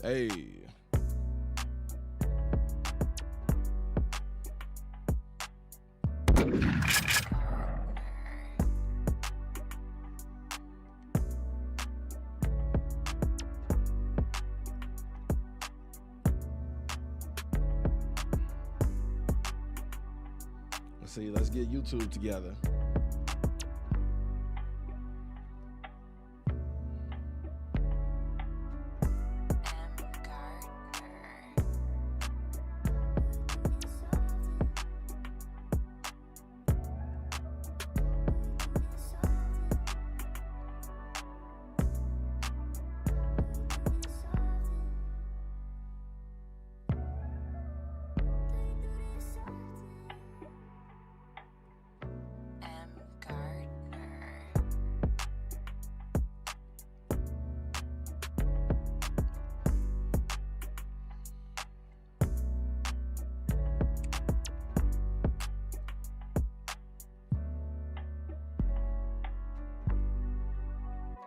Hey. Let's see, let's get YouTube together.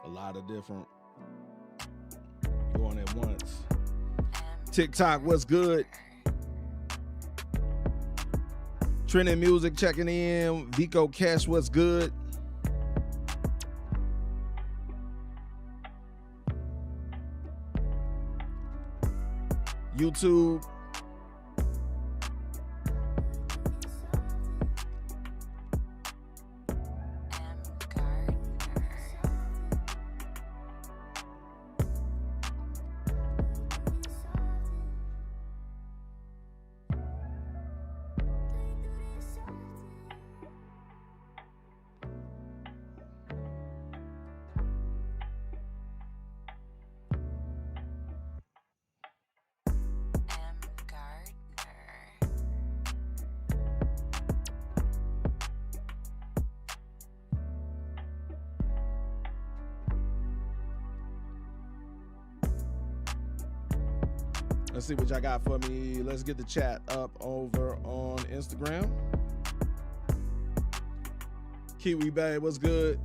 A lot of different going at once. TikTok, what's good? Trending Music checking in. Vico Cash, what's good? YouTube. Let's see what y'all got for me. Let's get the chat up over on Instagram. Kiwi Bay, what's good?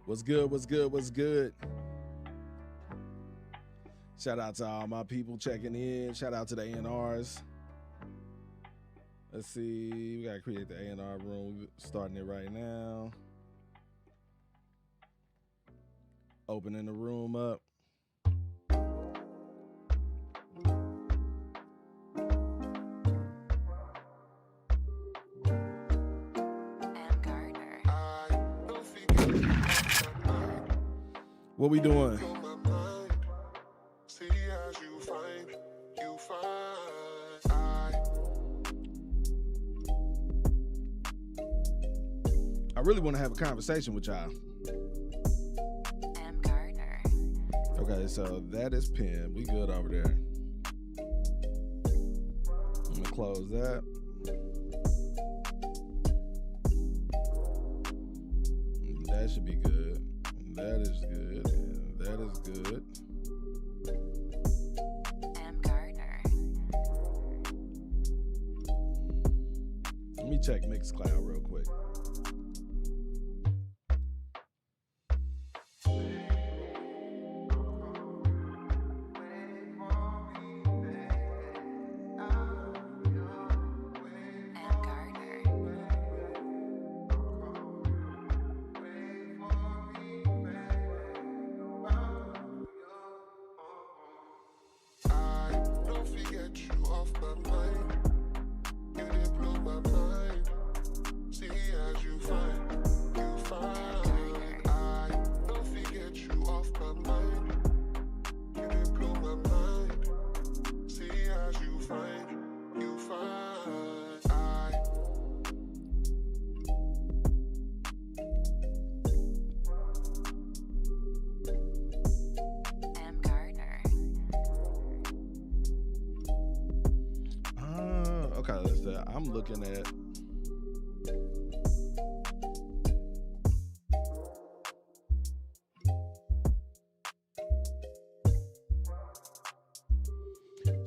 What's good? What's good? What's good? Shout out to all my people checking in. Shout out to the A&Rs. Let's see. We got to create the A&R room. We're starting it right now. Opening the room up. What we doing? I really want to have a conversation with y'all. Okay, so that is pinned. We good over there. I'm gonna close that. That should be good. That is good. That is good. Let me check Mixcloud real quick. I'm looking at.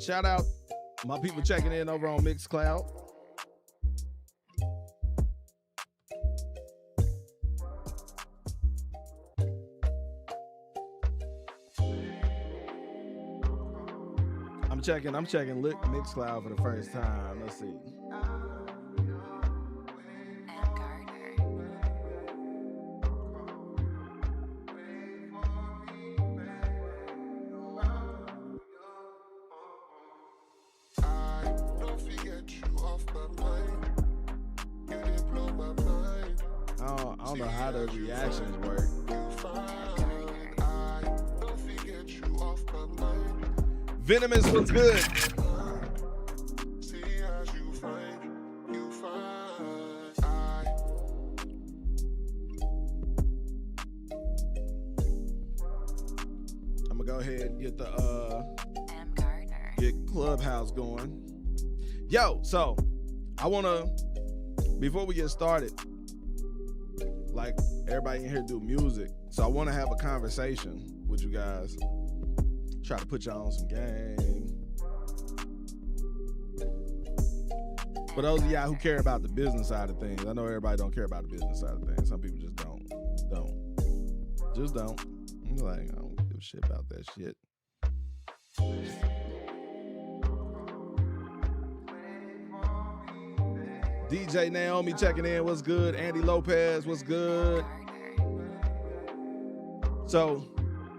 Shout out my people checking in over on Mixcloud. I'm checking Mixcloud for the first time. Let's see. I don't know how the reactions work. Venomous was good. I'm gonna go ahead and get the get Clubhouse going. Yo, so I wanna, before we get started, like everybody in here do music, so I want to have a conversation with you guys. Try to put y'all on some game. For those of y'all who care about the business side of things, I know everybody don't care about the business side of things. Some people just don't. I'm like, I don't give a shit about that shit. DJ Naomi checking in, what's good? Andy Lopez, what's good? So,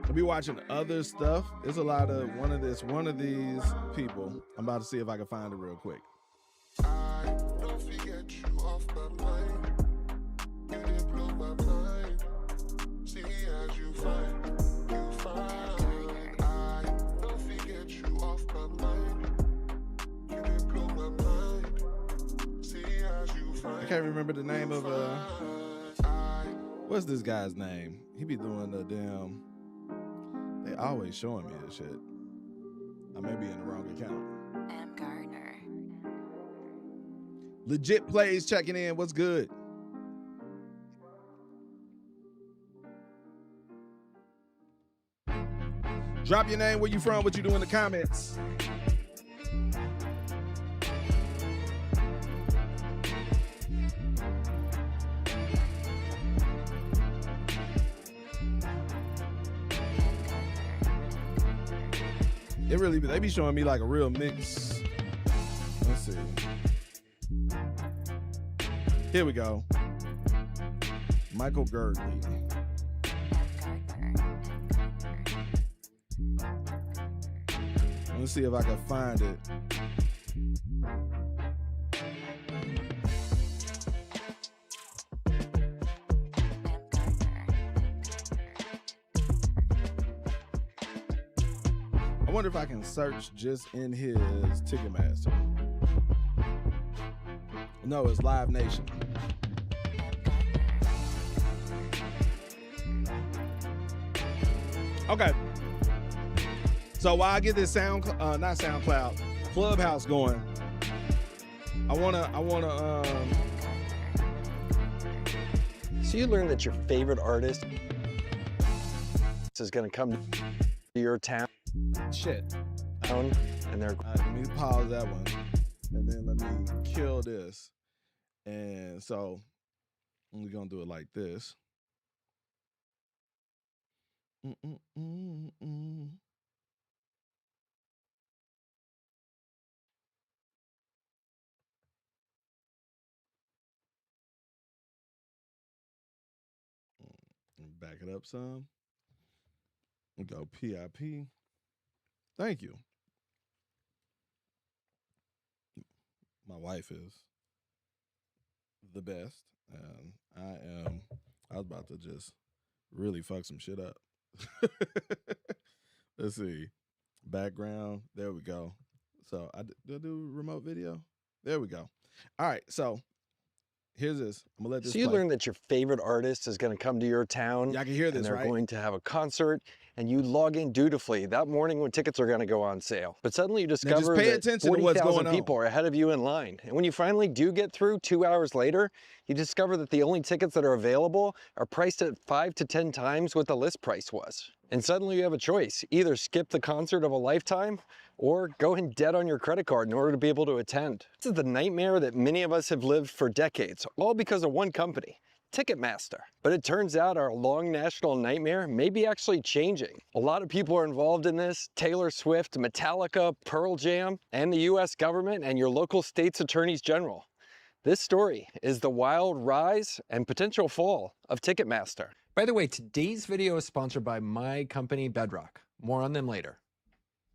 I'll be watching other stuff. There's a lot of one of these people. I'm about to see if I can find it real quick. I don't forget you off my mind. You did blow my mind. See as you find. I don't forget you off my mind. You did blow my mind. See as you find. I can't remember the name of what's this guy's name? He be doing the damn. They always showing me this shit. I may be in the wrong account. M. Gardner. Legit Plays checking in. What's good? Drop your name, where you from, what you do in the comments. They be showing me like a real mix. Let's see. Here we go. Michael Girdley. Let's see if I can find it. I wonder if I can search just in his Ticketmaster. No, it's Live Nation. Okay. So while I get this not SoundCloud, Clubhouse going, I wanna So you learned that your favorite artist is gonna come to your town. Shit. And they're let me pause that one, and then let me kill this. And so we're gonna do it like this. Back it up some. We go PIP. Thank you. My wife is the best, and I was about to just really fuck some shit up. Let's see. Background. There we go. So did I do remote video? There we go. All right. So here's this. I'm gonna let this So you play. learn that your favorite artist is going to come to your town. Y'all can hear this, and they're right? going to have a concert, and you log in dutifully that morning when tickets are going to go on sale. But suddenly you discover pay that attention to what's 40,000 going people on. are ahead of you in line. And when you finally do get through 2 hours later, you discover that the only tickets that are available are priced at 5 to 10 times what the list price was. And suddenly you have a choice: either skip the concert of a lifetime or go in debt on your credit card in order to be able to attend. This is the nightmare that many of us have lived for decades, all because of one company: Ticketmaster. But it turns out our long national nightmare may be actually changing. A lot of people are involved in this: Taylor Swift, Metallica, Pearl Jam, and the US government and your local state's attorneys general. This story is the wild rise and potential fall of Ticketmaster. By the way, today's video is sponsored by my company, Bedrock. More on them later.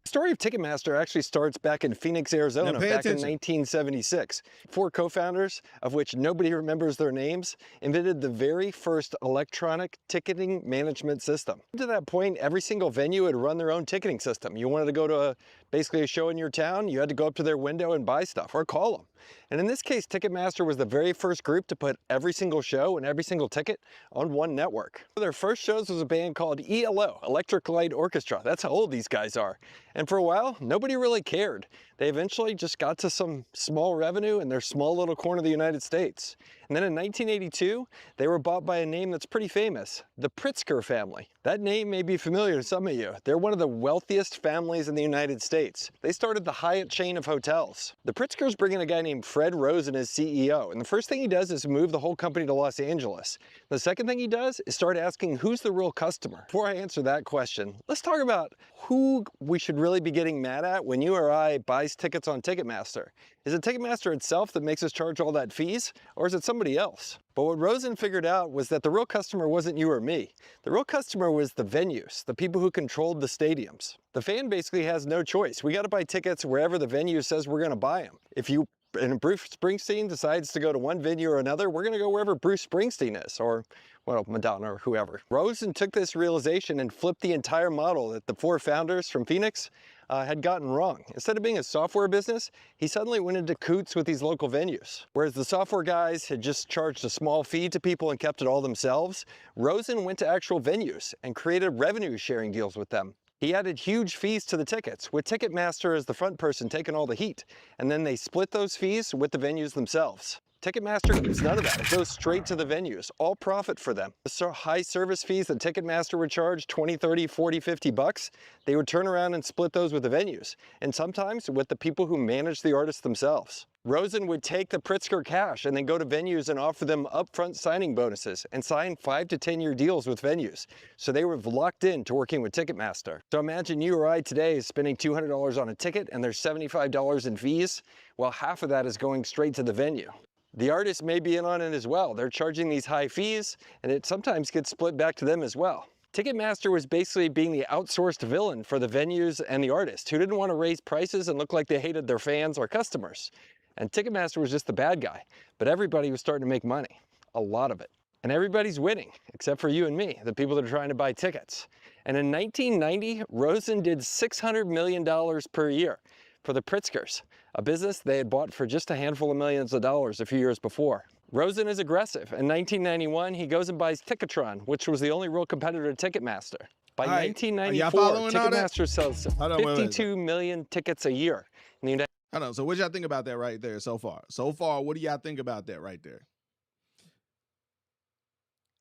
The story of Ticketmaster actually starts back in Phoenix, Arizona, Now pay back in attention. 1976. 4 co-founders, of which nobody remembers their names, invented the very first electronic ticketing management system. To that point, every single venue had run their own ticketing system. You wanted to go to basically a show in your town, you had to go up to their window and buy stuff or call them. And in this case, Ticketmaster was the very first group to put every single show and every single ticket on one network. Their first shows was a band called ELO, Electric Light Orchestra. That's how old these guys are. And for a while, nobody really cared. They eventually just got to some small revenue in their small little corner of the United States. And then in 1982, they were bought by a name that's pretty famous: the Pritzker family. That name may be familiar to some of you. They're one of the wealthiest families in the United States. They started the Hyatt chain of hotels. The Pritzkers bring in a guy named Fred Rosen as CEO, and the first thing he does is move the whole company to Los Angeles. The second thing he does is start asking, who's the real customer? Before I answer that question, let's talk about who we should really be getting mad at when you or I buys tickets on Ticketmaster. Is it Ticketmaster itself that makes us charge all that fees, or is it somebody else? But what Rosen figured out was that the real customer wasn't you or me. The real customer was the venues, the people who controlled the stadiums. The fan basically has no choice. We got to buy tickets wherever the venue says we're going to buy them. If you and Bruce Springsteen decides to go to one venue or another, we're going to go wherever Bruce Springsteen is, or, well, Madonna or whoever. Rosen took this realization and flipped the entire model that the 4 founders from Phoenix had gotten wrong. Instead of being a software business, he suddenly went into cahoots with these local venues. Whereas the software guys had just charged a small fee to people and kept it all themselves, Rosen went to actual venues and created revenue sharing deals with them. He added huge fees to the tickets, with Ticketmaster as the front person taking all the heat, and then they split those fees with the venues themselves. Ticketmaster gets none of that. It goes straight to the venues, all profit for them. The high service fees that Ticketmaster would charge, 20, 30, 40, 50 bucks, they would turn around and split those with the venues, and sometimes with the people who manage the artists themselves. Rosen would take the Pritzker cash and then go to venues and offer them upfront signing bonuses and sign 5 to 10 year deals with venues. So they were locked in to working with Ticketmaster. So imagine you or I today is spending $200 on a ticket and there's $75 in fees. Well, half of that is going straight to the venue. The artists may be in on it as well. They're charging these high fees and it sometimes gets split back to them as well. Ticketmaster was basically being the outsourced villain for the venues and the artists who didn't want to raise prices and look like they hated their fans or customers. And Ticketmaster was just the bad guy, but everybody was starting to make money, a lot of it. And everybody's winning, except for you and me, the people that are trying to buy tickets. And in 1990, Rosen did $600 million per year for the Pritzkers, a business they had bought for just a handful of millions of dollars a few years before. Rosen is aggressive. In 1991, he goes and buys Ticketron, which was the only real competitor to Ticketmaster. By 1994, Ticketmaster sells 52 million tickets a year in the United I don't know. So what y'all think about that right there so far? So far, what do y'all think about that right there?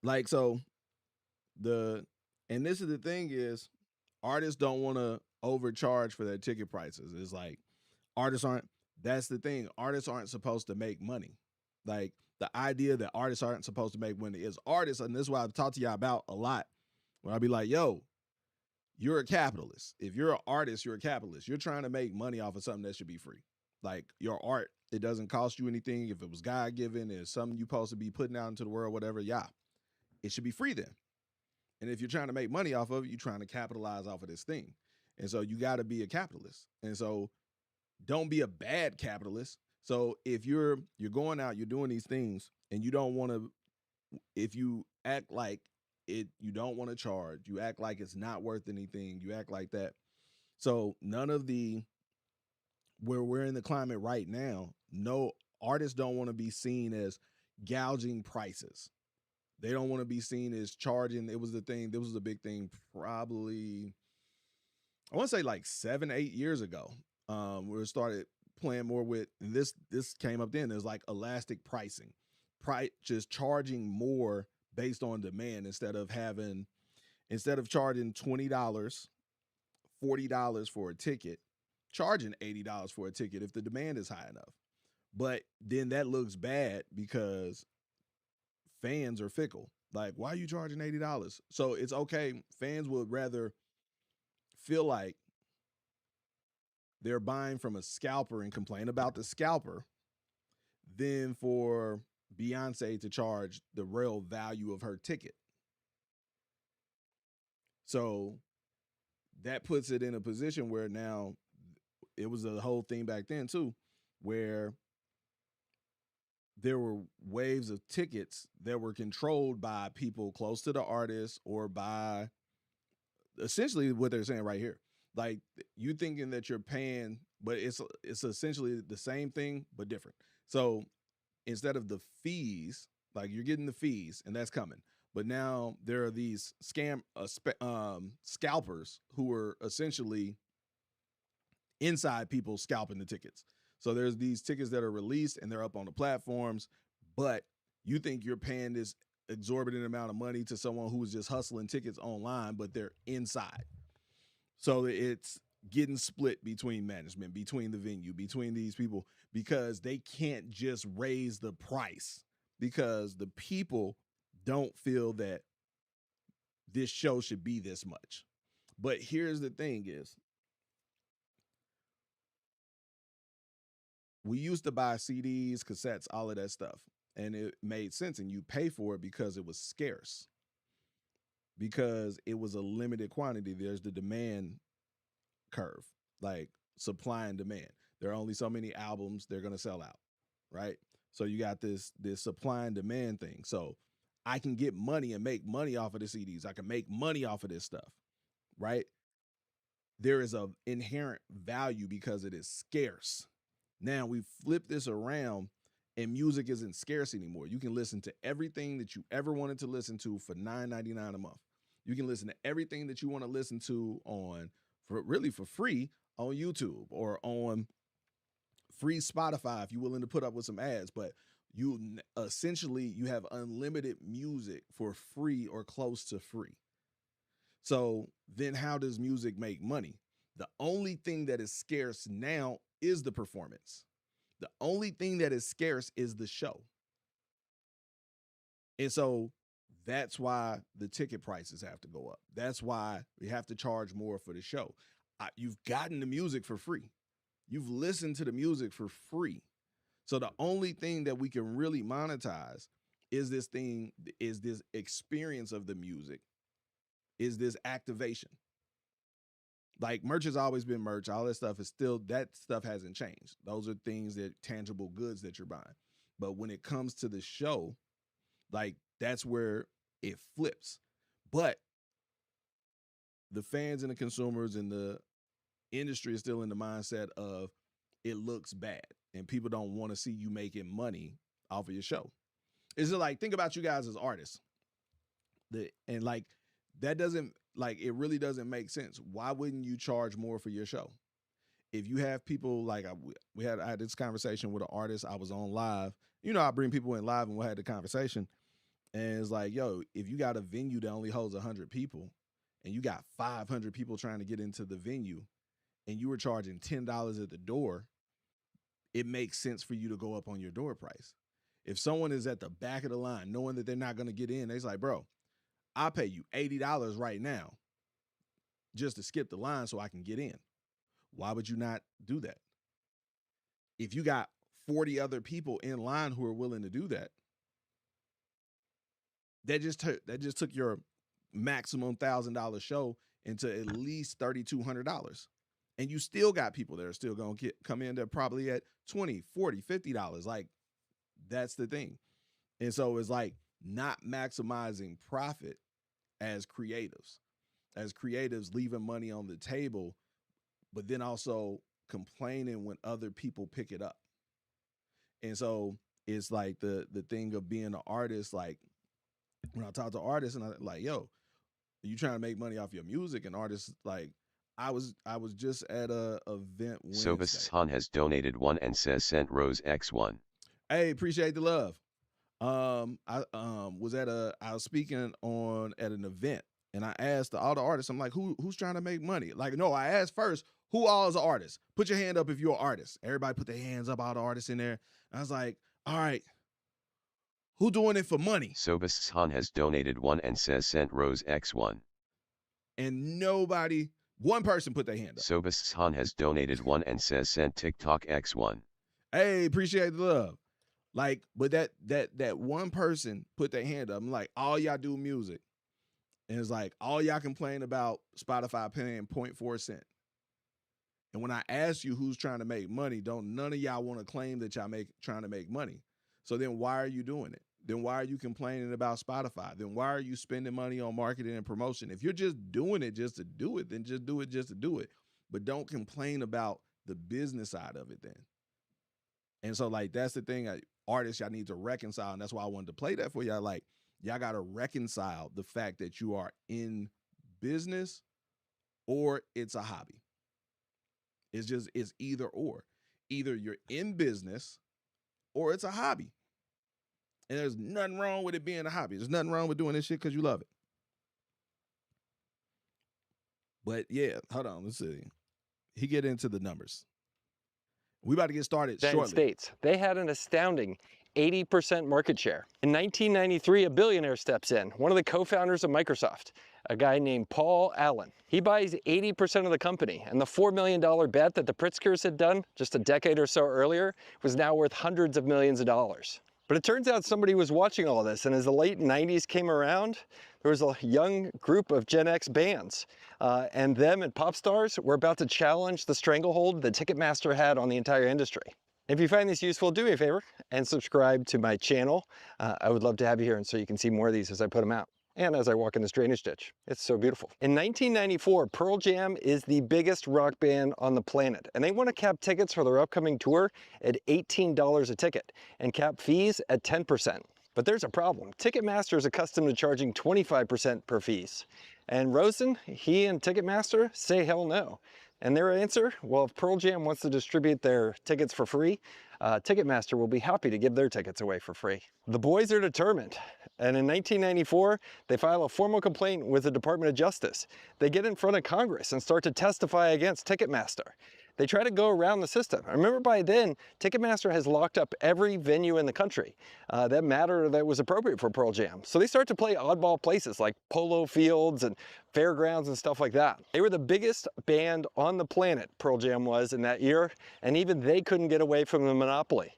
Like, so and this is the thing is, artists don't want to overcharge for their ticket prices. It's like, that's the thing. Artists aren't supposed to make money. Like, the idea that artists aren't supposed to make money is artists, and this is what I've talked to y'all about a lot, when I'll be like, yo, you're a capitalist. If you're an artist, you're a capitalist. You're trying to make money off of something that should be free. Like, your art, it doesn't cost you anything. If it was God-given, it's something you're supposed to be putting out into the world, whatever, yeah, it should be free then. And if you're trying to make money off of it, you're trying to capitalize off of this thing. And so you got to be a capitalist. And so don't be a bad capitalist. So if you're going out, you're doing these things, and you don't want to, if you act like you don't want to charge, you act like it's not worth anything, you act like that. So where we're in the climate right now, no, artists don't want to be seen as, gouging prices. They don't want to be seen as charging. It was the thing. This was a big thing probably, I want to say like 7-8 years ago. We started playing more with, and this came up then. There's like elastic pricing, just charging more based on demand instead of charging $20, $40 for a ticket, charging $80 for a ticket if the demand is high enough. But then that looks bad because fans are fickle. Like, why are you charging $80? So it's okay. Fans would rather feel like they're buying from a scalper and complain about the scalper than for Beyonce to charge the real value of her ticket. So that puts it in a position where now, it was a whole thing back then too, where there were waves of tickets that were controlled by people close to the artist or by essentially what they're saying right here. Like, you thinking that you're paying, but it's essentially the same thing, but different. So instead of the fees, like, you're getting the fees and that's coming. But now there are these scalpers who are essentially inside people scalping the tickets. So there's these tickets that are released and they're up on the platforms, but you think you're paying this exorbitant amount of money to someone who is just hustling tickets online, but they're inside. So it's getting split between management, between the venue, between these people, because they can't just raise the price because the people don't feel that this show should be this much. But here's the thing is, we used to buy CDs, cassettes, all of that stuff, and it made sense, and you pay for it because it was scarce, because it was a limited quantity. There's the demand curve, like supply and demand. There are only so many albums they're going to sell out, right? So you got this supply and demand thing. So I can get money and make money off of the CDs. I can make money off of this stuff, right? There is an inherent value because it is scarce. Now we flip this around and music isn't scarce anymore. You can listen to everything that you ever wanted to listen to for $9.99 a month. You can listen to everything that you want to listen to for free on YouTube or on free Spotify if you're willing to put up with some ads. But you have unlimited music for free or close to free. So then how does music make money? The only thing that is scarce now is the performance. The only thing that is scarce is the show. And so that's why the ticket prices have to go up. That's why we have to charge more for the show. You've gotten the music for free. You've listened to the music for free. So the only thing that we can really monetize is this experience of the music, is this activation. Like, merch has always been merch. All that stuff hasn't changed. Those are things that tangible goods that you're buying. But when it comes to the show, like, that's where it flips. But the fans and the consumers and the industry is still in the mindset of it looks bad and people don't want to see you making money off of your show. It's like, think about you guys as artists. It really doesn't make sense. Why wouldn't you charge more for your show? If you have people like I had this conversation with an artist. I was on live. You know, I bring people in live and we had the conversation. And it's like, yo, if you got a venue that only holds 100 people and you got 500 people trying to get into the venue and you were charging $10 at the door, it makes sense for you to go up on your door price. If someone is at the back of the line knowing that they're not going to get in, they're like, bro, I'll pay you $80 right now just to skip the line so I can get in. Why would you not do that? If you got 40 other people in line who are willing to do that, that just took your maximum $1,000 show into at least $3,200. And you still got people that are still going to come in there probably at $20, $40, $50. Like, that's the thing. And so it's like not maximizing profit as creatives leaving money on the table, but then also complaining when other people pick it up. And so it's like the thing of being an artist. Like when I talk to artists and I like, yo, you trying to make money off your music? And artists like, I was just at a event Wednesday. Sobus Han has donated 1 and says sent Rose X1. Hey, appreciate the love. I was speaking at an event, and I asked all the artists, I'm like, who's trying to make money? Like, no, I asked first, who all is an artist? Put your hand up if you're an artist. Everybody put their hands up, all the artists in there. I was like, all right, who doing it for money? Sobus Han has donated 1 and says sent Rose X1. And one person put their hand up. Sobus Han has donated 1 and says sent TikTok X1. Hey, appreciate the love. Like, but that one person put their hand up. I'm like, all y'all do music. And it's like, all y'all complain about Spotify paying 0.4 cents. And when I ask you who's trying to make money, don't none of y'all want to claim that y'all trying to make money. So then why are you doing it? Then why are you complaining about Spotify? Then why are you spending money on marketing and promotion? If you're just doing it just to do it, then just do it just to do it. But don't complain about the business side of it then. And so, like, that's the thing, artists, y'all need to reconcile. And that's why I wanted to play that for y'all. Like, y'all got to reconcile the fact that you are in business or it's a hobby. It's either or. Either you're in business or it's a hobby. And there's nothing wrong with it being a hobby. There's nothing wrong with doing this shit because you love it. But yeah, hold on, let's see. He get into the numbers. We about to get started shortly. United States, they had an astounding 80% market share. In 1993, a billionaire steps in, one of the co-founders of Microsoft, a guy named Paul Allen. He buys 80% of the company, and the $4 million bet that the Pritzkers had done just a decade or so earlier was now worth hundreds of millions of dollars. But it turns out somebody was watching all this, and as the late 90s came around, there was a young group of Gen X bands, and them and pop stars were about to challenge the stranglehold that Ticketmaster had on the entire industry. If you find this useful, do me a favor and subscribe to my channel. I would love to have you here, and so you can see more of these as I put them out. And as I walk in this drainage ditch. It's so beautiful. In 1994, Pearl Jam is the biggest rock band on the planet, and they want to cap tickets for their upcoming tour at $18 a ticket and cap fees at 10%. But there's a problem. Ticketmaster is accustomed to charging 25% per fees. And Rosen, he and Ticketmaster say hell no. And their answer, well, if Pearl Jam wants to distribute their tickets for free, Ticketmaster will be happy to give their tickets away for free. The boys are determined. And in 1994, they file a formal complaint with the Department of Justice. They get in front of Congress and start to testify against Ticketmaster. They try to go around the system. I remember by then, Ticketmaster has locked up every venue in the country that mattered, that was appropriate for Pearl Jam. So they start to play oddball places like polo fields and fairgrounds and stuff like that. They were the biggest band on the planet, Pearl Jam was, in that year, and even they couldn't get away from the monopoly.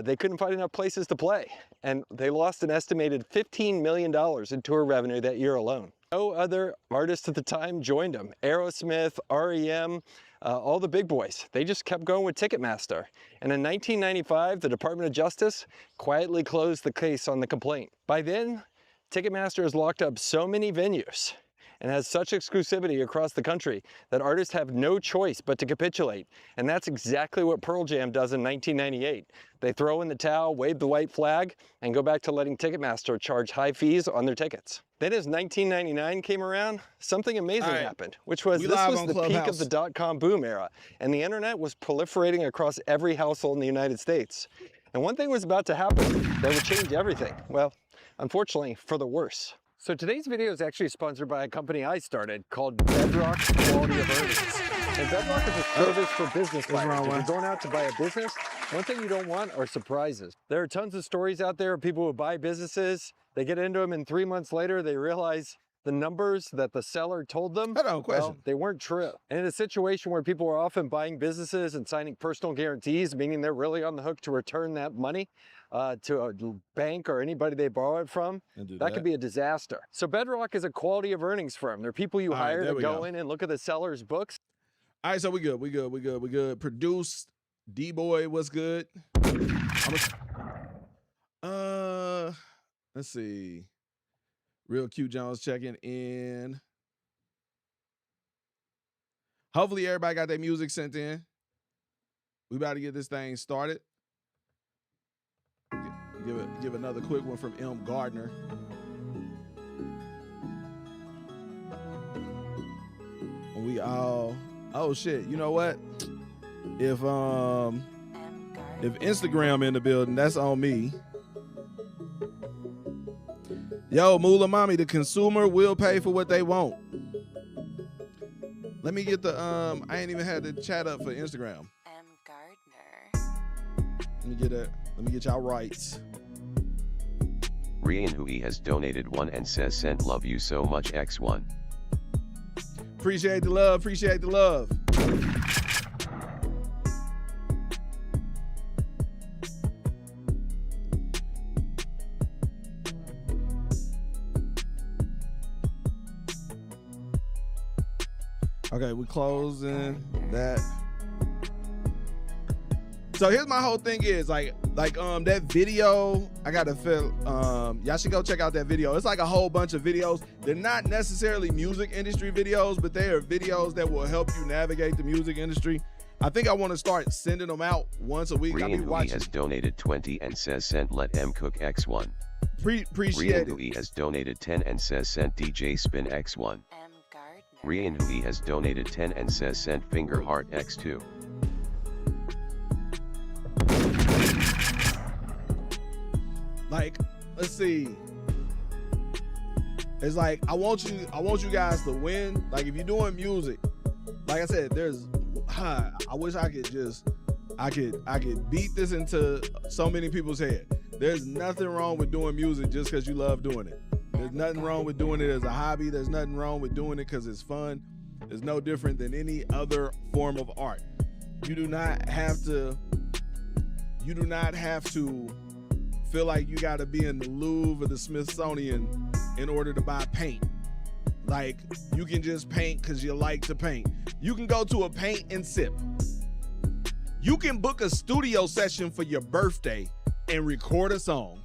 They couldn't find enough places to play, and they lost an estimated $15 million in tour revenue that year alone. No other artists at the time joined them. Aerosmith, REM, all the big boys. They just kept going with Ticketmaster. And in 1995, the Department of Justice quietly closed the case on the complaint. By then, Ticketmaster has locked up so many venues and has such exclusivity across the country that artists have no choice but to capitulate. And that's exactly what Pearl Jam does in 1998. They throw in the towel, wave the white flag, and go back to letting Ticketmaster charge high fees on their tickets. Then as 1999 came around, something amazing happened, which was this was the peak of the dot-com boom era, and the internet was proliferating across every household in the United States. And one thing was about to happen that would change everything. Well, unfortunately, for the worse. So today's video is actually sponsored by a company I started called Bedrock Quality of Earnings. And Bedrock is a service for business buyers. If you're going out to buy a business, one thing you don't want are surprises. There are tons of stories out there of people who buy businesses, they get into them, and 3 months later they realize the numbers that the seller told them, well, they weren't true. And in a situation where people are often buying businesses and signing personal guarantees, meaning they're really on the hook to return that money to a bank or anybody they borrow it from, that could be a disaster. So Bedrock is a quality of earnings firm. They're people you hire to go in and look at the seller's books. All right, so we good. Produced, D-Boy, what's good? Let's see. Real Cute Jones checking in. Hopefully everybody got their music sent in. We about to get this thing started. Give another quick one from M. Gardner. We all, oh shit, you know what? If Instagram in the building, that's on me. Yo, Moolah Mommy, the consumer will pay for what they want. Let me get the I ain't even had the chat up for Instagram. M. Gardner. Let me get y'all rights. Rian Hui has donated 1 and says sent love you so much X1. Appreciate the love, appreciate the love. Okay, we closing that. So here's my whole thing is like that video, I gotta feel y'all should go check out that video. It's like a whole bunch of videos. They're not necessarily music industry videos, but they are videos that will help you navigate the music industry. I think I want to start sending them out once a week. Rian Hui has donated 20 and says sent let M cook X1. Appreciate Rian Hui has donated 10 and says sent DJ spin X1. M. Gardner. Rian Hui has donated 10 and says sent finger heart X2. Like, let's see. It's like I want you guys to win. Like if you're doing music, like I said, I wish I could beat this into so many people's head. There's nothing wrong with doing music just because you love doing it. There's nothing wrong with doing it as a hobby. There's nothing wrong with doing it because it's fun. It's no different than any other form of art. You do not have to feel like you got to be in the Louvre or the Smithsonian in order to buy paint. Like, you can just paint because you like to paint. You can go to a paint and sip. You can book a studio session for your birthday and record a song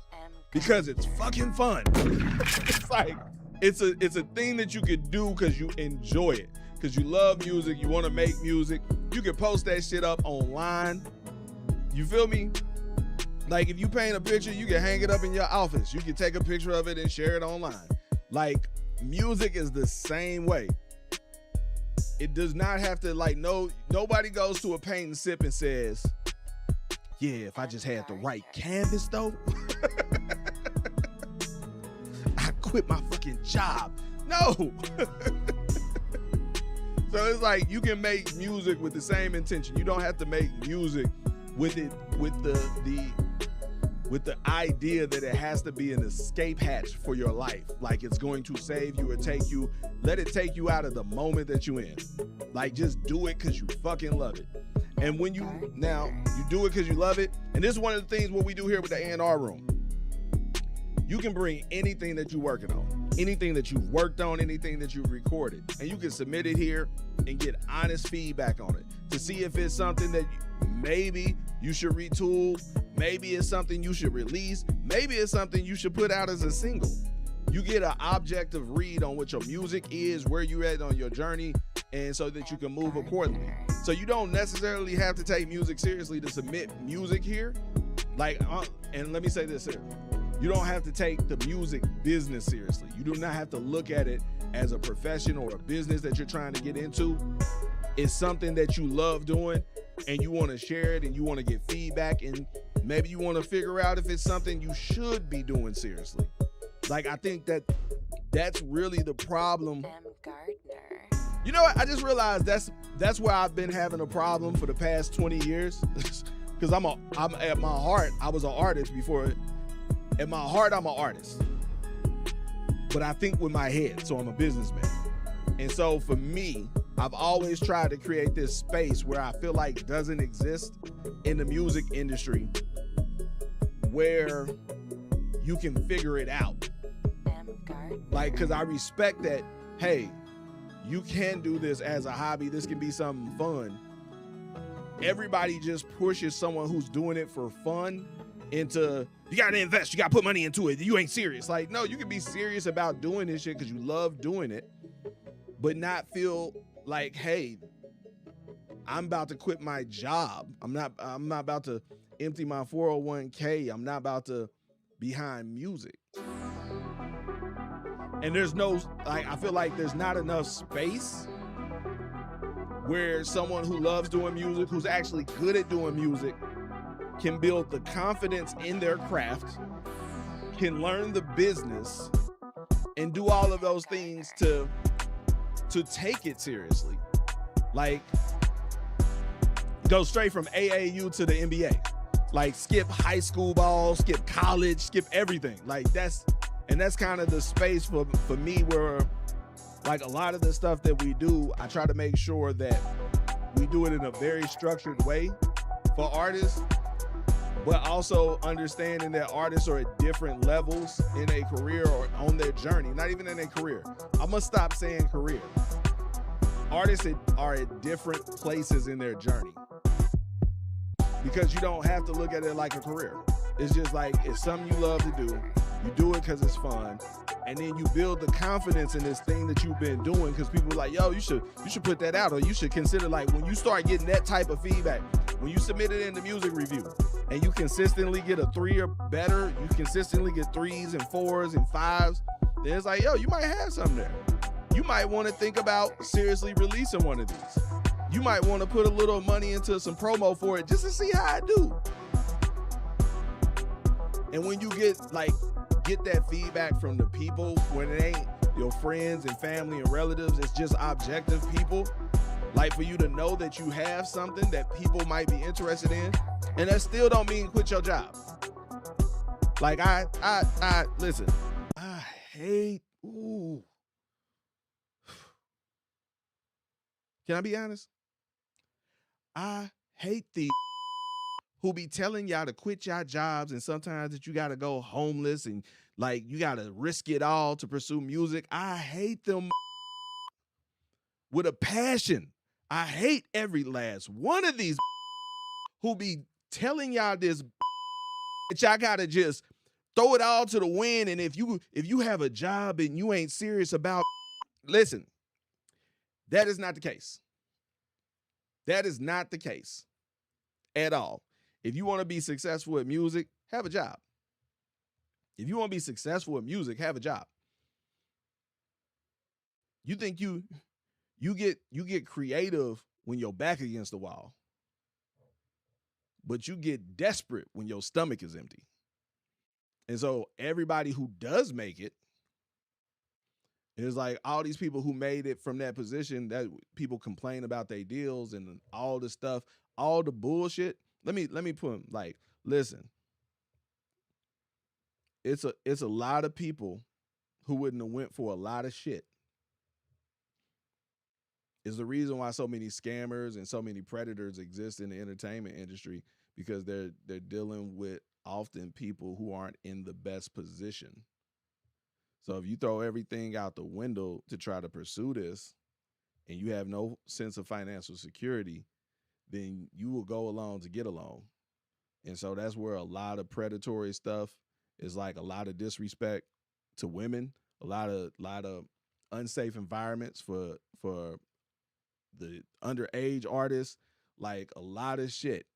because it's fucking fun. It's like, it's a thing that you could do because you enjoy it, because you love music, you want to make music. You can post that shit up online. You feel me? Like if you paint a picture, you can hang it up in your office. You can take a picture of it and share it online. Like music is the same way. It does not have to nobody goes to a paint and sip and says, yeah, if I just had the right canvas though, I quit my fucking job. No. So it's like you can make music with the same intention. You don't have to make music with the idea that it has to be an escape hatch for your life. Like it's going to save you or let it take you out of the moment that you're in. Like just do it because you fucking love it. And when you do it because you love it, and this is one of the things what we do here with the A&R room. You can bring anything that you're working on, anything that you've worked on, anything that you've recorded, and you can submit it here and get honest feedback on it to see if it's something that maybe you should retool, maybe it's something you should release, maybe it's something you should put out as a single. You get an objective read on what your music is, where you're at on your journey, and so that you can move accordingly. So you don't necessarily have to take music seriously to submit music here. And let me say this here. You don't have to take the music business seriously. You do not have to look at it as a profession or a business that you're trying to get into. It's something that you love doing and you want to share it and you want to get feedback, and maybe you want to figure out if it's something you should be doing seriously. Like, I think that's really the problem. M. Gardner. You know what? I just realized that's where I've been having a problem for the past 20 years. Because I'm at my heart, I was an artist before. At my heart, I'm an artist. But I think with my head, so I'm a businessman. And so for me, I've always tried to create this space where I feel like doesn't exist in the music industry, where you can figure it out. Like, because I respect that, hey, you can do this as a hobby. This can be something fun. Everybody just pushes someone who's doing it for fun into, you got to invest, you got to put money into it. You ain't serious. Like, no, you can be serious about doing this shit because you love doing it, but not feel like, hey, I'm about to quit my job. I'm not about to empty my 401k. I'm not about to behind music. And there's no, like, I feel like there's not enough space where someone who loves doing music, who's actually good at doing music, can build the confidence in their craft, can learn the business, and do all of those things to take it seriously. Like, go straight from AAU to the NBA. Like, skip high school ball, skip college, skip everything. Like, that's kind of the space for me where, like, a lot of the stuff that we do, I try to make sure that we do it in a very structured way for artists, but also understanding that artists are at different levels in a career or on their journey, not even in a career. I must stop saying career. Artists are at different places in their journey, because you don't have to look at it like a career. It's just like, it's something you love to do. You do it because it's fun, and then you build the confidence in this thing that you've been doing, because people are like, yo, you should put that out, or you should consider, like, when you start getting that type of feedback, when you submit it in the music review, and you consistently get a 3 or better, you consistently get 3s and 4s and 5s, then it's like, yo, you might have something there. You might want to think about seriously releasing one of these. You might want to put a little money into some promo for it just to see how I do. And when you get that feedback from the people, when it ain't your friends and family and relatives, it's just objective people, like, for you to know that you have something that people might be interested in, and that still don't mean quit your job. Like, I listen, I hate, can I be honest? I hate these who be telling y'all to quit y'all jobs, and sometimes that you got to go homeless and, like, you got to risk it all to pursue music. I hate them with a passion. I hate every last one of these who be telling y'all this that y'all got to just throw it all to the wind. And if you have a job and you ain't serious about, listen, that is not the case. That is not the case at all. If you want to be successful at music, have a job. If you want to be successful at music, have a job. You think you get creative when your back against the wall, but you get desperate when your stomach is empty. And so everybody who does make it is like, all these people who made it from that position, that people complain about their deals and all the stuff, all the bullshit. Let me put them, like, listen, it's a lot of people who wouldn't have went for a lot of shit. Is the reason why so many scammers and so many predators exist in the entertainment industry, because they're dealing with often people who aren't in the best position. So if you throw everything out the window to try to pursue this, and you have no sense of financial security, then you will go along to get along. And so that's where a lot of predatory stuff is, like, a lot of disrespect to women, a lot of unsafe environments for the underage artists, like a lot of shit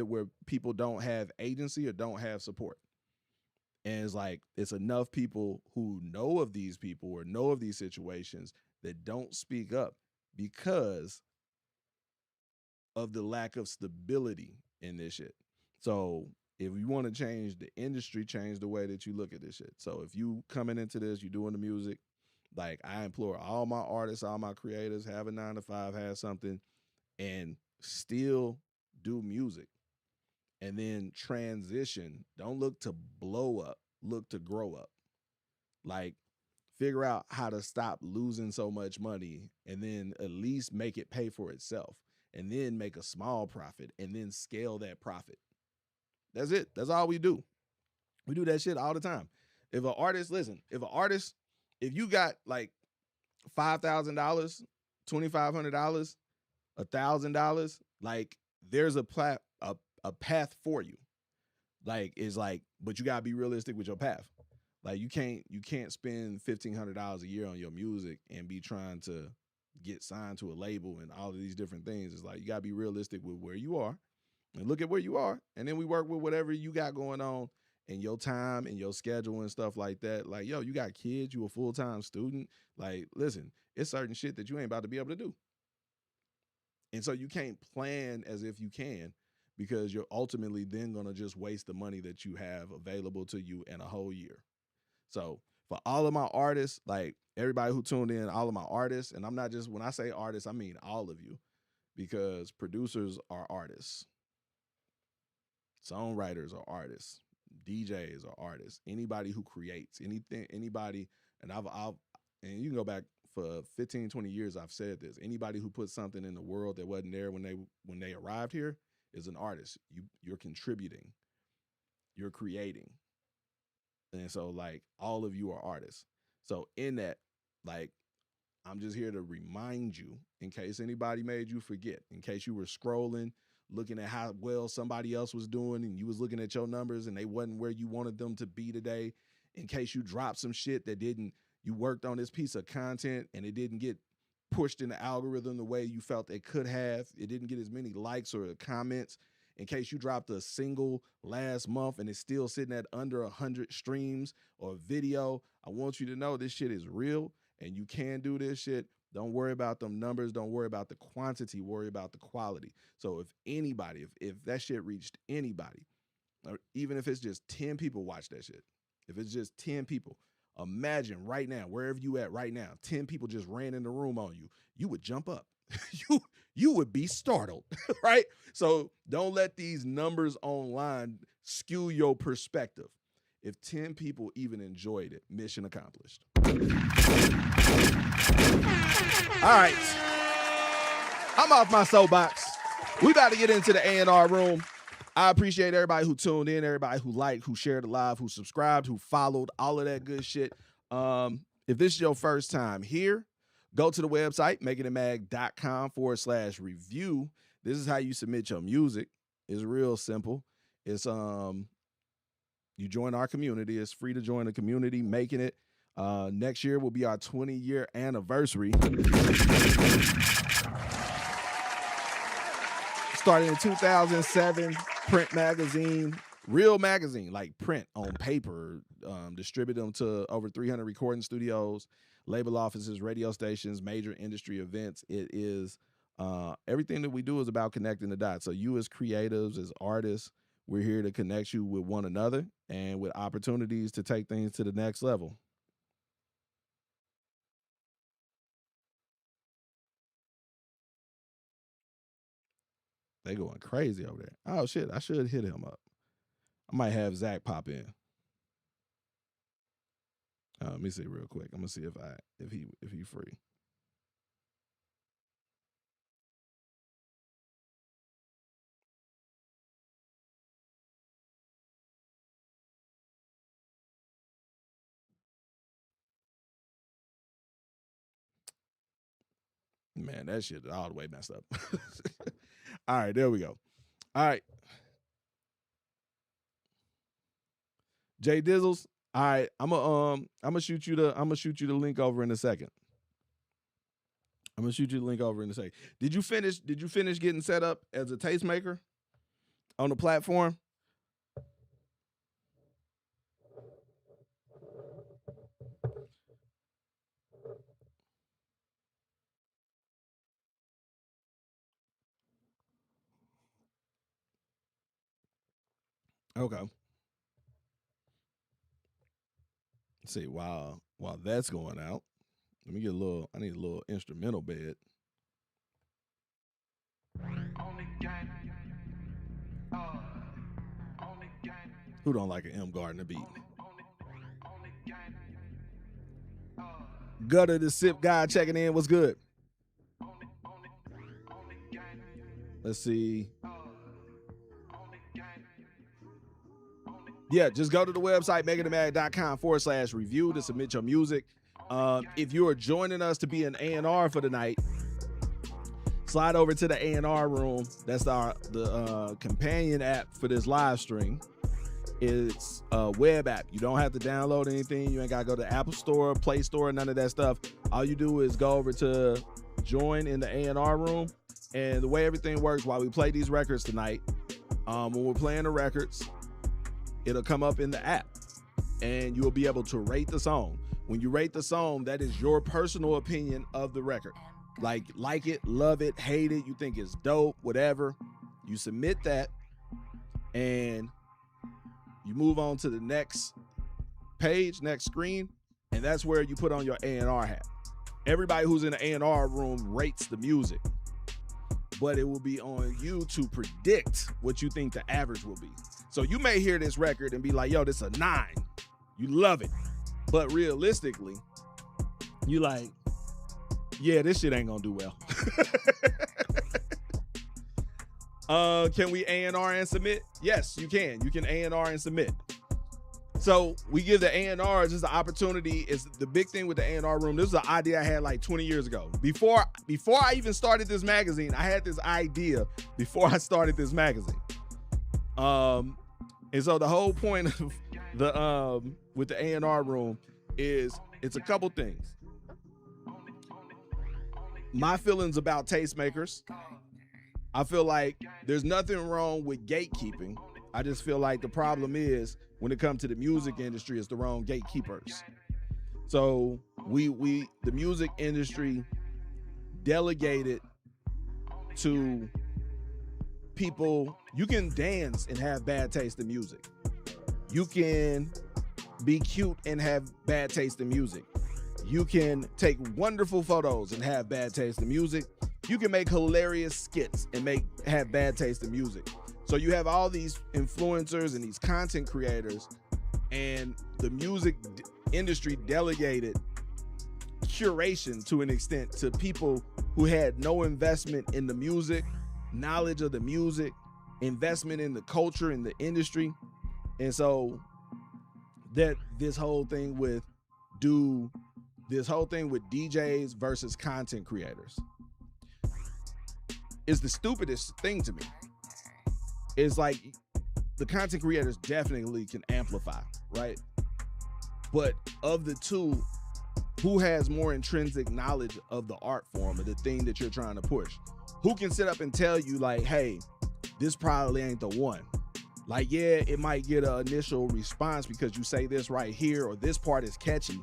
where people don't have agency or don't have support. And it's like, it's enough people who know of these people or know of these situations that don't speak up because of the lack of stability in this shit. So if you want to change the industry, change the way that you look at this shit. So if you coming into this, you doing the music, like, I implore all my artists, all my creators, have a 9-to-5, have something, and still do music. And then transition. Don't look to blow up, look to grow up. Like, figure out how to stop losing so much money, and then at least make it pay for itself, and then make a small profit, and then scale that profit. That's it. That's all we do. We do that shit all the time. If you got like $5,000, $2,500, $1,000, like, there's a path for you. Like, it's like, but you gotta be realistic with your path. Like, you can't spend $1,500 a year on your music and be trying to get signed to a label and all of these different things. It's like, you gotta be realistic with where you are and look at where you are, and then we work with whatever you got going on and your time and your schedule and stuff like that. Like, yo, you got kids, you a full-time student. Like, listen, it's certain shit that you ain't about to be able to do. And so you can't plan as if you can, because you're ultimately then going to just waste the money that you have available to you in a whole year. So for all of my artists, like everybody who tuned in, all of my artists, and I'm not just, when I say artists, I mean all of you, because producers are artists. Songwriters are artists. DJs are artists. Anybody who creates anything, anybody, and and you can go back for 15, 20 years, I've said this. Anybody who put something in the world that wasn't there when they arrived here is an artist. You're contributing. You're creating. And so, like, all of you are artists. So in that, like, I'm just here to remind you, in case anybody made you forget, in case you were scrolling, looking at how well somebody else was doing, and you was looking at your numbers and they wasn't where you wanted them to be today, in case you dropped some shit that you worked on this piece of content and it didn't get pushed in the algorithm the way you felt it could have, it didn't get as many likes or comments, in case you dropped a single last month and it's still sitting at under 100 streams or video, I want you to know this shit is real and you can do this shit. Don't worry about them numbers. Don't worry about the quantity. Worry about the quality. So if anybody, if that shit reached anybody, or even if it's just 10 people watch that shit, if it's just 10 people, imagine right now, wherever you at right now, 10 people just ran in the room on you, you would jump up. you would be startled, right? So don't let these numbers online skew your perspective. If 10 people even enjoyed it, mission accomplished. All right. I'm off my soapbox. We about to get into the A&R room. I appreciate everybody who tuned in, everybody who liked, who shared the live, who subscribed, who followed, all of that good shit. If this is your first time here, go to the website, makingitmag.com/review. This is how you submit your music. It's real simple. It's you join our community. It's free to join the community, making it. Next year will be our 20-year anniversary. Started in 2007, print magazine, real magazine, like print on paper, distribute them to over 300 recording studios, label offices, radio stations, major industry events. It is everything that we do is about connecting the dots. So you as creatives, as artists, we're here to connect you with one another and with opportunities to take things to the next level. They going crazy over there. Oh shit, I should hit him up. I might have Zach pop in. Let me see real quick. I'm gonna see if he free. Man, that shit is all the way messed up. All right, there we go. All right. Jay Dizzles. All right, I'm gonna shoot you the link over in a second. Did you finish getting set up as a tastemaker on the platform? Okay. Let's see, while that's going out, let me get I need a little instrumental bed. Who don't like an M. Gardner beat? Gutter the Sip guy checking in. What's good? Let's see. Yeah, just go to the website, makingitmag.com/review to submit your music. If you are joining us to be an A&R for the night, slide over to the A&R room. That's the companion app for this live stream. It's a web app. You don't have to download anything. You ain't got to go to the Apple Store, Play Store, none of that stuff. All you do is go over to join in the A&R room. And the way everything works while we play these records tonight, when we're playing the records, It'll come up in the app and you'll be able to rate the song. When you rate the song, that is your personal opinion of the record. Like it, love it, hate it, you think it's dope, whatever. You submit that and you move on to the next page, next screen, and that's where you put on your A&R hat. Everybody who's in the A&R room rates the music, but it will be on you to predict what you think the average will be. So you may hear this record and be like, yo, this is a 9. You love it. But realistically, you like, yeah, this shit ain't gonna do well. Can we A&R and submit? Yes, you can. You can A&R and submit. So we give the A&Rs just the opportunity. Is the big thing with the A&R room. This is an idea I had like 20 years ago. Before I even started this magazine, I had this idea before I started this magazine. And so the whole point of the with the A&R room is it's a couple things. My feelings about tastemakers. I feel like there's nothing wrong with gatekeeping. I just feel like the problem is when it comes to the music industry, it's the wrong gatekeepers. So the music industry delegated to people. You can dance and have bad taste in music. You can be cute and have bad taste in music. You can take wonderful photos and have bad taste in music. You can make hilarious skits and have bad taste in music. So you have all these influencers and these content creators, and the music industry delegated curation to an extent to people who had no investment in the music, knowledge of the music, investment in the culture, in the industry. And so that this whole thing with DJs versus content creators is the stupidest thing to me. It's like the content creators definitely can amplify, right? But of the two, who has more intrinsic knowledge of the art form or the thing that you're trying to push? Who can sit up and tell you like, hey, this probably ain't the one? Like, yeah, it might get an initial response because you say this right here or this part is catchy,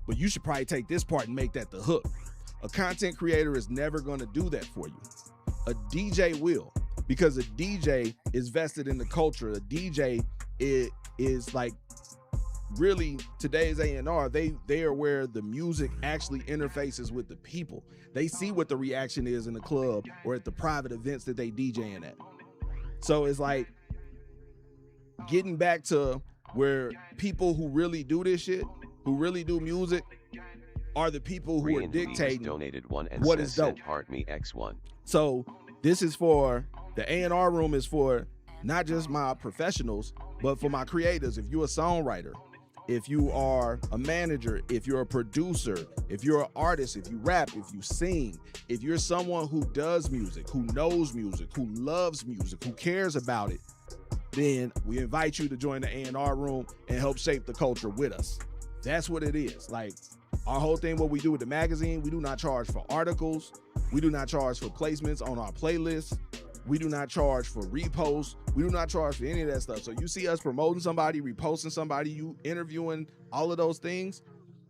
but you should probably take this part and make that the hook. A content creator is never going to do that for you. A DJ will, because a DJ is vested in the culture. A DJ is like really today's A&R. They are where the music actually interfaces with the people. They see what the reaction is in the club or at the private events that they DJing at. So it's like getting back to where people who really do this shit, who really do music, are the people who are dictating donated one and what is dope. Heart me X1. So this is for the A&R room, is for not just my professionals, but for my creators. If you're a songwriter, if you are a manager, if you're a producer, if you're an artist, if you rap, if you sing, if you're someone who does music, who knows music, who loves music, who cares about it, then we invite you to join the A&R room and help shape the culture with us. That's what it is. Like our whole thing, what we do with the magazine, we do not charge for articles. We do not charge for placements on our playlists. We do not charge for reposts. We do not charge for any of that stuff. So you see us promoting somebody, reposting somebody, you interviewing, all of those things,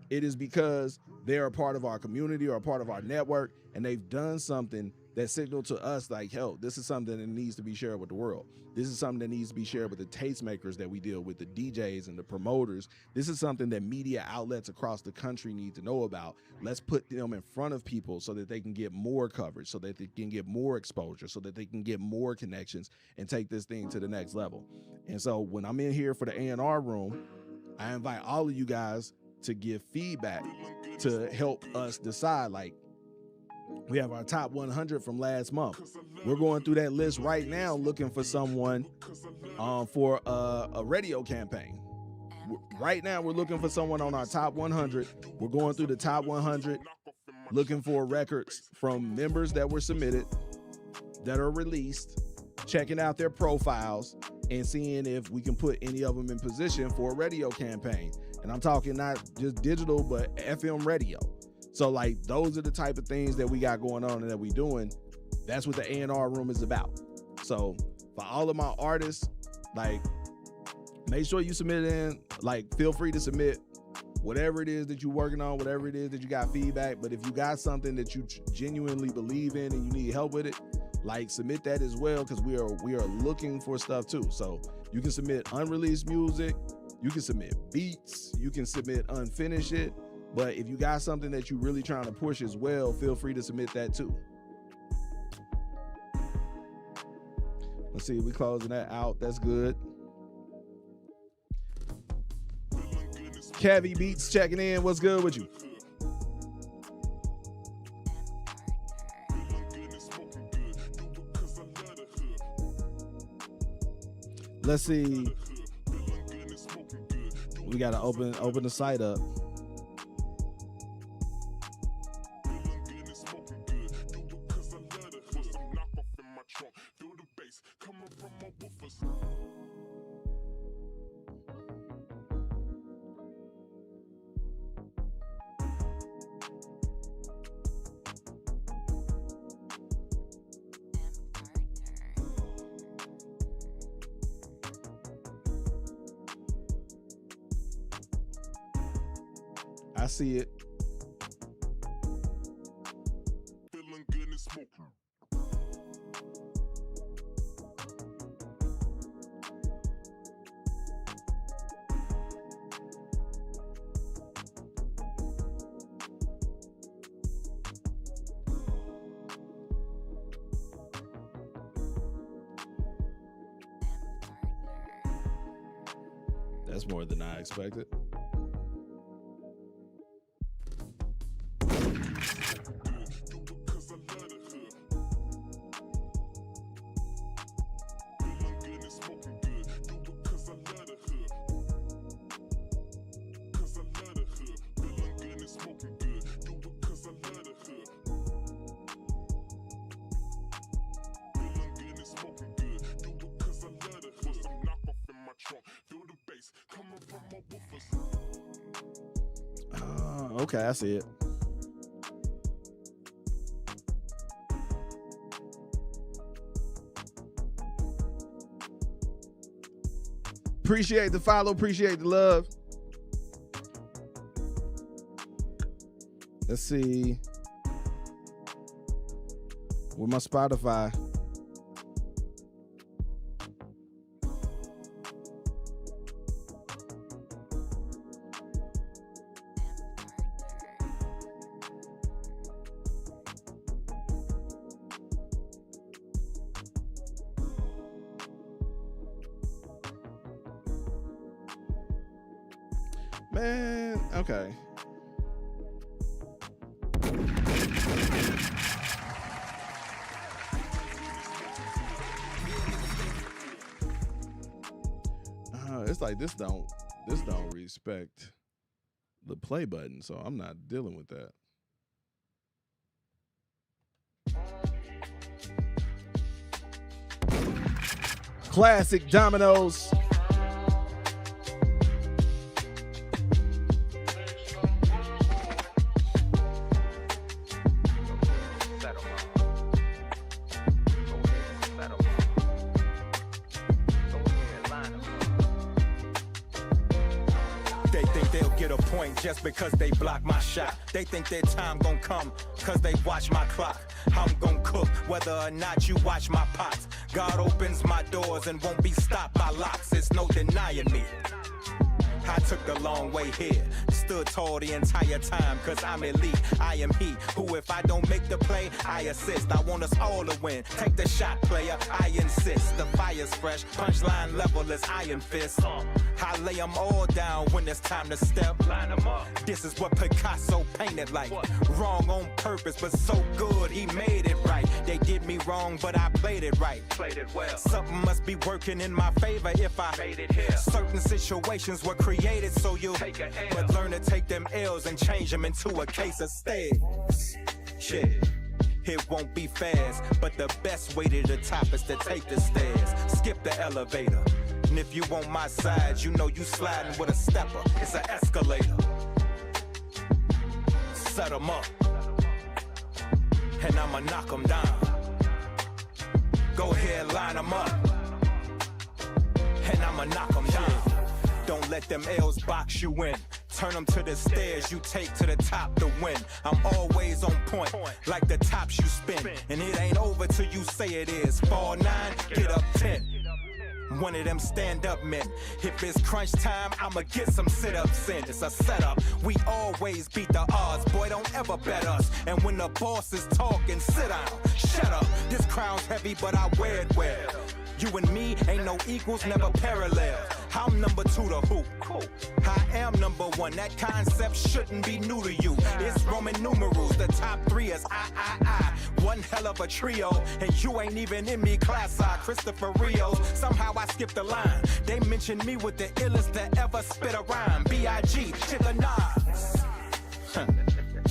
it is because they're a part of our community or a part of our network, and they've done something that signaled to us like, hell, this is something that needs to be shared with the world. This is something that needs to be shared with the tastemakers that we deal with, the DJs and the promoters. This is something that media outlets across the country need to know about. Let's put them in front of people so that they can get more coverage, so that they can get more exposure, so that they can get more connections and take this thing to the next level. And so when I'm in here for the A&R room, I invite all of you guys to give feedback to help us decide. Like, we have our top 100 from last month. We're going through that list right now looking for someone for a radio campaign. Right now, we're looking for someone on our top 100. We're going through the top 100, looking for records from members that were submitted, that are released, checking out their profiles, and seeing if we can put any of them in position for a radio campaign. And I'm talking not just digital, but FM radio. So like those are the type of things that we got going on and that we doing. That's what the A&R room is about. So for all of my artists, like Make sure you submit in. Like, feel free to submit whatever it is that you're working on, whatever it is that you got feedback. But if you got something that you genuinely believe in and you need help with it, like, submit that as well, because we are looking for stuff too. So you can submit unreleased music, you can submit beats, you can submit unfinished it. But if you got something that you're really trying to push as well, feel free to submit that too. Let's see, we closing that out. That's good. Cavi Beats checking in. What's good with you? Let's see. We gotta open the site up. I see it. Feeling good and smoking. That's more than I expected. Okay, I see it. Appreciate the follow, appreciate the love. Let's see. With my Spotify. Man, okay. It's like this don't respect the play button, so I'm not dealing with that. Classic Dominoes. Just because they block my shot, they think their time gon' come, cause they watch my clock. I'm gon' cook, whether or not you watch my pots. God opens my doors and won't be stopped by locks, it's no denying me. I took the long way here, stood tall the entire time, cause I'm elite, I am he, who if I don't make the play, I assist. I want us all to win, take the shot player, I insist. The fire's fresh, punchline level is iron fist. I lay them all down when it's time to step. Line them up. This is what Picasso painted like. Wrong on purpose, but so good he made it right. They did me wrong, but I played it right. Played it well. Something must be working in my favor if I made it here. Certain situations were created so you take a L, but learn to take them L's and change them into a case of stairs. Shit. It won't be fast, but the best way to the top is to take the stairs. Skip the elevator. And if you on my side, you know you sliding with a stepper. It's an escalator. Set them up. And I'ma knock them down. Go ahead, line them up. And I'ma knock them down. let them L's box you in. Turn them to the stairs you take to the top to win. I'm always on point, like the tops you spin. And it ain't over till you say it is. Fall 9, get up 10. One of them stand-up men. If it's crunch time, I'ma get some sit-ups in. It's a setup. We always beat the odds. Boy, don't ever bet us. And when the boss is talking, sit down. Shut up. This crown's heavy, but I wear it well. You and me ain't no equals, never parallel. I'm number 2 to who? I am number 1. That concept shouldn't be new to you. It's Roman numerals. The top 3 is I. One hell of a trio, and you ain't even in me class I. Christopher Rios, somehow I skipped the line. They mentioned me with the illest that ever spit a rhyme. B.I.G. Chilla Nas.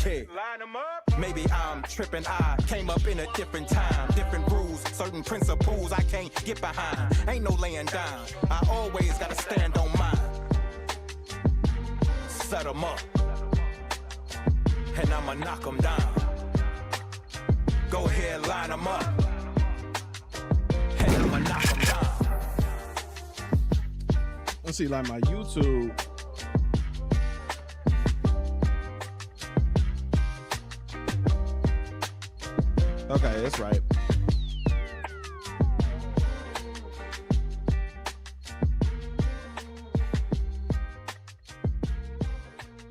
Yeah. Line them up. Maybe I'm tripping. I came up in a different time, different rules, certain principles I can't get behind. Ain't no laying down. I always gotta stand on mine. Set them up, and I'ma knock them down. Go ahead, line them up, and I'ma knock them down. Let's see, like my YouTube. Okay, that's right.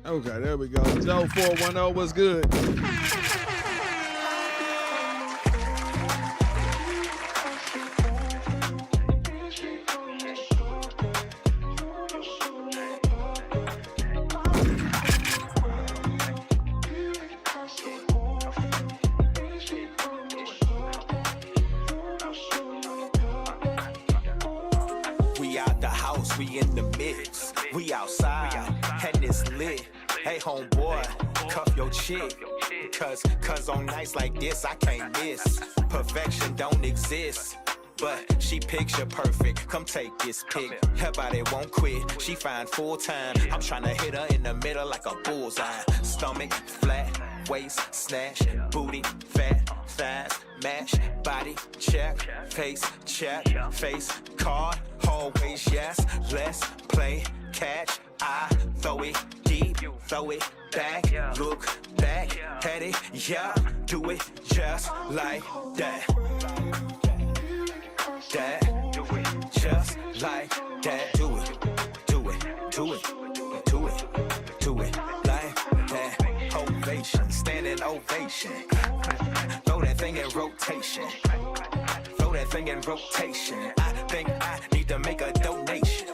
Okay, there we go. Joe 410 was good. We out the house, we in the mix. We outside, and it's lit. Hey homeboy, cuff your chick. Cause on nights like this, I can't miss. Perfection don't exist, but she picture perfect. Come take this pic. Her body won't quit. She fine full time. I'm tryna hit her in the middle like a bullseye. Stomach flat, waist snatch, booty fat, thighs match, body check, face card. Always yes, let's play catch. I throw it deep, throw it back, look back at it, yeah, do it just like that. Do it just like that. Do it like that. Ovation, standing ovation. Throw that thing in rotation. Throw that thing in rotation. I think I need to make a donation.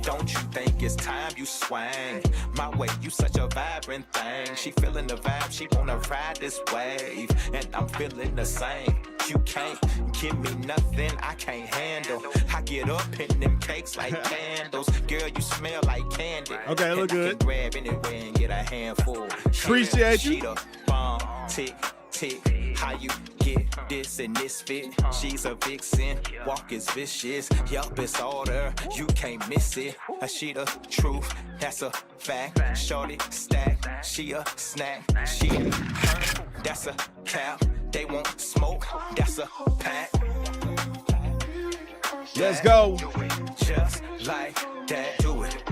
Don't you think it's time you swang my way? You such a vibrant thing. She feeling the vibe, she wanna ride this wave, and I'm feeling the same. You can't give me nothing I can't handle. I get up in them cakes like candles. Girl, you smell like candy. Okay, look good. I can grab anywhere and get a handful. Appreciate you. She the bomb, tick, tick. How you get this and this fit? She's a vixen, walk is vicious. Yup, it's order, you can't miss it. She the truth, that's a fact. Shorty stack, she a snack. She her, that's a cap. They won't smoke, that's a pack. Let's go. Do it just like that. Do it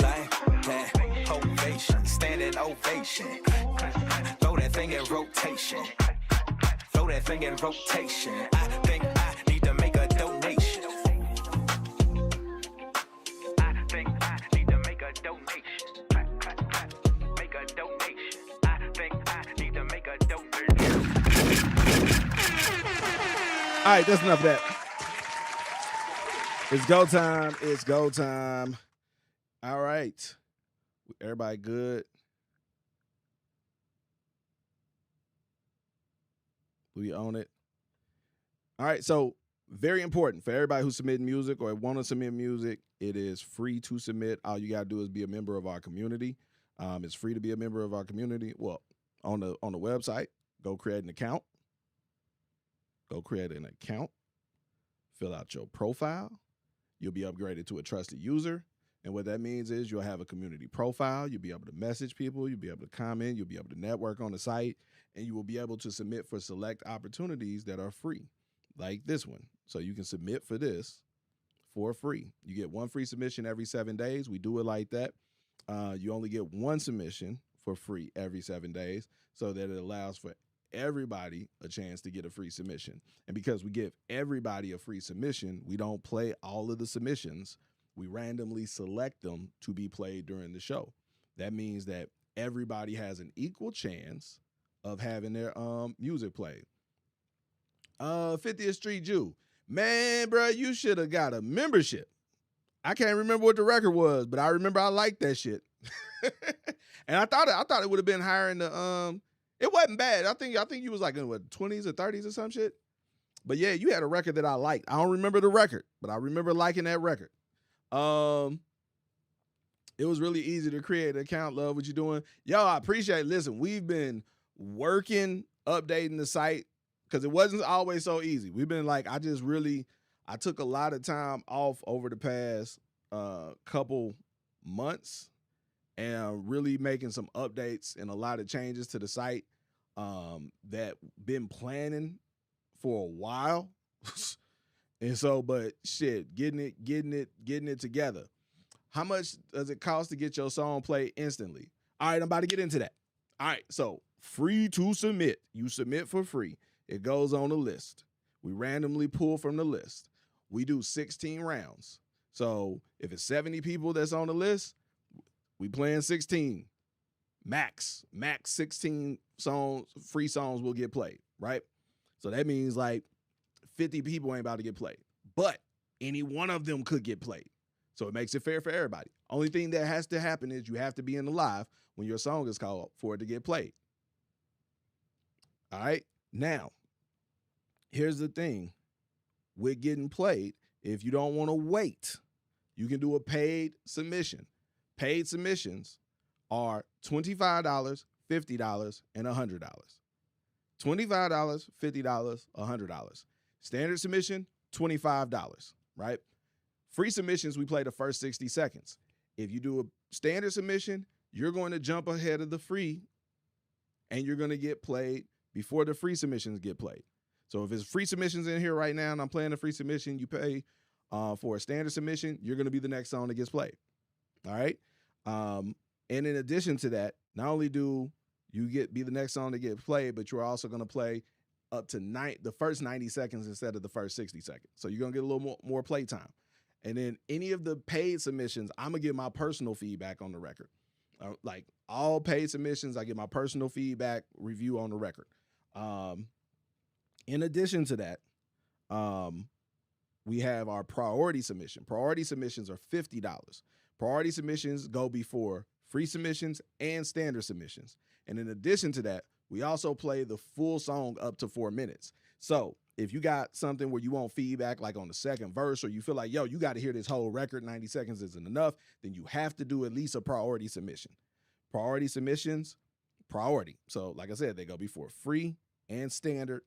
like that. Ovation, standing ovation. Throw that thing in rotation. Throw that thing in rotation. I think I need to make a donation. I think I need to make a donation. Make a donation. I think I need to make a donation. All right, that's enough of that. It's go time. It's go time. All right. Everybody good? We own it. All right, so very important for everybody who's submitting music or want to submit music. It is free to submit. All you gotta do is be a member of our community. It's free to be a member of our community. Well, on the website, go create an account. Fill out your profile. You'll be upgraded to a trusted user. And what that means is you'll have a community profile. You'll be able to message people. You'll be able to comment. You'll be able to network on the site. And you will be able to submit for select opportunities that are free, like this one. So you can submit for this for free. You get one free submission every 7 days. We do it like that. You only get one submission for free every 7 days, so that it allows for everybody a chance to get a free submission. And because we give everybody a free submission, we don't play all of the submissions. We randomly select them to be played during the show. That means that everybody has an equal chance of having their music played. 50th Street Jew. Man, bro, you should have got a membership. I can't remember what the record was, but I remember I liked that shit. And I thought it would have been higher in the it wasn't bad. I think you was like in what 20s or 30s or some shit. But yeah, you had a record that I liked. I don't remember the record, but I remember liking that record. It was really easy to create an account. Love what you're doing. Yo, I appreciate it. Listen, we've been working, updating the site because it wasn't always so easy. We've been like, I took a lot of time off over the past couple months and really making some updates and a lot of changes to the site that been planning for a while. And so, but shit, getting it together. How much does it cost to get your song played instantly? All right, I'm about to get into that. All right, so free to submit. You submit for free. It goes on the list. We randomly pull from the list. We do 16 rounds. So if it's 70 people that's on the list, we playing 16. Max 16 songs, free songs will get played, right? So that means like 50 people ain't about to get played. But any one of them could get played. So it makes it fair for everybody. Only thing that has to happen is you have to be in the live when your song is called for it to get played. All right? Now, here's the thing. With getting played, if you don't want to wait, you can do a paid submission. Paid submissions are $25, $50, and $100. $25, $50, $100. Standard submission, $25, right? Free submissions, we play the first 60 seconds. If you do a standard submission, you're going to jump ahead of the free, and you're going to get played before the free submissions get played. So if it's free submissions in here right now and I'm playing a free submission, you pay for a standard submission, you're going to be the next song that gets played. All right? And in addition to that, not only do you be the next song that gets played, but you're also going to play up to the first 90 seconds instead of the first 60 seconds. So you're going to get a little more play time. And then any of the paid submissions, I'm going to give my personal feedback on the record. Like all paid submissions, I get my personal feedback review on the record. In addition to that, we have our priority submission. Priority submissions are $50. Priority submissions go before free submissions and standard submissions. And in addition to that, we also play the full song up to 4 minutes. So if you got something where you want feedback like on the second verse, or you feel like, yo, you got to hear this whole record, 90 seconds isn't enough, then you have to do at least a priority submission. Priority submissions, priority. So like I said, they go before free and standard.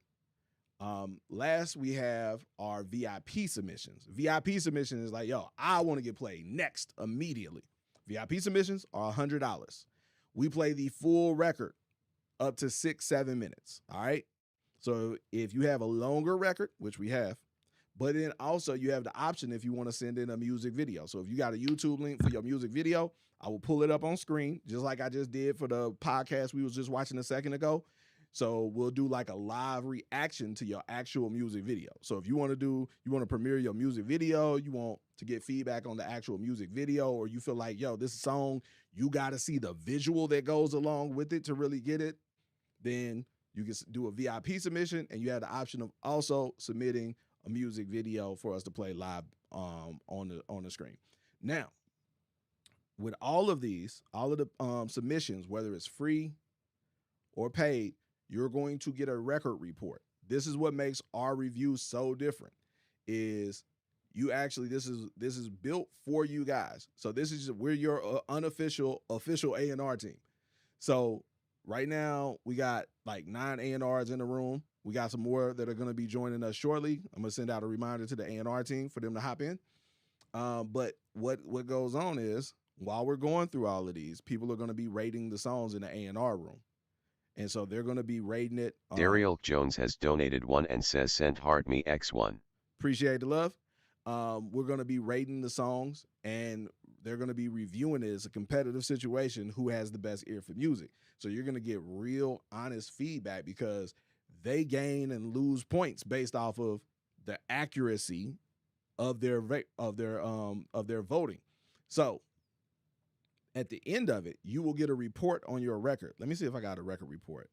Last, we have our VIP submissions. VIP submission is like, yo, I want to get played next immediately. VIP submissions are $100. We play the full record up to 6-7 minutes. All right. So if you have a longer record, which we have, but then also you have the option if you want to send in a music video. So if you got a YouTube link for your music video, I will pull it up on screen, just like I just did for the podcast we was just watching a second ago. So we'll do like a live reaction to your actual music video. So if you want to premiere your music video, you want to get feedback on the actual music video, or you feel like, yo, this song, you got to see the visual that goes along with it to really get it, then you can do a VIP submission, and you have the option of also submitting a music video for us to play live on the screen. Now, with all of these, all of the submissions, whether it's free or paid, you're going to get a record report. This is what makes our review so different. Is you actually this is built for you guys. So we're your unofficial official A&R team. So right now we got like 9 A&Rs in the room. We got some more that are going to be joining us shortly. I'm gonna send out a reminder to the A&R team for them to hop in. But what goes on is while we're going through all of these, people are going to be rating the songs in the A&R room. And so they're going to be rating it. Daryl Jones has donated 1 and says send heart me X1. Appreciate the love. We're going to be rating the songs, and they're going to be reviewing it as a competitive situation, who has the best ear for music. So you're going to get real honest feedback, because they gain and lose points based off of the accuracy of their voting. So at the end of it, you will get a report on your record. Let me see if I got a record report.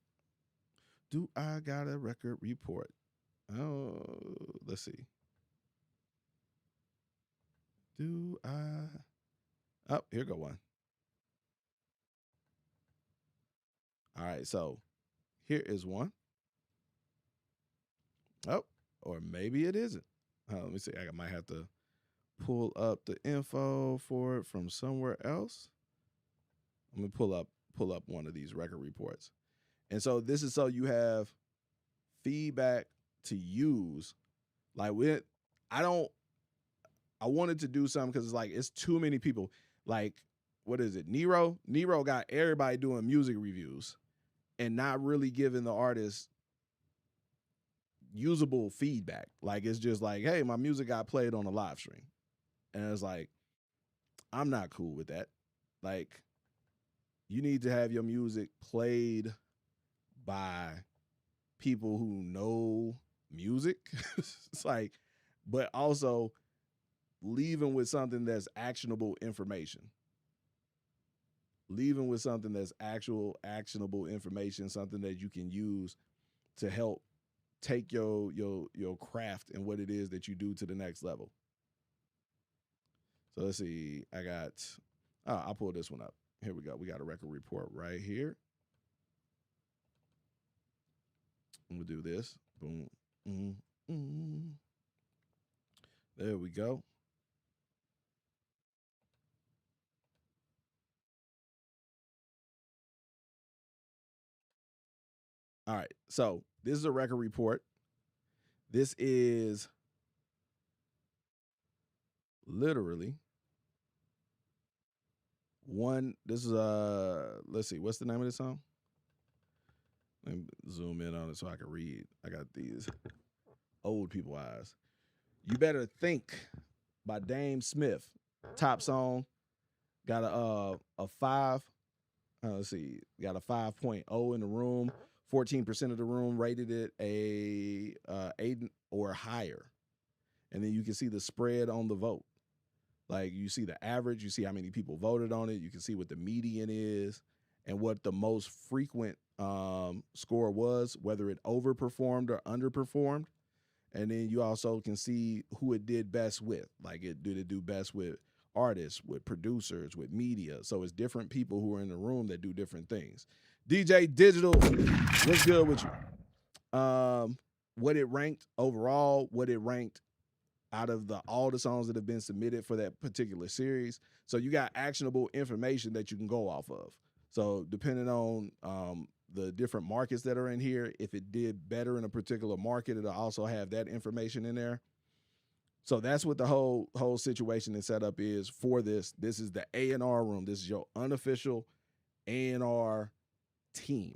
Do I got a record report? Oh, let's see. Do I? Oh, here go one. All right, so here is one. Oh, or maybe it isn't. Let me see. I might have to pull up the info for it from somewhere else. I'm gonna pull up one of these record reports. And so this is so you have feedback to use. Like I wanted to do something because it's like it's too many people. Like, what is it? Nero got everybody doing music reviews and not really giving the artist usable feedback. Like, it's just like, hey, my music got played on a live stream. And it's like, I'm not cool with that. Like, you need to have your music played by people who know music. It's like, but also leaving with something that's actionable information. Leaving with something that's actual actionable information, something that you can use to help take your craft and what it is that you do to the next level. So let's see. I'll pull this one up. Here we go. We got a record report right here. I'm gonna do this. Boom. There we go. All right, so this is a record report. This is literally one. This is let's see, what's the name of this song? Let me zoom in on it so I can read. I got these old people eyes. You Better Think by Dame Smith. Top song. Got a 5. Let's see, got a 5.0 in the room. 14% of the room rated it a 8 or higher. And then you can see the spread on the vote. Like, you see the average, you see how many people voted on it, you can see what the median is and what the most frequent score was, whether it overperformed or underperformed. And then you also can see who it did best with. Like, did it do best with artists, with producers, with media? So it's different people who are in the room that do different things. DJ Digital, what's good with you? What it ranked overall, what it ranked out of all the songs that have been submitted for that particular series. So you got actionable information that you can go off of. So depending on the different markets that are in here, if it did better in a particular market, it'll also have that information in there. So that's what the whole situation and setup is for this. This is the A&R room. This is your unofficial A&R team.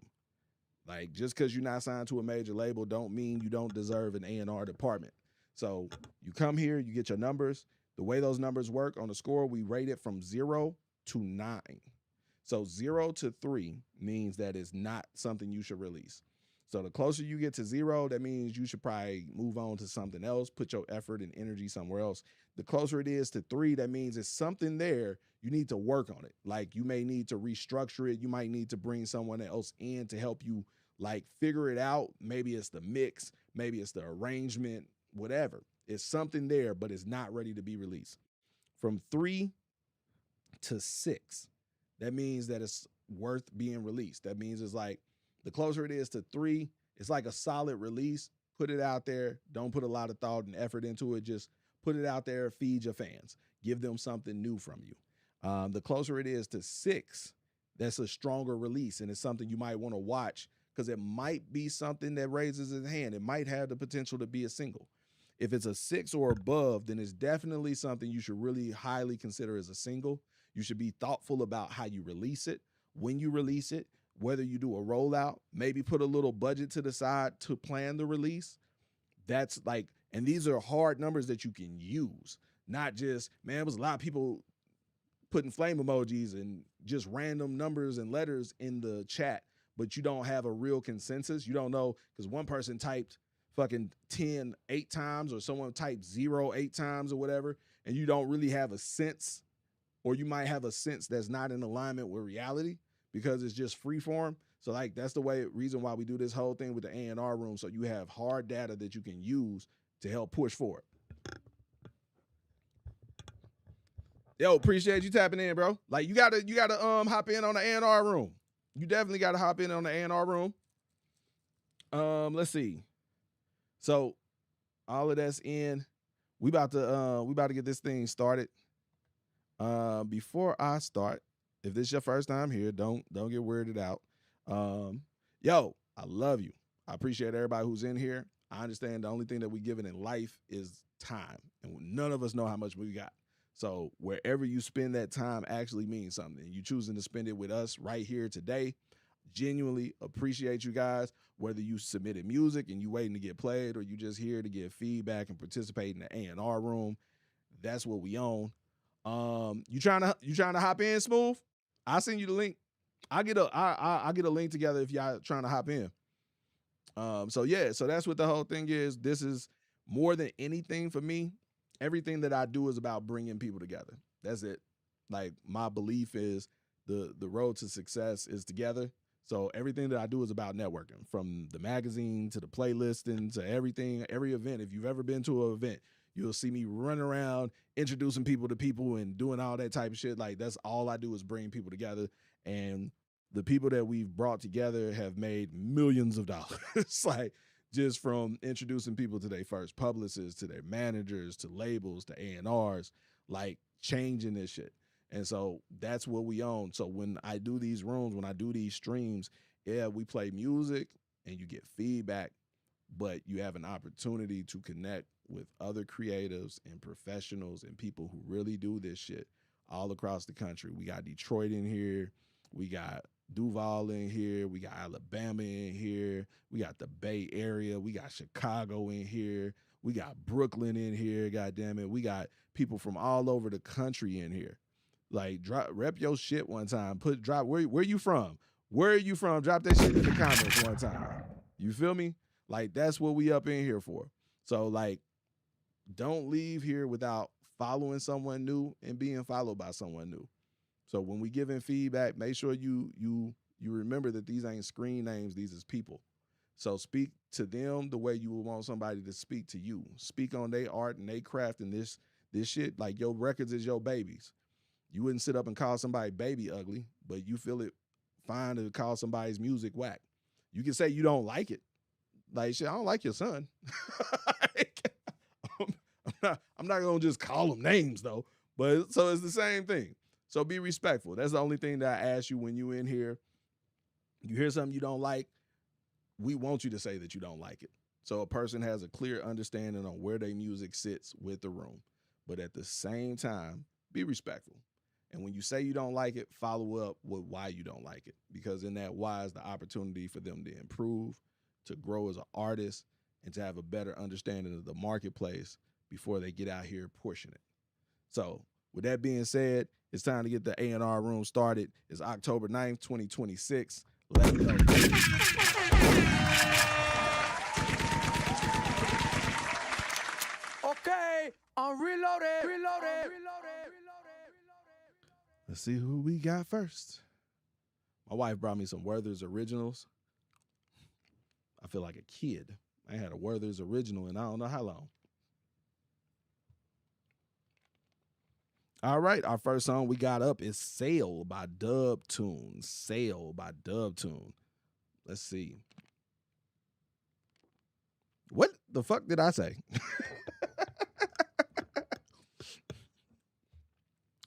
Like, just because you're not signed to a major label don't mean you don't deserve an A&R department. So you come here, you get your numbers. The way those numbers work on the score, we rate it from 0 to 9. So 0 to 3 means that it's not something you should release. So the closer you get to 0, that means you should probably move on to something else, put your effort and energy somewhere else. The closer it is to 3, that means it's something there. You need to work on it. Like, you may need to restructure it. You might need to bring someone else in to help you, like, figure it out. Maybe it's the mix, maybe it's the arrangement, whatever. It's something there, but it's not ready to be released. From 3 to 6, that means that it's worth being released. That means it's like, the closer it is to 3, it's like a solid release. Put it out there. Don't put a lot of thought and effort into it. Just put it out there. Feed your fans. Give them something new from you. The closer it is to 6, that's a stronger release, and it's something you might want to watch because it might be something that raises its hand. It might have the potential to be a single. If it's a 6 or above, then it's definitely something you should really highly consider as a single. You should be thoughtful about how you release it, when you release it, whether you do a rollout, maybe put a little budget to the side to plan the release. That's like, And these are hard numbers that you can use, not just, man, it was a lot of people putting flame emojis and just random numbers and letters in the chat, but you don't have a real consensus. You don't know because one person typed fucking 10 8 times or someone typed 0 8 times or whatever, and you don't really have a sense, or you might have a sense that's not in alignment with reality because it's just free form. So like that's the reason why we do this whole thing with the A&R room, so you have hard data that you can use to help push forward. Yo, appreciate you tapping in, bro. Like you gotta hop in on the A&R room. You definitely gotta hop in on the A&R room. Let's see. So all of that's in. We about to get this thing started. Before I start, if this is your first time here, don't get weirded out. Yo, I love you. I appreciate everybody who's in here. I understand the only thing that we given in life is time, and none of us know how much we got. So wherever you spend that time actually means something. You choosing to spend it with us right here today. Genuinely appreciate you guys, whether you submitted music and you waiting to get played or you just here to get feedback and participate in the A&R room. That's what we own. You trying to hop in, Smooth? I'll send you the link. I'll get a link together if y'all trying to hop in. So that's what the whole thing is. This is more than anything for me. Everything that I do is about bringing people together. That's it. Like my belief is the road to success is together. So everything that I do is about networking, from the magazine to the playlisting to everything, every event. If you've ever been to an event, you'll see me running around introducing people to people and doing all that type of shit. Like that's all I do is bring people together. And the people that we've brought together have made millions of dollars. Like just from introducing people to their first publicists, to their managers, to labels, to A&Rs, like changing this shit. And so that's what we own. So when I do these rooms, when I do these streams, yeah, we play music and you get feedback, but you have an opportunity to connect with other creatives and professionals and people who really do this shit all across the country. We got Detroit in here. We got Duval in here. We got Alabama in here. We got the Bay Area. We got Chicago in here. We got Brooklyn in here. God damn it. We got people from all over the country in here. Like rep your shit one time. Where you from? Where are you from? Drop that shit in the comments one time. You feel me? Like that's what we up in here for. So like, don't leave here without following someone new and being followed by someone new. So when we giving feedback, make sure you remember that these ain't screen names, these is people. So speak to them the way you would want somebody to speak to you. Speak on their art and their craft and this shit. Like your records is your babies. You wouldn't sit up and call somebody baby ugly, but you feel it fine to call somebody's music whack. You can say you don't like it. Like shit, I don't like your son. I'm not gonna just call them names though. But so it's the same thing. So be respectful. That's the only thing that I ask you when you in here. You hear something you don't like, we want you to say that you don't like it. So a person has a clear understanding on where their music sits with the room. But at the same time, be respectful. And when you say you don't like it, follow up with why you don't like it. Because in that why is the opportunity for them to improve, to grow as an artist, and to have a better understanding of the marketplace before they get out here pushing it. So with that being said, it's time to get the A&R room started. It's October 9th, 2026. Let's go. Okay, I'm reloaded. Let's see who we got first. My wife brought me some Werther's Originals. I feel like a kid. I ain't had a Werther's Original in I don't know how long. All right, our first song we got up is Sail by Dubtune. Sail by Dubtune. Let's see. What the fuck did I say?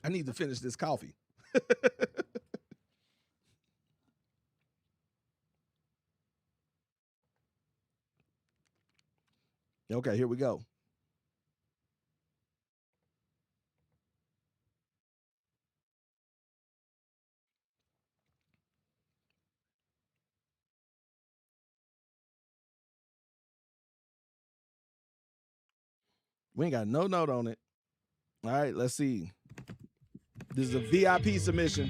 I need to finish this coffee. Okay, here we go. We ain't got no note on it. All right, let's see. This is a VIP submission.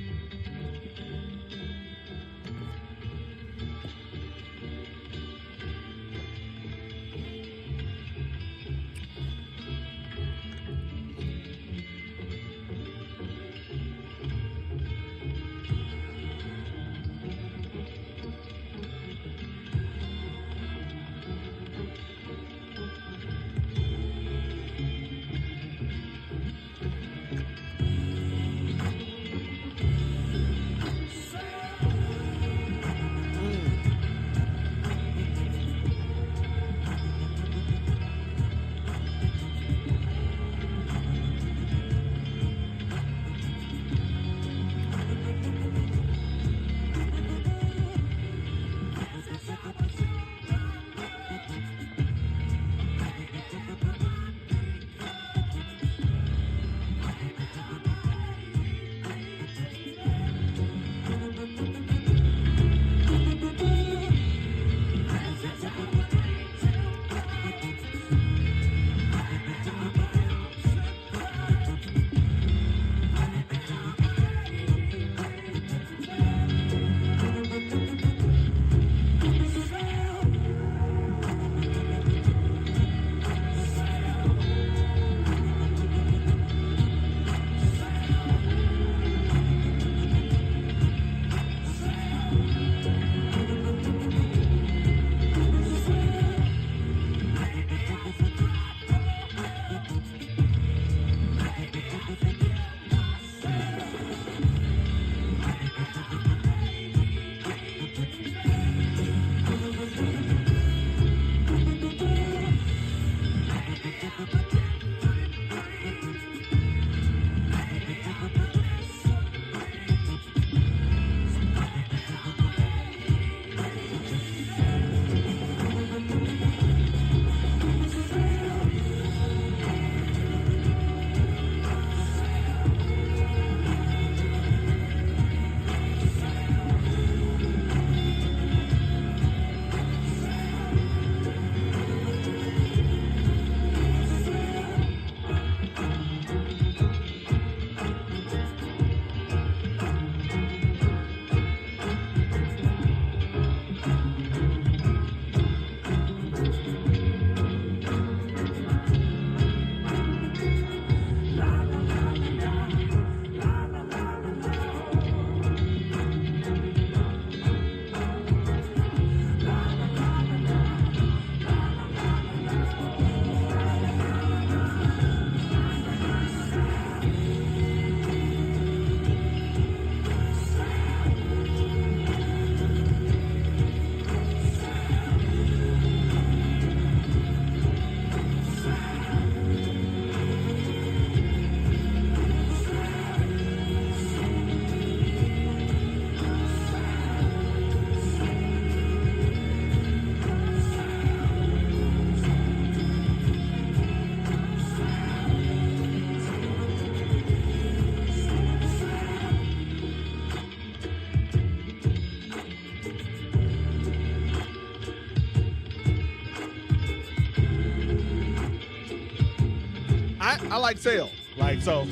I like Sale. Like, so.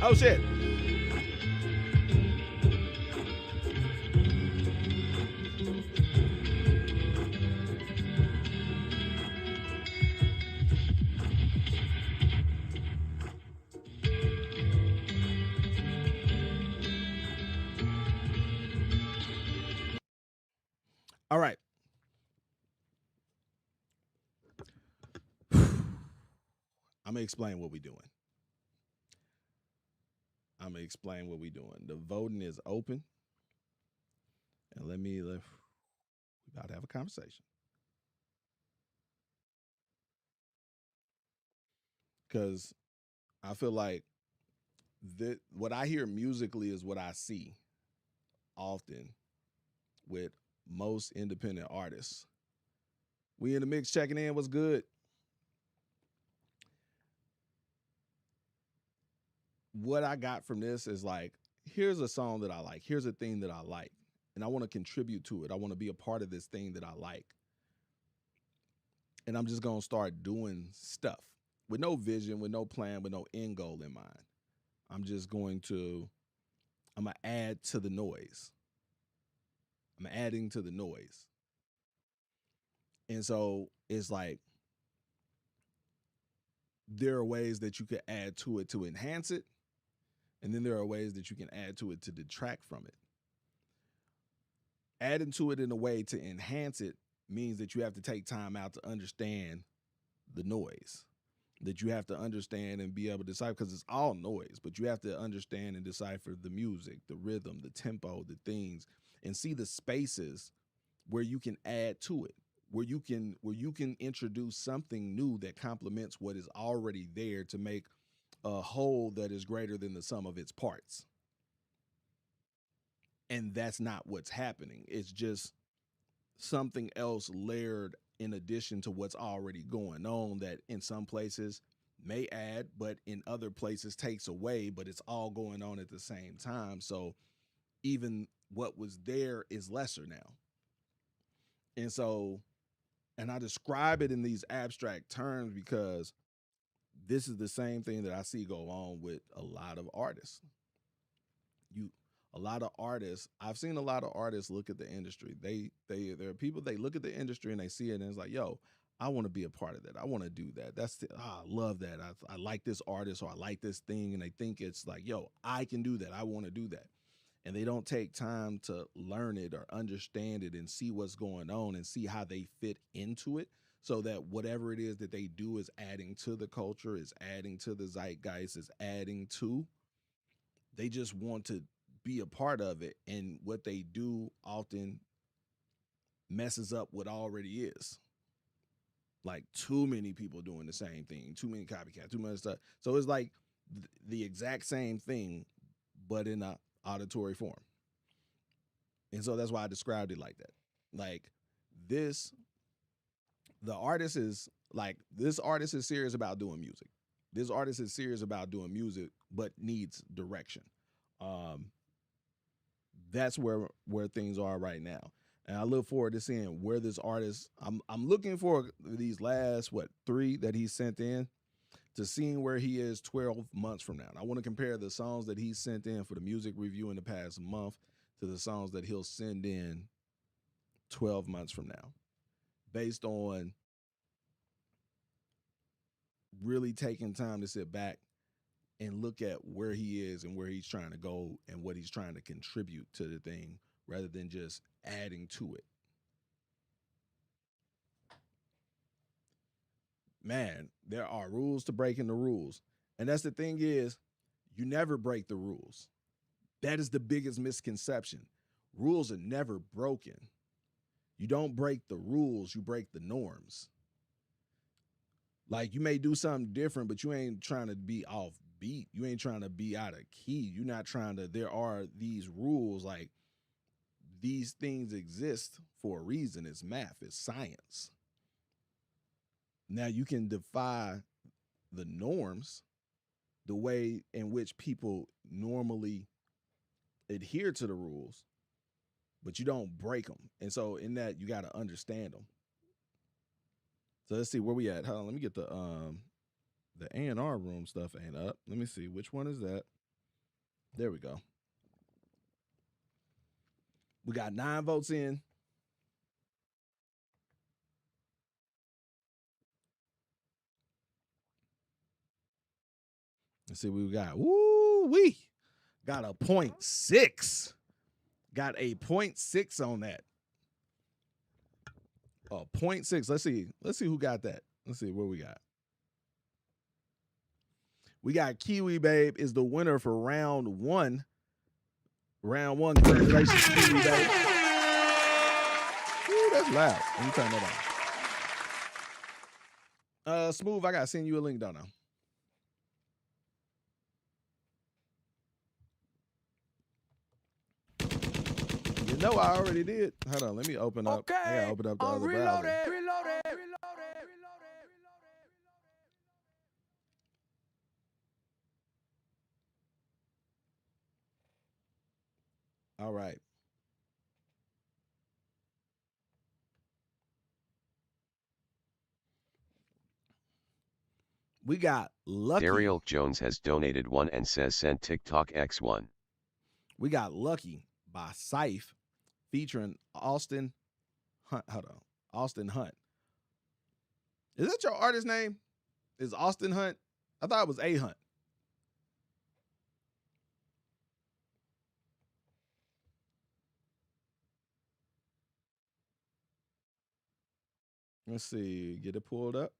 Oh, shit. All right. I'm going to explain what we're doing. The voting is open. And we're about to have a conversation. Because I feel like what I hear musically is what I see often with most independent artists. We in the mix checking in. What's good? what I got from this is like, here's a song that I like. Here's a thing that I like. And I want to contribute to it. I want to be a part of this thing that I like. And I'm just going to start doing stuff with no vision, with no plan, with no end goal in mind. I'm going to add to the noise. I'm adding to the noise. And so it's like, there are ways that you could add to it to enhance it. And then there are ways that you can add to it to detract from it. Adding to it in a way to enhance it means that you have to take time out to understand the noise, that you have to understand and be able to decipher, because it's all noise, but you have to understand and decipher the music, the rhythm, the tempo, the things, and see the spaces where you can add to it, where you can introduce something new that complements what is already there to make a whole that is greater than the sum of its parts. And that's not what's happening. It's just something else layered in addition to what's already going on that in some places may add, but in other places takes away, but it's all going on at the same time. So even what was there is lesser now. And I describe it in these abstract terms because this is the same thing that I see go on with a lot of artists. I've seen a lot of artists look at the industry. There are people, they look at the industry and they see it and it's like, yo, I want to be a part of that. I want to do that. I love that. I like this artist, or I like this thing. And they think it's like, yo, I can do that. I want to do that. And they don't take time to learn it or understand it and see what's going on and see how they fit into it, so that whatever it is that they do is adding to the culture, is adding to the zeitgeist, is adding to, they just want to be a part of it. And what they do often messes up what already is. Like too many people doing the same thing, too many copycats, too much stuff. So it's like the exact same thing, but in a auditory form. And so that's why I described it like that. Like this artist is serious about doing music. This artist is serious about doing music, but needs direction. That's where things are right now. And I look forward to seeing where this artist, I'm looking for these last, 3 that he sent in, to seeing where he is 12 months from now. And I want to compare the songs that he sent in for the music review in the past month to the songs that he'll send in 12 months from now, based on really taking time to sit back and look at where he is and where he's trying to go and what he's trying to contribute to the thing, rather than just adding to it. Man, there are rules to breaking the rules. And that's the thing is, you never break the rules. That is the biggest misconception. Rules are never broken. You don't break the rules, you break the norms. Like, you may do something different, but you ain't trying to be off beat. You ain't trying to be out of key. You're not trying to, there are these rules, like these things exist for a reason. It's math, it's science. Now you can defy the norms, the way in which people normally adhere to the rules, but you don't break them. And so in that, you got to understand them. So let's see where we at. Hold on, let me get the A&R room stuff ain't up. Let me see, which one is that? There we go. We got 9 votes in. Let's see what we got. Woo-wee. Got a 0.6. Got a 0.6 on that. Oh, 0.6. Let's see who got that. Let's see what we got. We got Kiwi Babe is the winner for round 1. Round 1. Congratulations, Kiwi Babe. Ooh, that's loud. Let me turn that on. Smooth, I gotta send you a link, don't I? You know I already did. Hold on, let me open up. Okay, I gotta open up the other browser. All right. We got Lucky. Daryl Jones has donated 1 and says send TikTok X1. We got Lucky by Syfe featuring Austin Hunt. Hold on. Austin Hunt. Is that your artist name? Is Austin Hunt? I thought it was A Hunt. Let's see. Get it pulled up.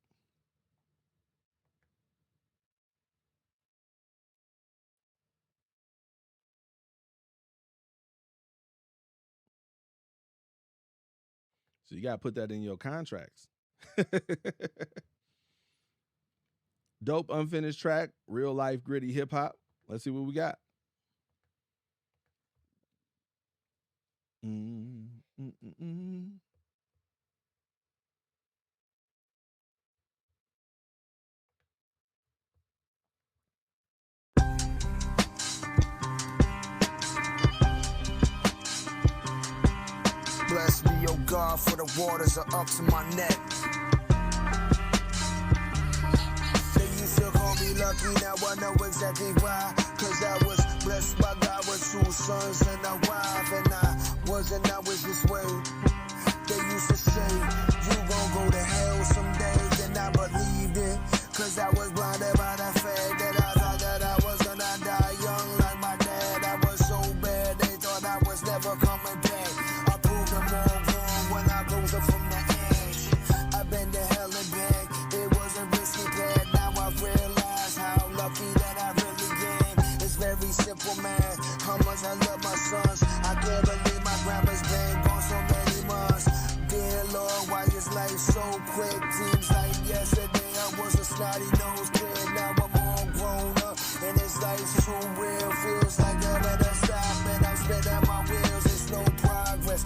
So you got to put that in your contracts. Dope unfinished track, real life gritty hip hop. Let's see what we got. Bless me, oh God, for the waters are up to my neck. They used to call me lucky, now I know exactly why. Cause I was blessed by God with 2 sons and a wife. And I wasn't always this way. They used to say, you gon' go to hell someday. And I believed it, cause I was blinded by the fact that I thought that I was gonna die young like my dad. I was so bad, they thought I was never coming back. Them all wrong when I rose up from the ash. I've been to hell and back. It was a risky path. Now I realize how lucky that I really am. It's very simple math. How much I love my sons. I can't believe my grandma's been gone so many months. Dear Lord, why is life so quick? Seems like yesterday I was a snotty-nosed kid. Now I'm all grown up and it's like so real. Feels like I better stop and I'm spinning my wheels. It's no progress.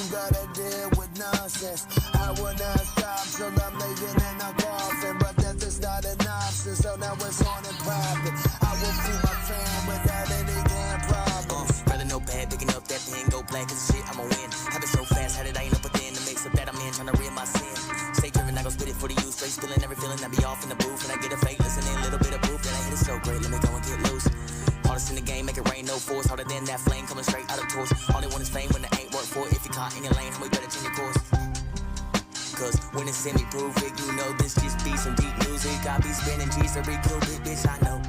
Gotta deal with nonsense. I will not stop till I'm laying in a coffin, but death is not an option, so now it's on and poppin'. I will feed my fam without any damn problems. Rather no bad, picking up that pen, go black as shit, I'ma win. Habit so fast, how did I end up within the mix up that I'm in, trying to rid my sin. Stay driven, I go spit it for the youth, straight spilling every feeling, I be off in the booth, and I get a fake listening, a little bit of proof that I hit it so great, let me go and get loose. Hardest in the game, make it rain, no force. Harder than that flame coming straight out of torch. All they want is fame when it ain't work for it. If you caught in your lane, we better change your course. Cause when it's semi-proof it, you know this just be some deep music. I be spinning G's to recoup it, bitch, I know.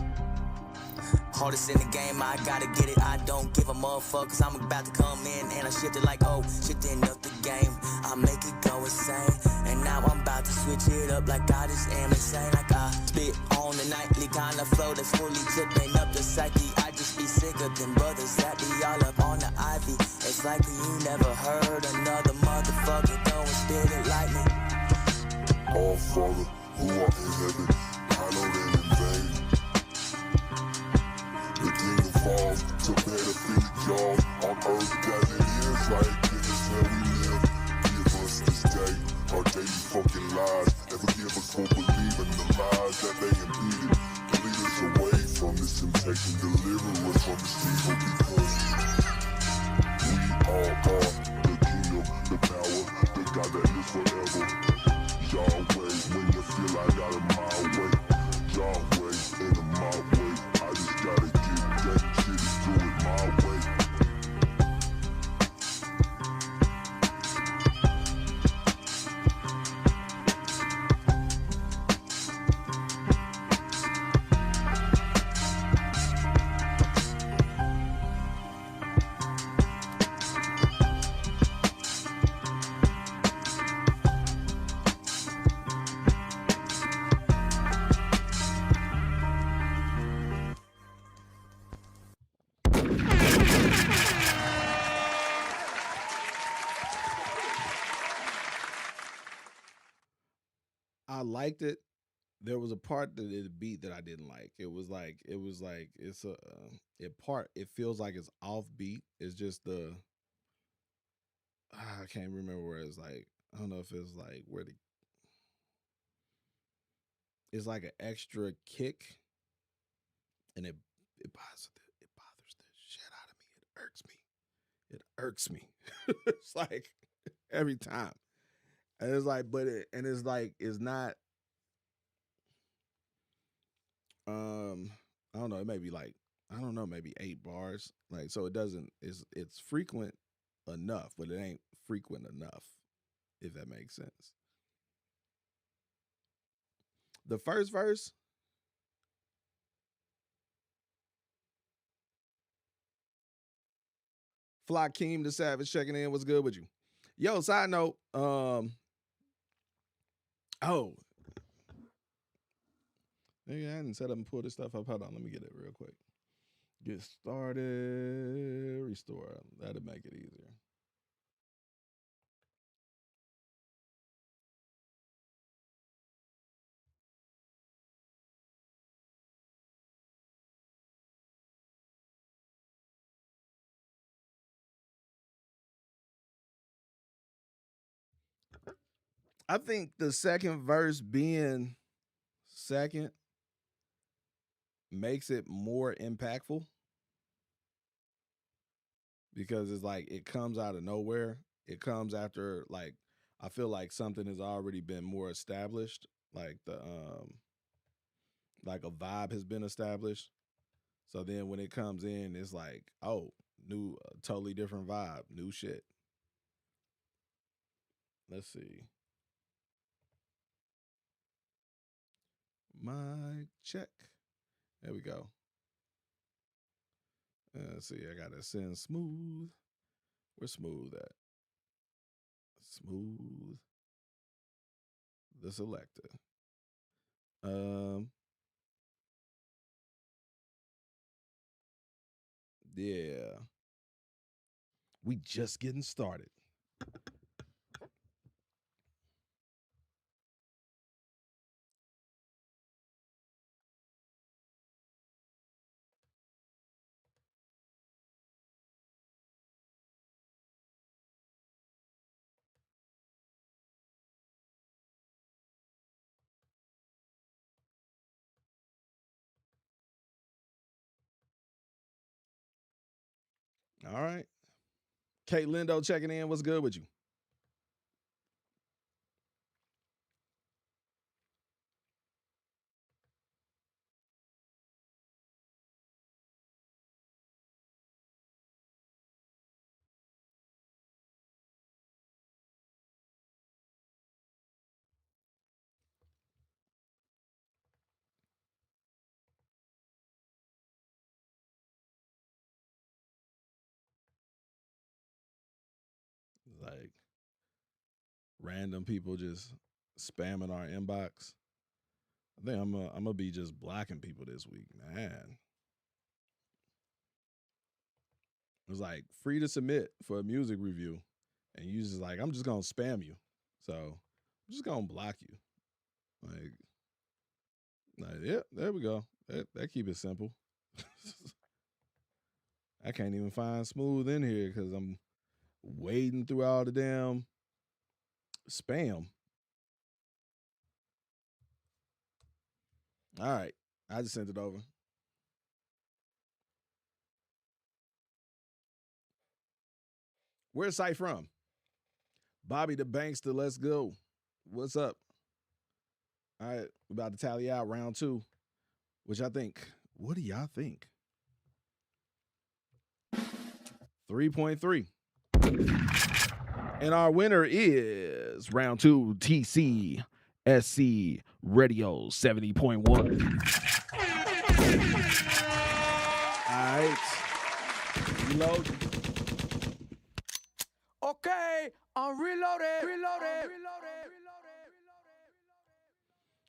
Hardest in the game, I gotta get it. I don't give a motherfucker, cause I'm about to come in and I shift it like, oh, shifting up the game. I make it go insane. And now I'm about to switch it up like I just am insane. Like I spit on the nightly kind of flow that's fully tripping up the psyche. I just be sicker than brothers that be all up on the ivy. It's likely you never heard another motherfucker go and spit it like me. Our Father, who art in heaven, hallowed and in vain. The kingdom falls to pedophilic jaws on earth as it is, like in this hell we live. Give us this day our daily fucking lives, and forgive us for believing the lies that they impeded. Lead us away from this temptation, deliver us from this evil, because we all are the kingdom, the power, the God that lives forever. Yahweh, when you feel I got it my way. Yahweh, in my way. I just gotta get that shit and do it my way. I liked it. There was a part that it beat that I didn't like. It feels like it's offbeat. It's just I can't remember where it's like. I don't know if it's like it's like an extra kick, and it bothers the shit out of me. It irks me. irks me. It's like every time. And it's like, it's not, I don't know, it may be like, I don't know, maybe 8 bars. Like, so it's frequent enough, but it ain't frequent enough, if that makes sense. The first verse, Fly Keem the Savage checking in. What's good with you? Yo, side note, maybe I hadn't set up and pull this stuff up. Hold on, let me get it real quick. Get started, restore. That'll make it easier. I think the second verse being second makes it more impactful because it's like it comes out of nowhere. It comes after, like, I feel like something has already been more established, like like a vibe has been established. So then when it comes in, it's like, oh, new, totally different vibe, new shit. Let's see. Mic check. There we go. Let's see. I gotta send Smooth. Where's Smooth at? Smooth. The selector. Yeah. We just getting started. All right. Kate Lindo checking in. What's good with you? Like random people just spamming our inbox. I think I'm gonna be just blocking people this week, man. It was like free to submit for a music review, and you just like, I'm just gonna spam you, so I'm just gonna block you. Like yeah, there we go. That keep it simple. I can't even find Smooth in here because I'm wading through all the damn spam. All right, I just sent it over. Where's Sight from? Bobby the Bankster, let's go. What's up? All right, we're about to tally out round 2, which I think, what do y'all think? 3.3. And our winner is round 2, TC SC Radio 70.1. All right. Reload. Okay, I'm reloaded.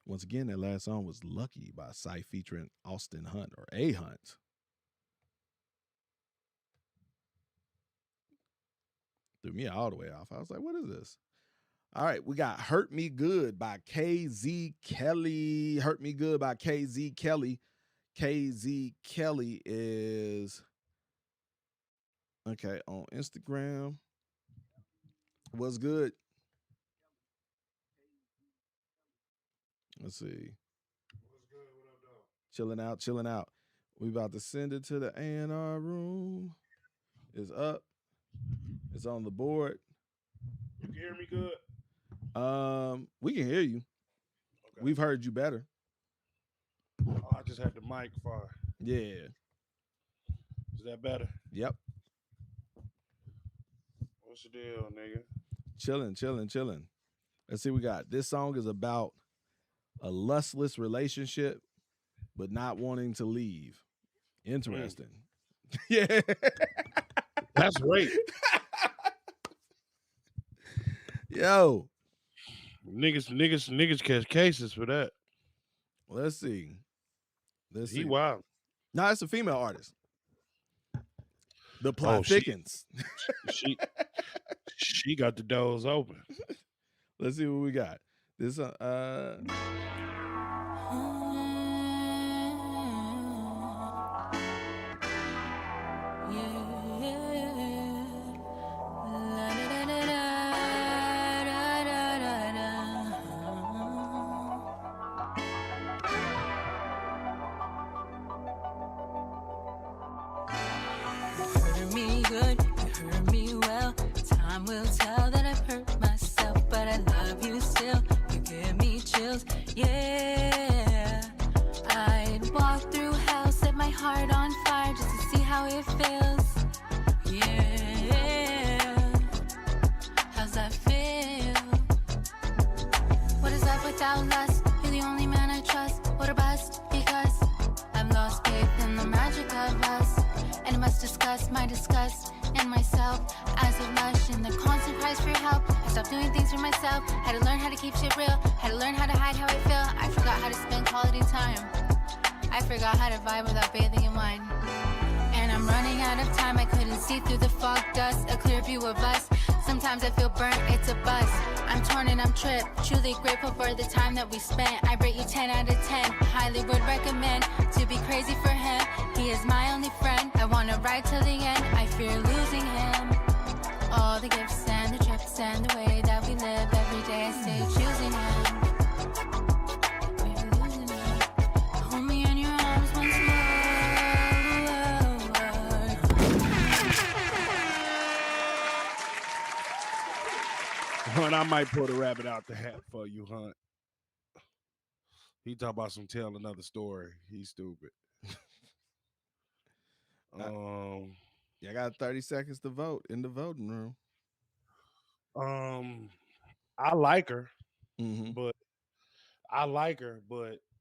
Once again, that last song was Lucky by Psy featuring Austin Hunt or A Hunt. Threw me all the way off. I was like, what is this? All right, we got Hurt Me Good by KZ Kelly. Hurt Me Good by KZ Kelly. KZ Kelly is, okay, on Instagram. What's good? Let's see. What's good? What up, dog? Chilling out. We about to send it to the A&R room. It's up. It's on the board. You can hear me good? We can hear you. Okay. We've heard you better. Oh, I just had the mic far. Yeah. Is that better? Yep. What's the deal, nigga? Chilling. Let's see what we got. This song is about a lustless relationship, but not wanting to leave. Interesting. Yeah. That's great. Yo. Niggas catch cases for that. Let's see. He wild. No, it's a female artist. The plot thickens. She got the doors open. Let's see what we got. This Hurt me good, you hurt me well. Time will tell that I've hurt myself, but I love you still. You give me chills, yeah. I'd walk through hell, set my heart on fire just to see how it feels. Yeah, how's that feel? What is up without lust? You're the only man I trust. What a bust, because I've lost faith in the magic of us. And it must discuss my disgust and myself as a lush in the constant cries for help. I stopped doing things for myself. Had to learn how to keep shit real. Had to learn how to hide how I feel. I forgot how to spend quality time. I forgot how to vibe without bathing in wine. And I'm running out of time. I couldn't see through the fog dust. A clear view of us. Sometimes I feel burnt, it's a bust. I'm torn and I'm tripped. Truly grateful for the time that we spent. I rate you 10 out of 10. Highly would recommend to be crazy for him. He is my only friend. I wanna ride till the end. I fear losing him. All the gifts and the trips and the way that we live every day. I stay choosing him. Fear losing him. Hold me in your arms once Hunt, I might pull the rabbit out the hat for you, Hunt. He talk about some tell another story. He's stupid. I got 30 seconds to vote in the voting room. I like her, Mm-hmm. but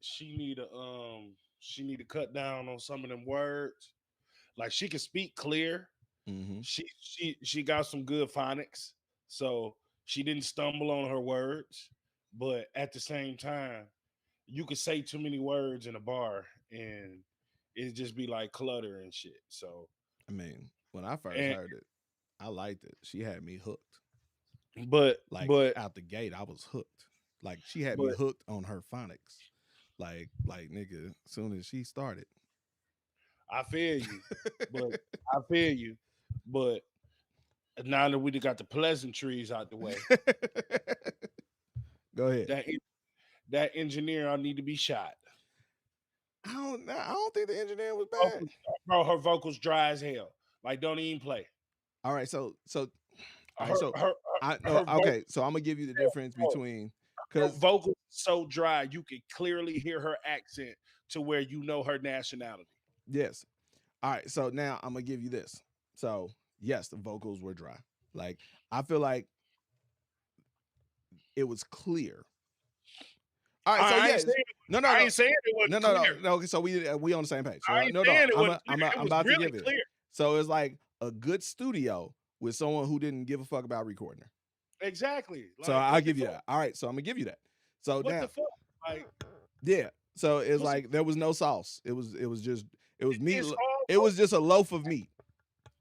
she need to cut down on some of them words. Like, she can speak clear. Mm-hmm. She got some good phonics, so she didn't stumble on her words. But at the same time, you could say too many words in a bar and it'd just be like clutter and shit. So I mean, when I first heard it, I liked it. She had me hooked. But out the gate, I was hooked. Like, she had me hooked on her phonics. Like nigga, as soon as she started. I feel you. But now that we got the pleasantries out the way, go ahead. That engineer, I need to be shot. I don't think the engineer was bad. Bro, her vocals dry as hell. Like, don't even play. All right, so so I'm gonna give you the difference between, because vocals so dry, you can clearly hear her accent to where you know her nationality. Yes. All right, so now I'm gonna give you this. So yes, the vocals were dry. Like, I feel like it was clear. All right, so yes. I ain't saying it wasn't clear. No. So we on the same page. So I ain't saying it wasn't clear. I'm about really to give clear. it. So it's like a good studio with someone who didn't give a fuck about recording her. Exactly. Like, so I'll give you that. All right, so I'm gonna give you that. So what now, the fuck? Like, yeah. So it's like there was no sauce. It was meat. It was just a loaf of meat.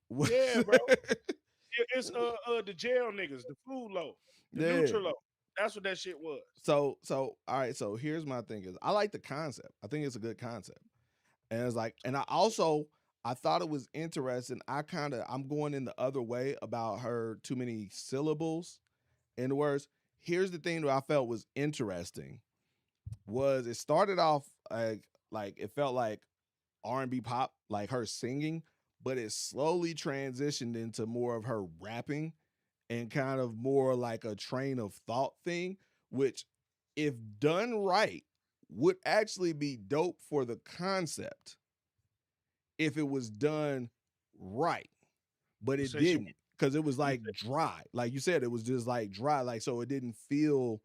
Yeah, bro. It's the jail niggas, the food loaf, the neutral loaf. That's what that shit was. So all right. So here's my thing: is I like the concept. I think it's a good concept, and it's like, and I thought it was interesting. I'm going in the other way about her too many syllables in the words. Here's the thing that I felt was interesting was it started off like it felt like R&B pop, like her singing, but it slowly transitioned into more of her rapping and kind of more like a train of thought thing, which, if done right, would actually be dope for the concept if it was done right. But it didn't, because it was like dry. Like you said, it was just like dry. Like, so it didn't feel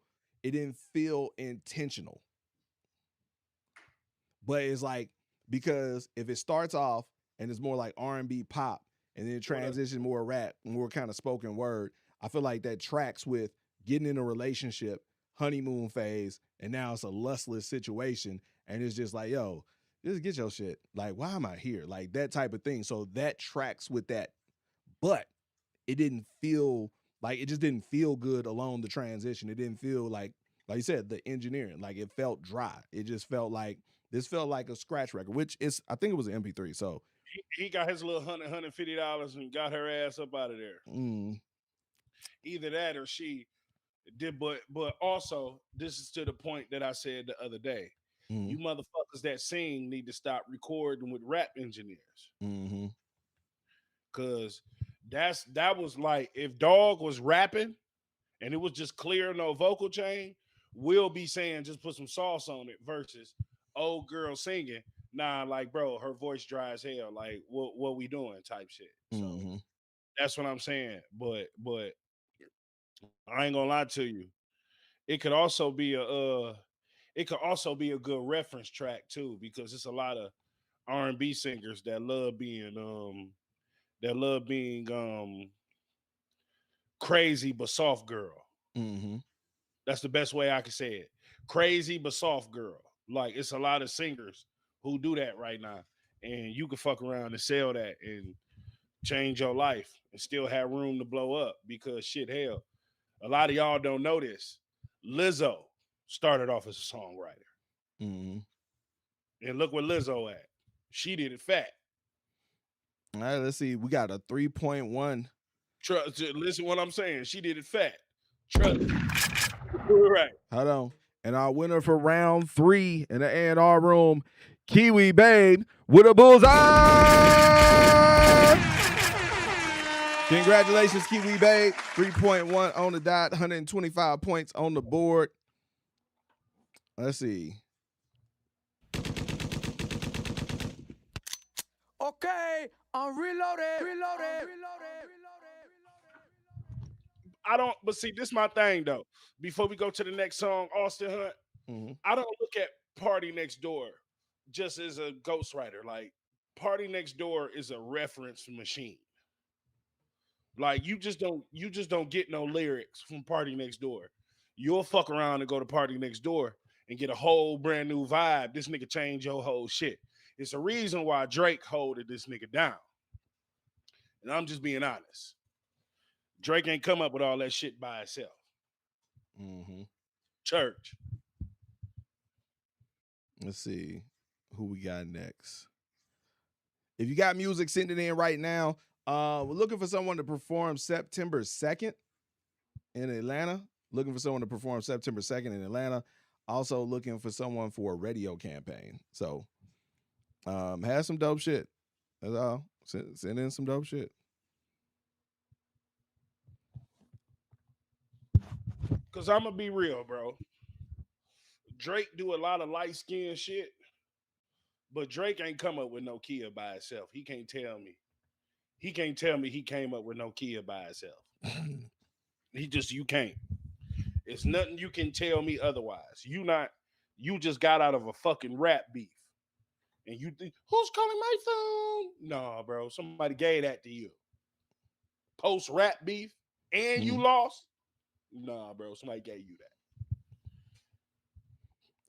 intentional. But it's like, because if it starts off and it's more like R&B pop and then it transitions more rap, more kind of spoken word, I feel like that tracks with getting in a relationship, honeymoon phase, and now it's a lustless situation. And it's just like, yo, just get your shit. Like, why am I here? Like that type of thing. So that tracks with that. But it didn't feel like, it just didn't feel good along the transition. It didn't feel like you said, the engineering, like it felt dry. It just felt like, this felt like a scratch record, which is, I think it was an MP3. So he got his little $150 and got her ass up out of there. Either that or she did, but also, this is to the point that I said the other day. You motherfuckers that sing need to stop recording with rap engineers. Cause that was like, if Dog was rapping and it was just clear, no vocal chain, we'll be saying just put some sauce on it, versus old girl singing. Nah, like, bro, her voice dry as hell. Like, what we doing type shit. So that's what I'm saying. But I ain't gonna lie to you. It could also be a good reference track too, because it's a lot of R&B singers that love being crazy but soft girl. That's the best way I can say it. Crazy but soft girl. Like, it's a lot of singers who do that right now, and you can fuck around and sell that and change your life and still have room to blow up, because shit, hell, a lot of y'all don't know this. Lizzo started off as a songwriter. And look where Lizzo at. She did it fat. All right, let's see. We got a 3.1. Listen what I'm saying. She did it fat. Trust me. Right. Hold on. And our winner for round 3 in the A&R room, Kiwi Babe with a bullseye. Congratulations, Kiwi Babe. 3.1 on the dot, 125 points on the board. Let's see. Okay, I'm reloaded. But see, this is my thing though. Before we go to the next song, Austin Hunt, I don't look at Party Next Door just as a ghostwriter. Like, Party Next Door is a reference machine. Like, you just don't get no lyrics from Party Next Door. You'll fuck around and go to Party Next Door and get a whole brand new vibe. This nigga changed your whole shit. It's a reason why Drake holded this nigga down. And I'm just being honest. Drake ain't come up with all that shit by himself. Church. Let's see who we got next. If you got music, send it in right now. We're looking for someone to perform September 2nd in Atlanta. Also looking for someone for a radio campaign. So have some dope shit. That's all. Send in some dope shit. Cause I'm gonna be real, bro. Drake do a lot of light skin shit, but Drake ain't come up with no kid by himself. He can't tell me he came up with no kid by himself. You can't. It's nothing you can tell me otherwise. You just got out of a fucking rap beef. And you think, who's calling my phone? No, bro. Somebody gave that to you. Post rap beef and you lost? Nah, bro. Somebody gave you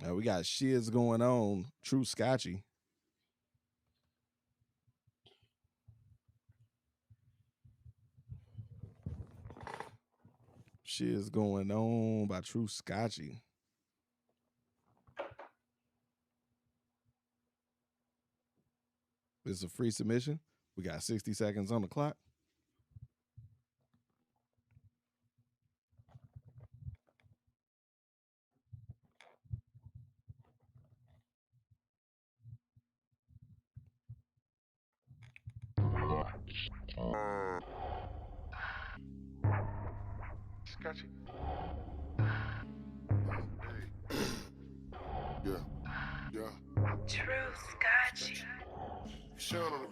that. We got shiz going on. True Scotchy. Shiz going on by True Scotchy. This is a free submission. We got 60 seconds on the clock. Scotchy. Yeah. True Scotchy.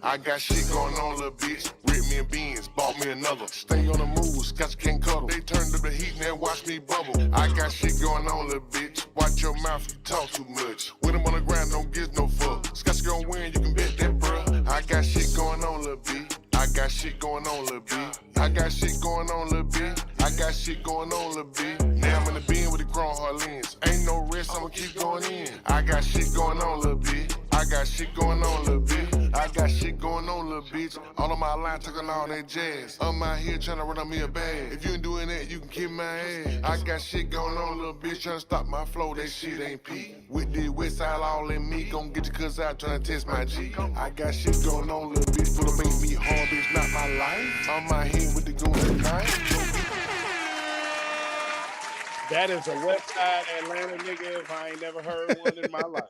I got shit going on, little bitch. Rip me a beans, bought me another. Stay on the move, Scotch can't cuddle. They turned up the heat and then watch me bubble. I got shit going on, little bitch. Watch your mouth, you talk too much. With him on the ground, don't give no fuck. Scotch gon' win, you can bet that, bruh. I got shit going on, little bitch. I got shit going on, little bitch. I got shit going on, little bitch. I got shit going on, little bitch. Now I'm in the bin with the Chrome Heart lens. Ain't no rest, I'ma keep going in. I got shit going on, little bitch. I got shit going on, little bitch. I got shit going on, little bitch. All of my line talking all that jazz. I'm out here trying to run on me a bag. If you ain't doing that, you can kick my ass. I got shit going on, little bitch. Trying to stop my flow, that shit ain't peak. With the west side all in me. Gon' get your cuz out trying to test my G. I got shit going on, little bitch. Finna make me hard, bitch, not my life. I'm out here with the goons tonight. That is a West Side Atlanta nigga if I ain't never heard one in my life.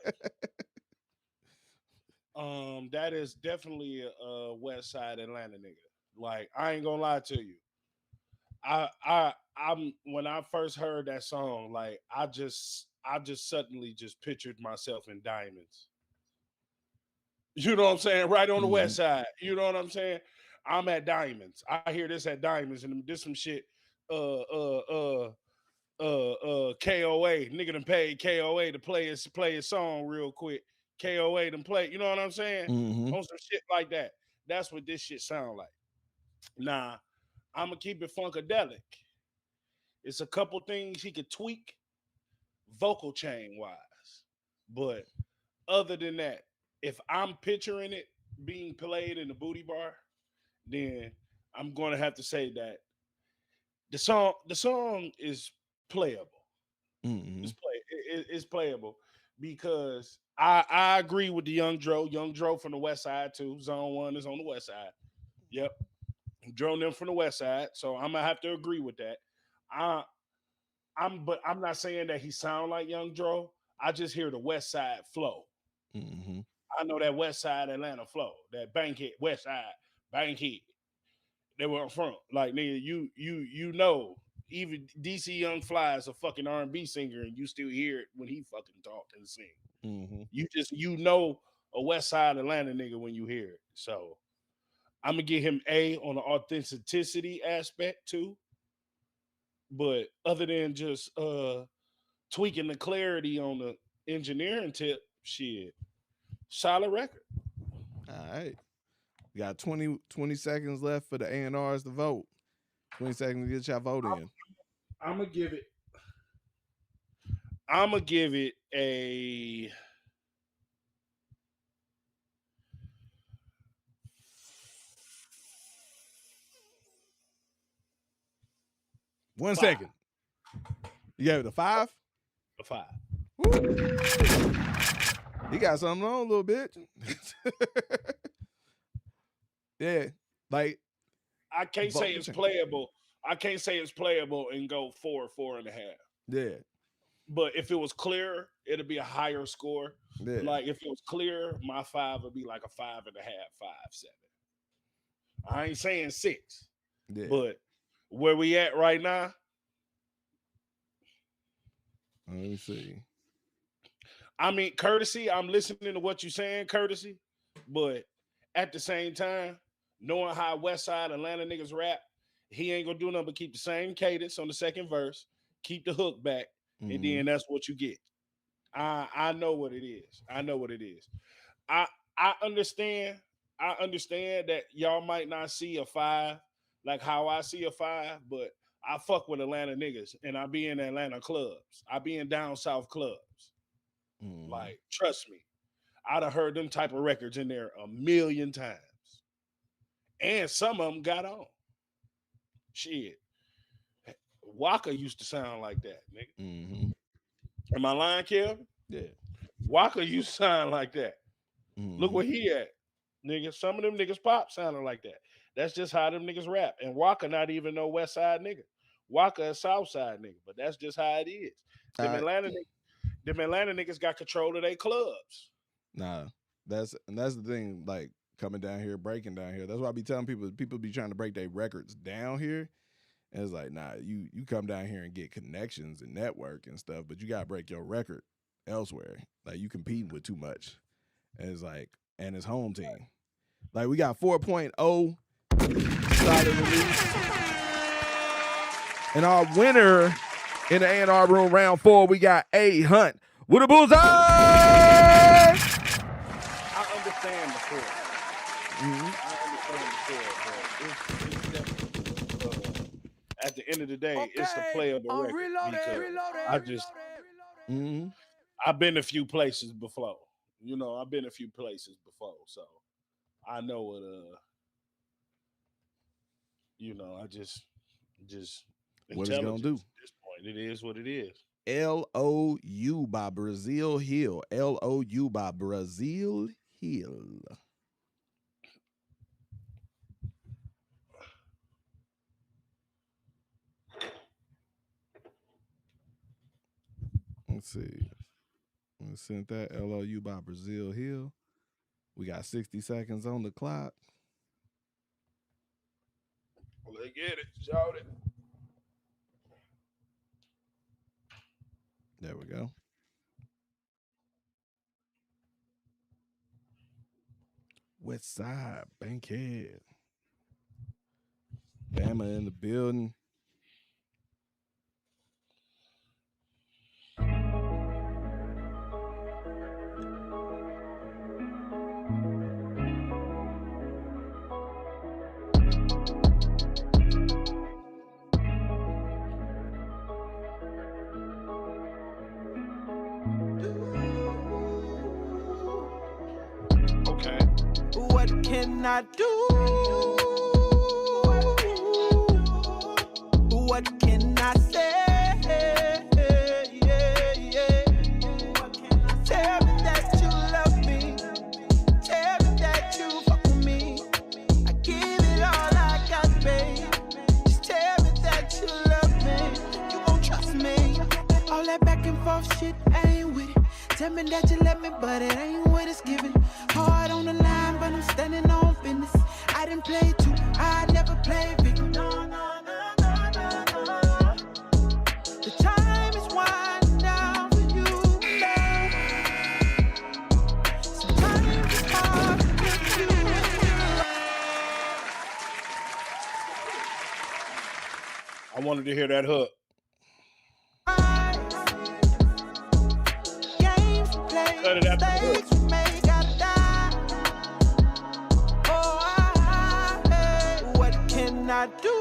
That is definitely a West Side Atlanta nigga. Like, I ain't gonna lie to you. I'm when I first heard that song, like I just suddenly just pictured myself in Diamonds. You know what I'm saying? Right on the West Side. You know what I'm saying? I'm at Diamonds. I hear this at Diamonds, and this some shit. KOA nigga done paid KOA to play his song real quick. KOA done play, you know what I'm saying? On some shit like that. That's what this shit sound like. Nah, I'ma keep it funkadelic. It's a couple things he could tweak vocal chain wise. But other than that, if I'm picturing it being played in the booty bar, then I'm gonna have to say that the song is playable. It's playable because I agree with the Young Dro from the West Side too. Zone 1 is on the West Side. Yep. Dro them from the West Side. So I'm gonna have to agree with that. But I'm not saying that he sound like Young Dro. I just hear the West Side flow. I know that West Side Atlanta flow, that Bankhead, West Side, Bankhead. They were from. Like, nigga, you know, even DC Young Fly is a fucking R&B singer, and you still hear it when he fucking talk and sing. You know a West Side Atlanta nigga when you hear it. So I'm gonna give him A on the authenticity aspect too. But other than just tweaking the clarity on the engineering tip, shit, solid record. All right. We got 20 seconds left for the A&Rs to vote. 20 seconds to get your vote in. I'm gonna give it a 1 second. You gave it a 5? A 5. Woo. He got something on a little bit. Yeah, like I can't say it's playable. I can't say it's playable and go 4.5. Yeah. But if it was clear, it'd be a higher score. Yeah. Like if it was clear, my 5 would be like a 5.5, 5.7. I ain't saying 6. Yeah. But where we at right now? Let me see. I mean, Courtesy, I'm listening to what you're saying, Courtesy. But at the same time, knowing how West Side Atlanta niggas rap, he ain't gonna do nothing but keep the same cadence on the second verse, keep the hook back, and then that's what you get. I know what it is. I know what it is. I understand. I understand that y'all might not see a 5 like how I see a 5, but I fuck with Atlanta niggas, and I be in Atlanta clubs. I be in down south clubs. Like, trust me, I'd have heard them type of records in there a million times. And some of them got on. Shit. Waka used to sound like that, nigga. Am I lying, Kelvin? Yeah. Waka used to sound like that. Look where he at, nigga. Some of them niggas pop sounding like that. That's just how them niggas rap. And Waka not even no West Side nigga. Waka a South Side nigga, but that's just how it is. Them Atlanta niggas got control of their clubs. Nah, that's the thing. Like, coming down here, breaking down here. That's why I be telling people be trying to break their records down here. And it's like, nah, you come down here and get connections and network and stuff, but you gotta break your record elsewhere. Like you competing with too much. And it's like, and it's home team. Like we got 4.0 solid release. And our winner in the A&R room round 4, we got A Hunt with a bullseye. I understand the score. But at the end of the day, it's the play of the record. I've been a few places before. You know, I've been a few places before, so I know what you know, I just what it's gonna do. At this point, it is what it is. LOU by Brazil Hill. LOU by Brazil Hill. Let's see. We sent that LOU by Brazil Hill. We got 60 seconds on the clock. Let's get it. Shout it. There we go. West Side, Bankhead. Bama in the building. What can I do? What can I say? Tell me that you love me. Tell me that you fuck with me. I give it all I got, babe. Just tell me that you love me. You gon' trust me. All that back and forth shit, I ain't with it. Tell me that you love me, but it ain't what it's giving. Hard on the line, but I'm standing on business. I didn't play too, I never played victim. No. The time is winding down for you now. Sometimes it's hard to get you. I wanted to hear that hook. Cut it out the hook. I do?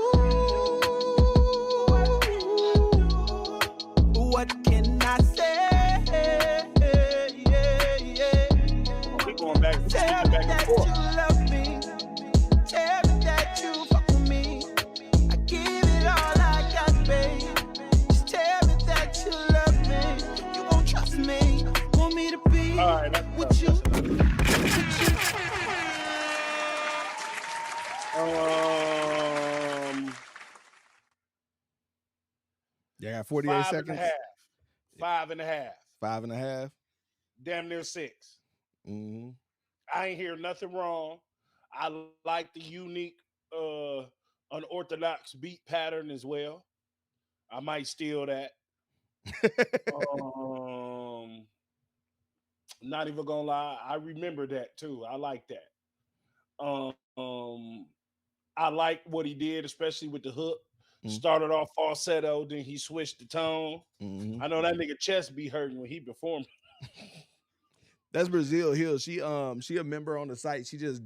What can I say? We're going back and forth. You love me. Tell me that you fuck with me. I give it all I got, babe. Just tell me that you love me. You won't trust me. Want me to be with you. Yeah, got 48 seconds. 5.5. 5.5. Damn near 6. Mm-hmm. I ain't hear nothing wrong. I like the unique, unorthodox beat pattern as well. I might steal that. Not even gonna lie, I remember that too. I like that. I like what he did, especially with the hook. Started off falsetto, then he switched the tone. I know that nigga chest be hurting when he performed. That's Brazil Hill. She a member on the site. She just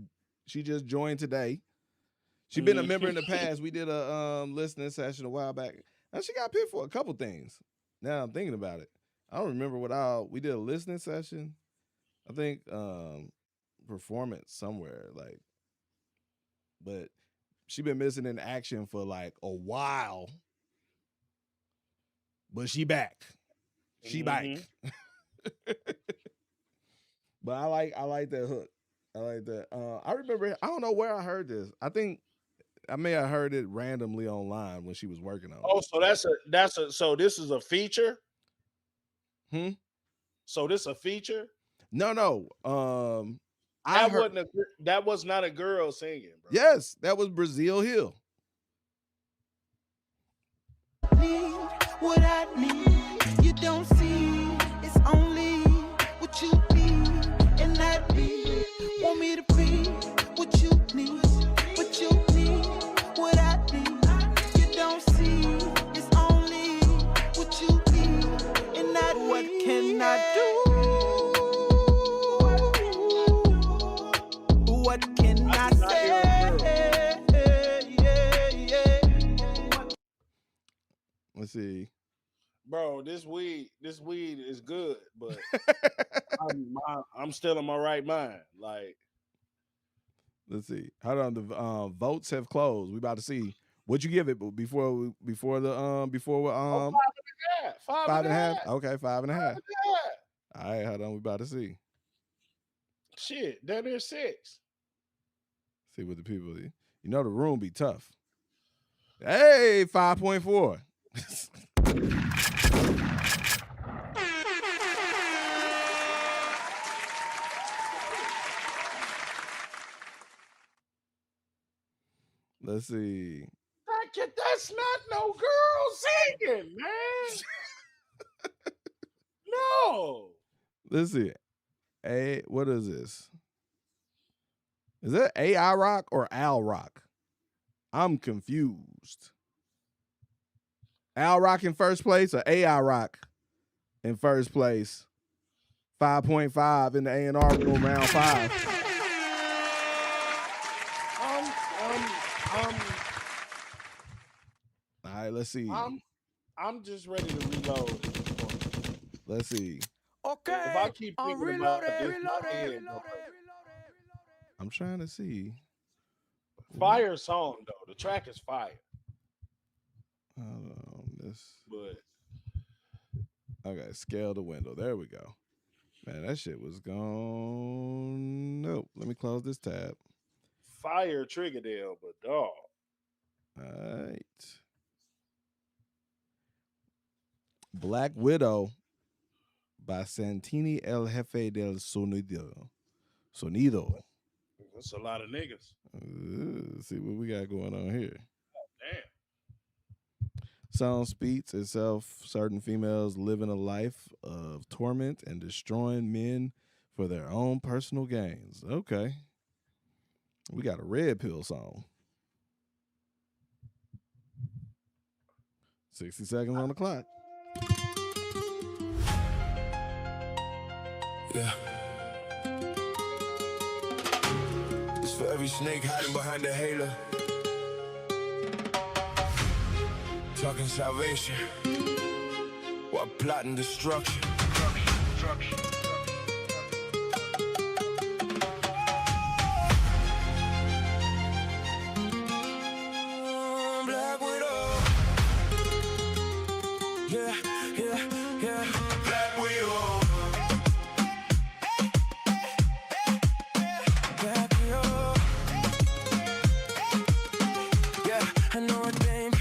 joined today. She been a member in the past. We did a listening session a while back. And she got picked for a couple things. Now I'm thinking about it. I don't remember we did a listening session. I think performance somewhere, like, but she been missing in action for like a while. But she back. She back. But I like that hook. I like that. I remember, I don't know where I heard this. I think I may have heard it randomly online when she was working on it. Oh, so so this is a feature? So this a feature? No. That was not a girl singing, bro. Yes, that was Brazil Hill. What I need, you don't see. It's only what you need, and not me. Want me to be what you need, what you need, what I need. You don't see. It's only what you need, and not what me. Can I do? What can I say? Let's see. Bro, this weed is good, but I'm still in my right mind. Like, let's see. Hold on, the votes have closed. We about to see what you give it before 5.5. 5.5. Okay, 5.5. All right, hold on. We about to see. Shit, that is 6. See what the people. You know the room be tough. Hey, 5.4. Let's see. That's not no girl singing, man. No. Let's see. What is this? Is that AI Rock or Al Rock? I'm confused. Al Rock in first place or AI Rock in first place? 5.5 in the A&R room, round 5. All right, let's see. I'm just ready to reload at this point. Let's see. Okay. If I keep thinking about this, I'm trying to see. Fire song though. The track is fire. But okay, scale the window. There we go. Man, that shit was gone. Nope. Let me close this tab. Fire Trigadale, but dog. All right. Black Widow by Santini El Jefe del Sonido. That's a lot of niggas. Let's see what we got going on here. Damn. Song speaks itself. Certain females living a life of torment and destroying men for their own personal gains. Okay. We got a red pill song. 60 seconds on the clock. Yeah. It's for every snake hiding behind the halo. Talking salvation while plotting destruction. Black Widow. Yeah, yeah, yeah. Black Widow. Black Widow. Yeah, I know a dame,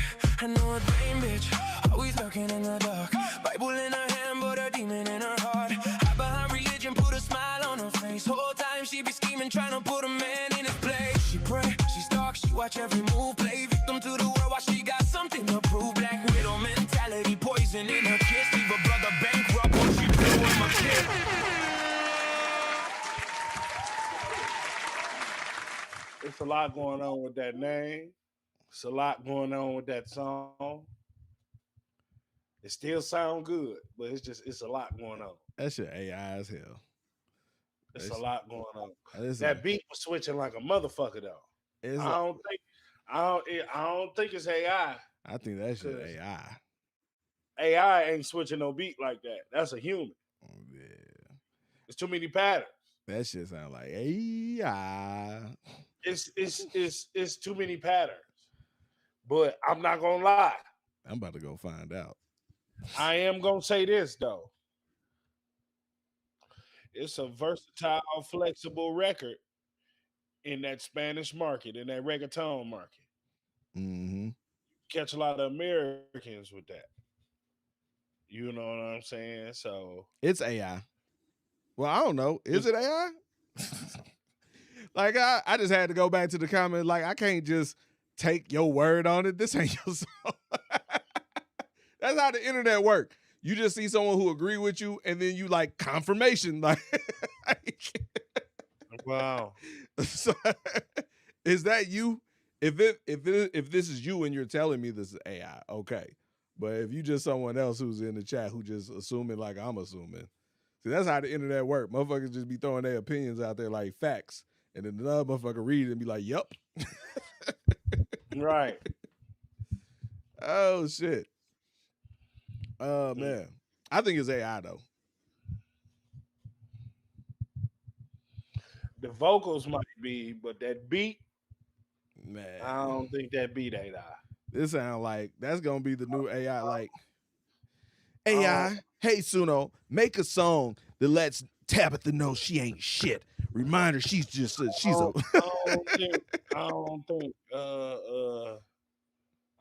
bitch. Always lurking in the dark. Bible in her hand, but a demon in her heart. Hide behind religion, put a smile on her face. Whole time she be scheming, trying to put a man in his place. She pray, she stalk, she watch every move. Play victim to the world while she got something to prove. Black Widow mentality, poison in her kiss. Leave a brother bankrupt when she blew him a kid. It's a lot going on with that name. It's a lot going on with that song. It still sound good, but it's a lot going on. That shit AI as hell. It's a lot going on. That beat was switching like a motherfucker though. I don't think it's AI. I think that shit AI. AI ain't switching no beat like that. That's a human. Yeah. It's too many patterns. That shit sound like AI. It's too many patterns. But I'm not gonna lie. I'm about to go find out. I am gonna say this though. It's a versatile, flexible record in that Spanish market, in that reggaeton market. Mm-hmm. Catch a lot of Americans with that. You know what I'm saying? So it's AI. Well, I don't know. Is it AI? Like I just had to go back to the comment. Like I can't just take your word on it. This ain't your song. That's how the internet work. You just see someone who agree with you, and then you like confirmation. Like, wow. So, is that you? If this is you and you're telling me this is AI, okay. But if you just someone else who's in the chat who just assuming like I'm assuming, see that's how the internet work. Motherfuckers just be throwing their opinions out there like facts, and then another motherfucker read it and be like, "Yup." Right. Oh shit. Oh man, I think it's AI though. The vocals might be, but that beat, man, I don't think that beat AI. This sound like that's gonna be the new AI. Like AI, hey Suno, make a song that lets Tabitha know she ain't shit. Remind her she's just a, she's a. I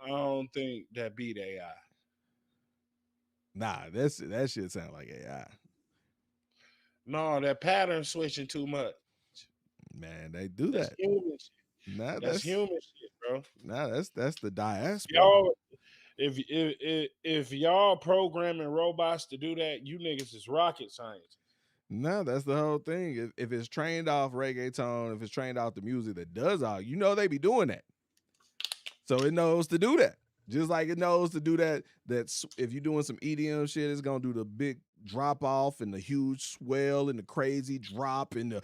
don't think that beat AI. Nah, that shit sound like AI. No, that pattern switching too much. Man, they do That's that. human shit. Nah, That's human shit, bro. Nah, that's the diaspora. Y'all, if y'all programming robots to do that, you niggas is rocket science. No, that's the whole thing. If it's trained off reggaeton, if it's trained off the music that does all, you know they be doing that. So it knows to do that. Just like it knows to do that. That's if you're doing some EDM shit, it's gonna do the big drop off and the huge swell and the crazy drop and the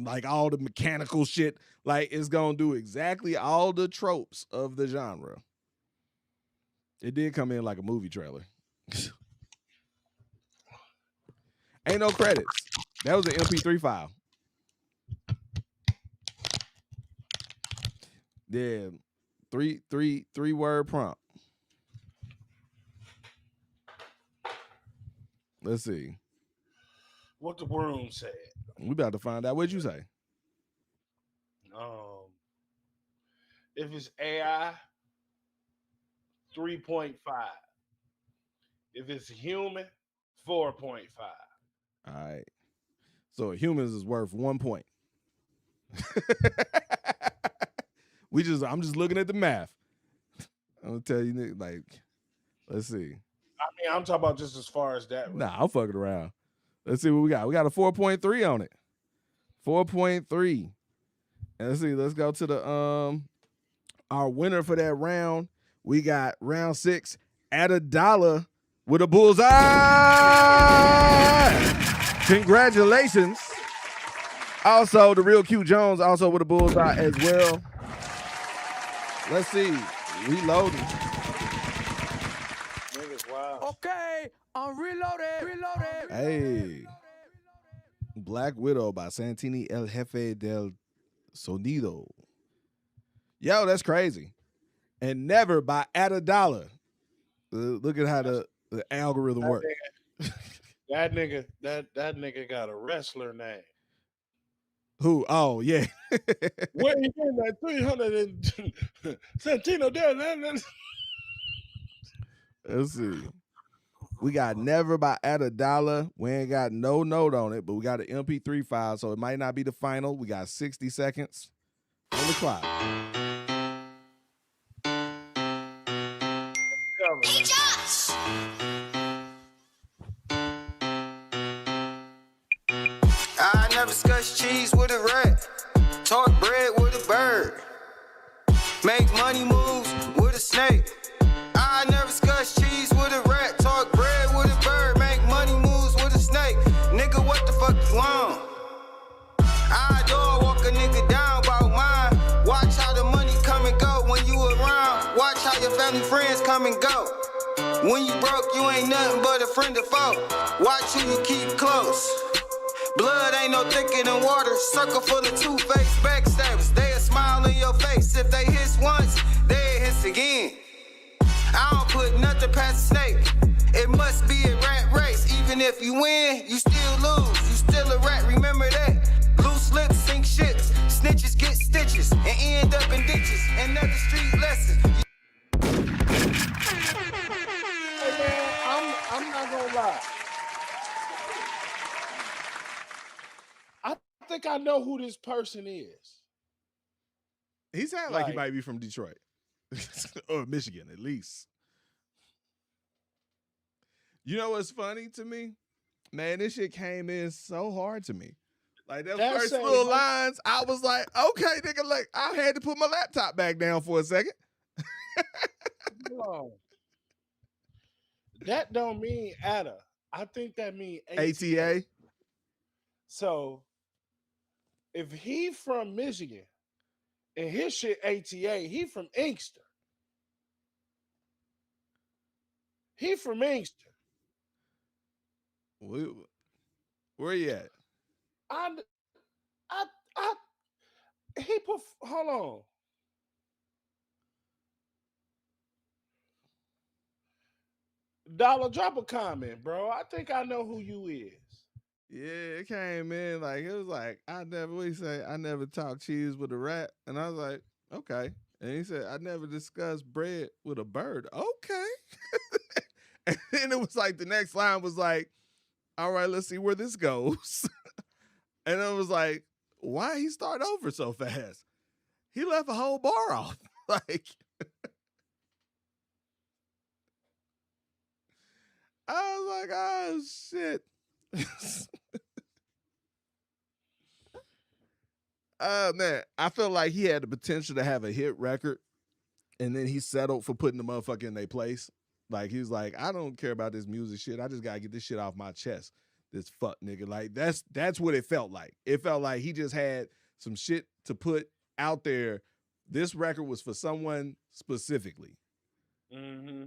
like all the mechanical shit. Like it's gonna do exactly all the tropes of the genre. It did come in like a movie trailer. Ain't no credits. That was an MP3 file. Yeah, three word prompt. Let's see. What the room said. We about to find out. What'd you say? If it's AI, 3.5. If it's human, 4.5. All right. So humans is worth 1 point. I'm just looking at the math. I'm gonna tell you, like, let's see. I mean, I'm talking about just as far as that. Nah, I'm fucking around. Let's see what we got. We got a 4.3 on it. 4.3. And let's see. Let's go to the our winner for that round. We got round 6 at $1 with a bullseye. Congratulations. Also, the Real Q Jones also with a bullseye as well. Let's see. Reloading. Niggas, wow. Okay, I'm reloaded. Hey. Black Widow by Santini El Jefe del Sonido. Yo, that's crazy. And Never by At $1. Look at how the algorithm works. That nigga got a wrestler name. Who? Oh, yeah. Where you getting that 300 and Santino down? Let's see. We got Never by At $1. We ain't got no note on it, but we got an MP3 file, so it might not be the final. We got 60 seconds on the clock. Hey, Josh! I never scotch cheese with a rat, talk bread with a bird, make money moves with a snake. I never scotch cheese with a rat, talk bread with a bird, make money moves with a snake. Nigga, what the fuck you want? I dog walk a nigga down about mine. Watch how the money come and go when you around. Watch how your family friends come and go. When you broke, you ain't nothing but a friend or foe. Watch who you keep close. Blood ain't no thicker than water. Circle full of two-faced backstabbers. They'll smile in your face. If they hiss once, they'll hiss again. I don't put nothing past a snake. It must be a rat race. Even if you win, you still lose. You still a rat, remember that. Loose lips sink ships. Snitches get stitches and end up in ditches. Another street lesson. Hey man, I'm not gonna lie. I think think I know who this person is. He sounds like he might be from Detroit or Michigan, at least. You know what's funny to me? Man, this shit came in so hard to me. Like, those first little lines, I was like, okay, nigga, like, I had to put my laptop back down for a second. That don't mean ATA. I think that mean ATA. So, if he from Michigan and his shit ATA, he from Inkster. He from Inkster. Where you at? Hold on. Dollar, drop a comment, bro. I think I know who you is. Yeah, it came in like, it was like, I never talk cheese with a rat. And I was like, okay. And he said, I never discussed bread with a bird. Okay. And then it was like, the next line was like, all right, let's see where this goes. And it was like, why he start over so fast? He left a whole bar off. Like, I was like, oh, shit. Man, I feel like he had the potential to have a hit record, and then he settled for putting the motherfucker in their place. Like, he was like, I don't care about this music shit. I just gotta get this shit off my chest. This fuck nigga. Like, that's what it felt like. It felt like he just had some shit to put out there. This record was for someone specifically. Mm-hmm.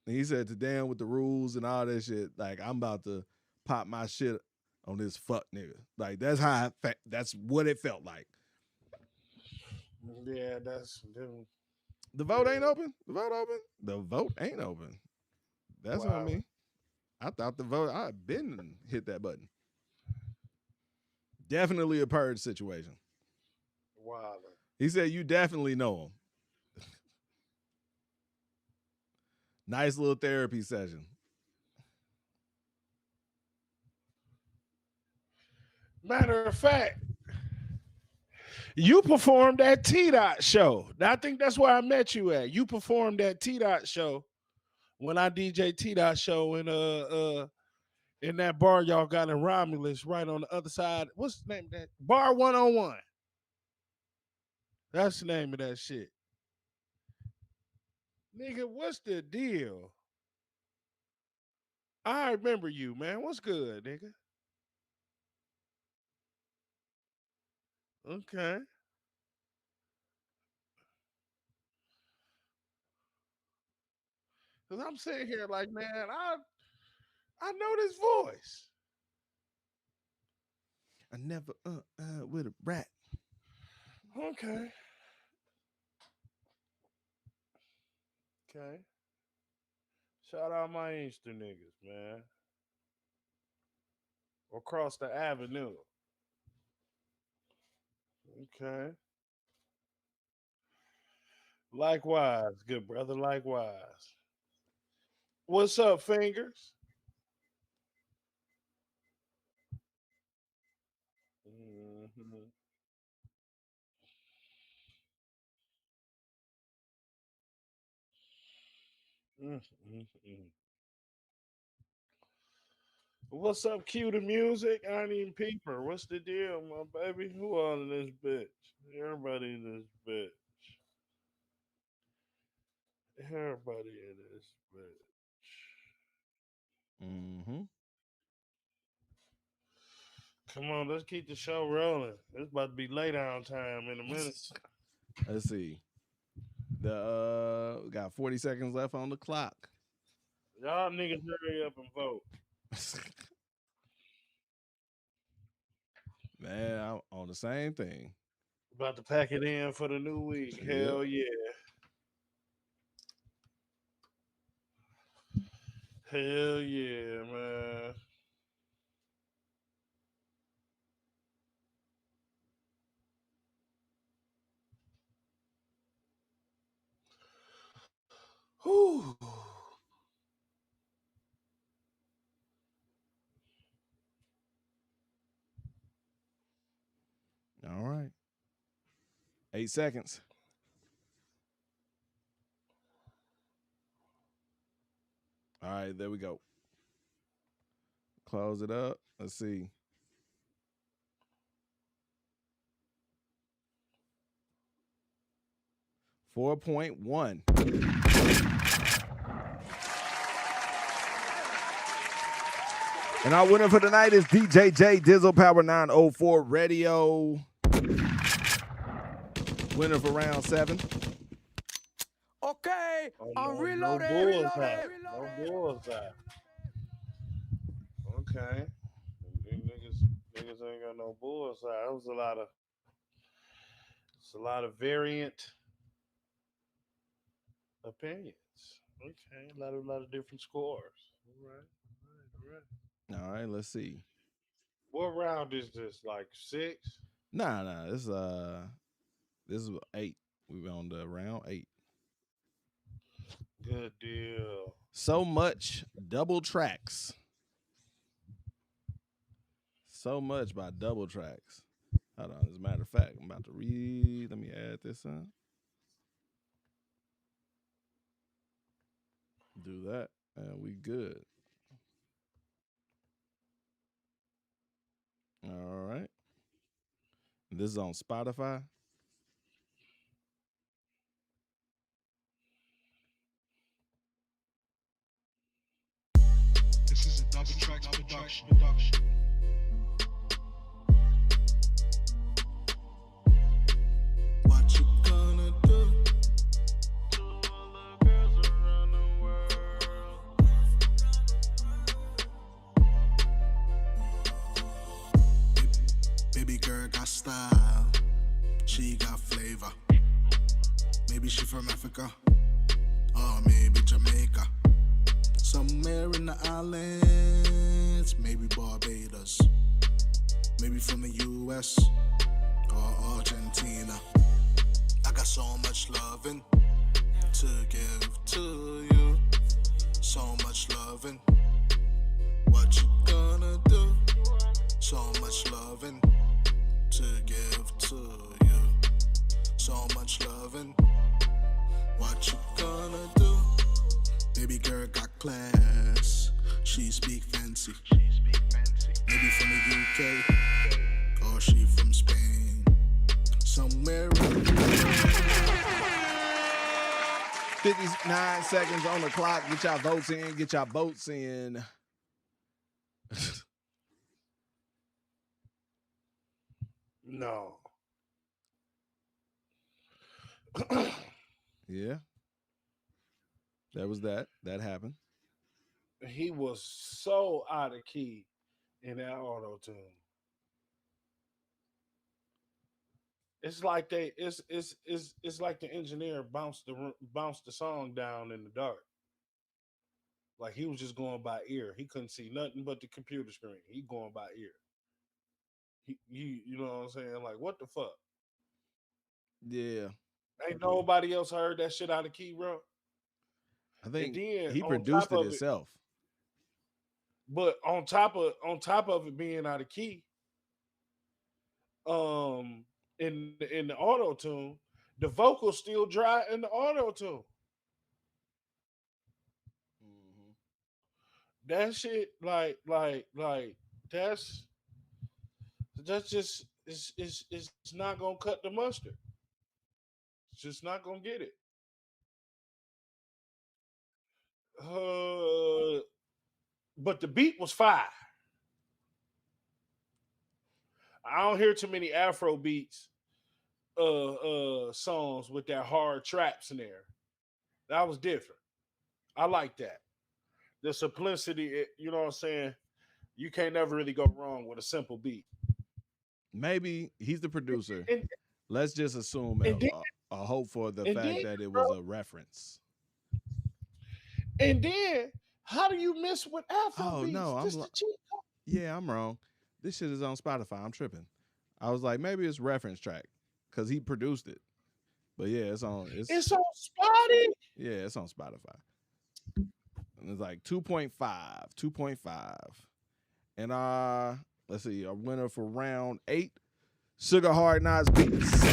And he said, to damn with the rules and all that shit, like, I'm about to pop my shit on this fuck nigga. Like, that's what it felt like. Yeah, the vote ain't open. The vote open. The vote ain't open. That's on me. I thought the vote, I'd been hit that button. Definitely a purge situation. Wow. He said, you definitely know him. Nice little therapy session. Matter of fact, you performed at T-Dot show. I think that's where I met you at. You performed at T-Dot show when I DJ T-Dot show in that bar y'all got in Romulus, right on the other side. What's the name of that? Bar 101. That's the name of that shit. Nigga, what's the deal? I remember you, man. What's good, nigga? Okay. Because I'm sitting here like, man, I know this voice. I never with a rat. Okay. Okay. Shout out my Inkster niggas, man. Across the avenue. Okay. Likewise, good brother. Likewise. What's up, Fingers? Mm-hmm. Mm-hmm. What's up, Q the music? I ain't even peeper. What's the deal, my baby? Who all in this bitch? Everybody in this bitch. Everybody in this bitch. Mm-hmm. Come on, let's keep the show rolling. It's about to be lay down time in a minute. Let's see. We got 40 seconds left on the clock. Y'all niggas hurry up and vote. Man, I'm on the same thing. About to pack it in for the new week. Yep. Hell yeah. Hell yeah, man. Whew. 8 seconds. All right, there we go. Close it up. Let's see. $4.1. And our winner for tonight is DJ J Dizzle Power 904 Radio. Winner for round 7. Okay, I'm reloaded. No bullseye. Okay. Niggas ain't got no bullseye. That was a lot of variant opinions. Okay, a lot of different scores. All right, let's see. What round is this? Like 6? Nah. This is 8. We're on the round 8. Good deal. So much double tracks. So much by double tracks. Hold on. As a matter of fact, I'm about to read. Let me add this up. Do that, and we good. All right. This is on Spotify. This is a double track production. What you gonna do? Baby girl got style, she got flavor. Maybe she from Africa, or maybe Jamaica. Somewhere in the islands, maybe Barbados. Maybe from the US or Argentina. I got so much loving to give to you. So much loving. What you gonna do? So much loving to give to you. So much loving. What you gonna do? Baby girl got class. She speak fancy. Maybe from the UK or she from Spain. Somewhere in 59 seconds on the clock. Get y'all votes in. Get y'all votes in. No. Yeah. That was that. That happened. He was so out of key in that auto tune. It's like it's like the engineer bounced the song down in the dark. Like he was just going by ear. He couldn't see nothing but the computer screen. He going by ear. You know what I'm saying? Like, what the fuck? Yeah. Ain't nobody else heard that shit out of key, bro. I think then, he produced it of himself. But on top of it being out of key, in the auto tune, the vocals still dry in the auto tune. That shit, like that's just it's not gonna cut the mustard. It's just not gonna get it. But the beat was fire. I don't hear too many Afro beats songs with that hard traps in there. That was different. I like that. The simplicity, you know what I'm saying? You can't never really go wrong with a simple beat. Maybe he's the producer. And let's just assume a hope for the fact that it was a reference. And then, how do you miss with Afro Oh beats? no, I'm wrong. This shit is on Spotify. I'm tripping. I was like, maybe it's reference track because he produced it. But yeah, it's on Spotify. Yeah, it's on Spotify. And it's like 2.5. And let's see, our winner for round 8, Sugar Hard Nas Beats.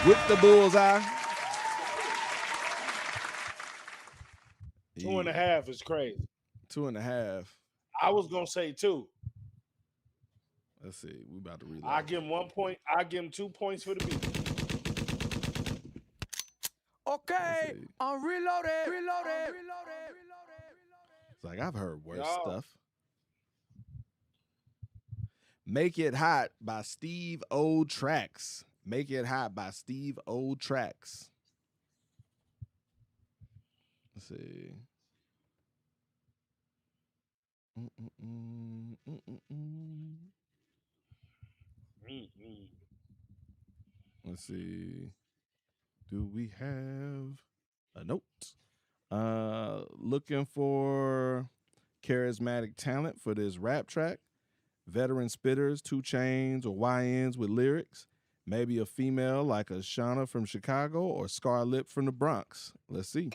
with the bullseye. 2.5 is crazy. 2.5. I was gonna say 2. Let's see. We about to reload. I give him 1 point. I give him 2 points for the beat. Okay, I'm reloaded. It's like I've heard worse Yo. stuff. Make It Hot by Steve O Tracks. Make It Hot by Steve O Tracks. Let's see. Let's see. Do we have a note? Looking for charismatic talent for this rap track. Veteran spitters, 2 Chainz or YNs with lyrics. Maybe a female like a Shauna from Chicago or Scar Lip from the Bronx. Let's see.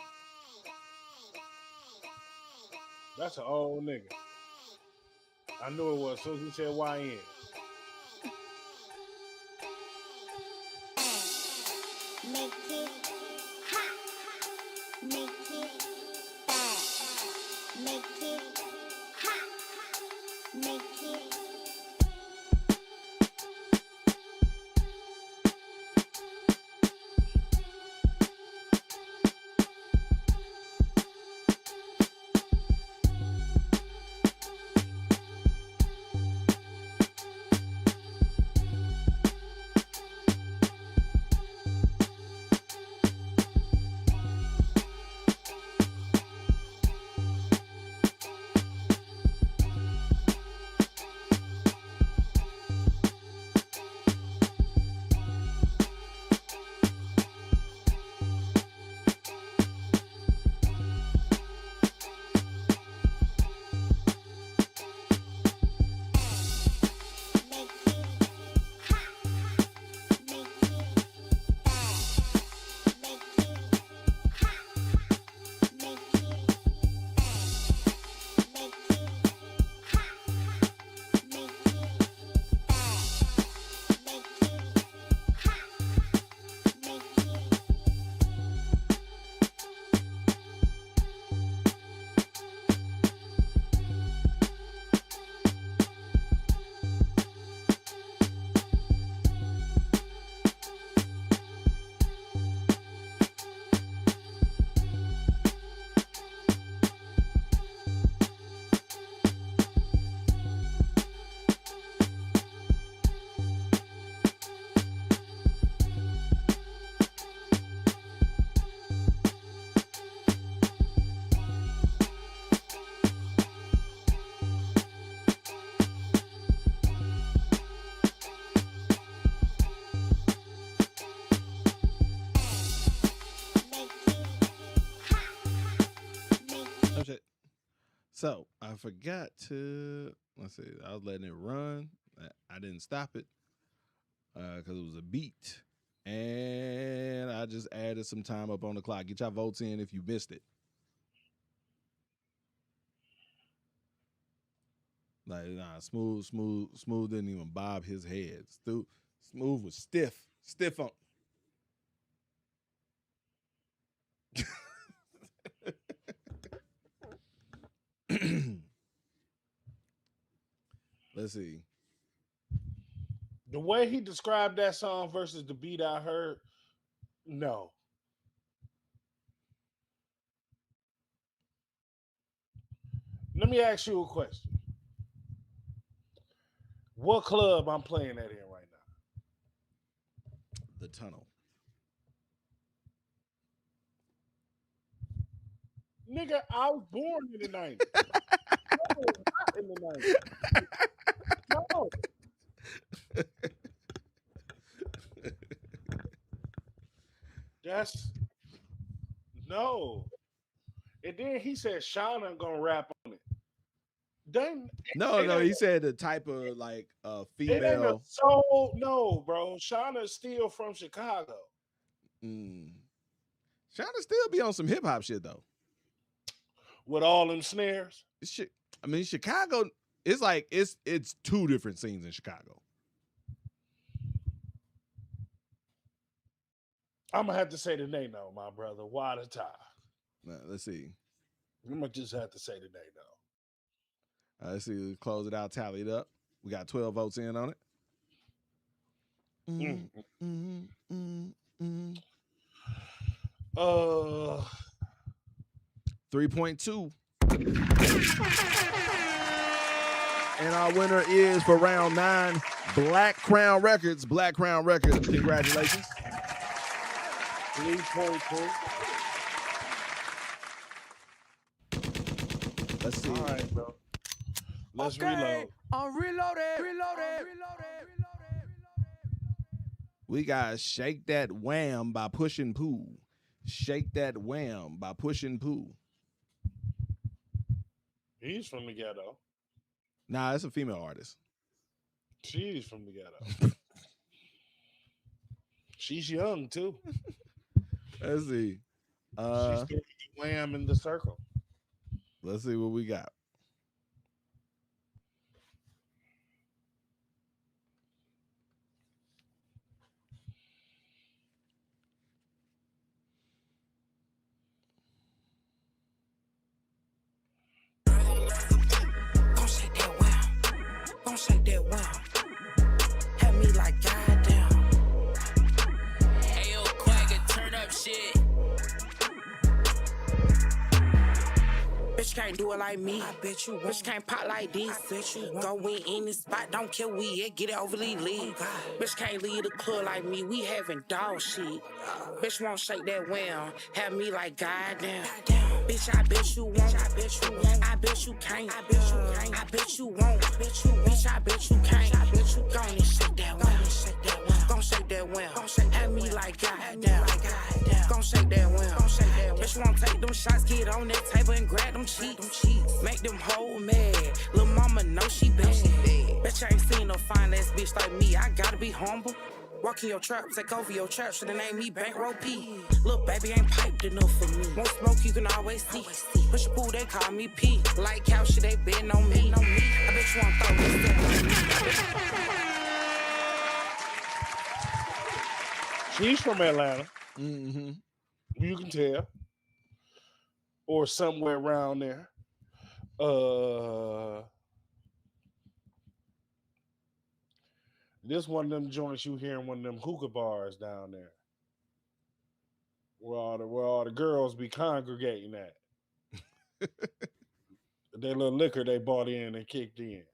That's an old nigga. I knew it was. So he said YN. Make it hot. Make it bad. Make it hot. Make it. So I forgot to, let's see, I was letting it run. I didn't stop it because it was a beat. And I just added some time up on the clock. Get your votes in if you missed it. Like, nah, Smooth didn't even bob his head. Smooth was stiff on. Let's see. The way he described that song versus the beat I heard, no. Let me ask you a question. What club I'm playing at in right now? The Tunnel. Nigga, I was born in the 90s. No, not in the 90s. No. That's no. And then he said Shauna gonna rap on it. No, he said the type of like female. It ain't a soul, no, bro. Shauna's still from Chicago. Shauna still be on some hip hop shit though. With all them snares. Shit. I mean, Chicago. It's like it's two different scenes in Chicago. I'm gonna have to say the they know, my brother. Why the tie? Now, let's see. I'm gonna just have to say the they know. Let's see. Let's close it out. Tally it up. We got 12 votes in on it. 3.2. And our winner is for round 9, Black Crown Records. Black Crown Records. Congratulations. 3.2. Let's see. All right, bro. Let's reload. I'm reloaded. We got Shake That Wham by Pushin' Pooh. Shake That Wham by Pushin' Pooh. He's from the ghetto. Nah, it's a female artist. She's from the ghetto. She's young too. Let's see. She's still the Wham in the circle. Let's see what we got. Don't shake that wow. Had me like goddamn. Hey yo, Quagga, turn up shit. Bitch can't do it like me. I bet you won't. Bitch can't pop like this. I bet you won't. Go in any spot, don't care where we at, get it overly lit. Bitch can't leave the club like me, we having dog shit. Bitch won't shake that wham, have me like goddamn. Bitch, I bet you won't. I bet you won't. I bet you can't. I bet you can't. I bet you won't. Bitch, I bet you can't. I bet you gon' shake that wham. Gon' shake that wham. Have me like goddamn. Gon' shake that wham. Bitch won't take them shots, get on that table and grab them cheeks. Make them whole mad. Lil' mama know she bad. Bitch, I ain't seen no fine ass bitch like me. I gotta be humble. Walk in your trap, take over your trap. Shoulda named me Bankroll P. Look, baby, ain't piped enough for me. Won't smoke, you can always see. Push a pool, they call me P. Like couch, shit, they been on me. I bet you won't throw this stuff on me. She's from Atlanta. Mm-hmm. You can tell. Or somewhere around there. This one of them joints you hear in one of them hookah bars down there. Where all the girls be congregating at. Their little liquor they bought in and kicked in.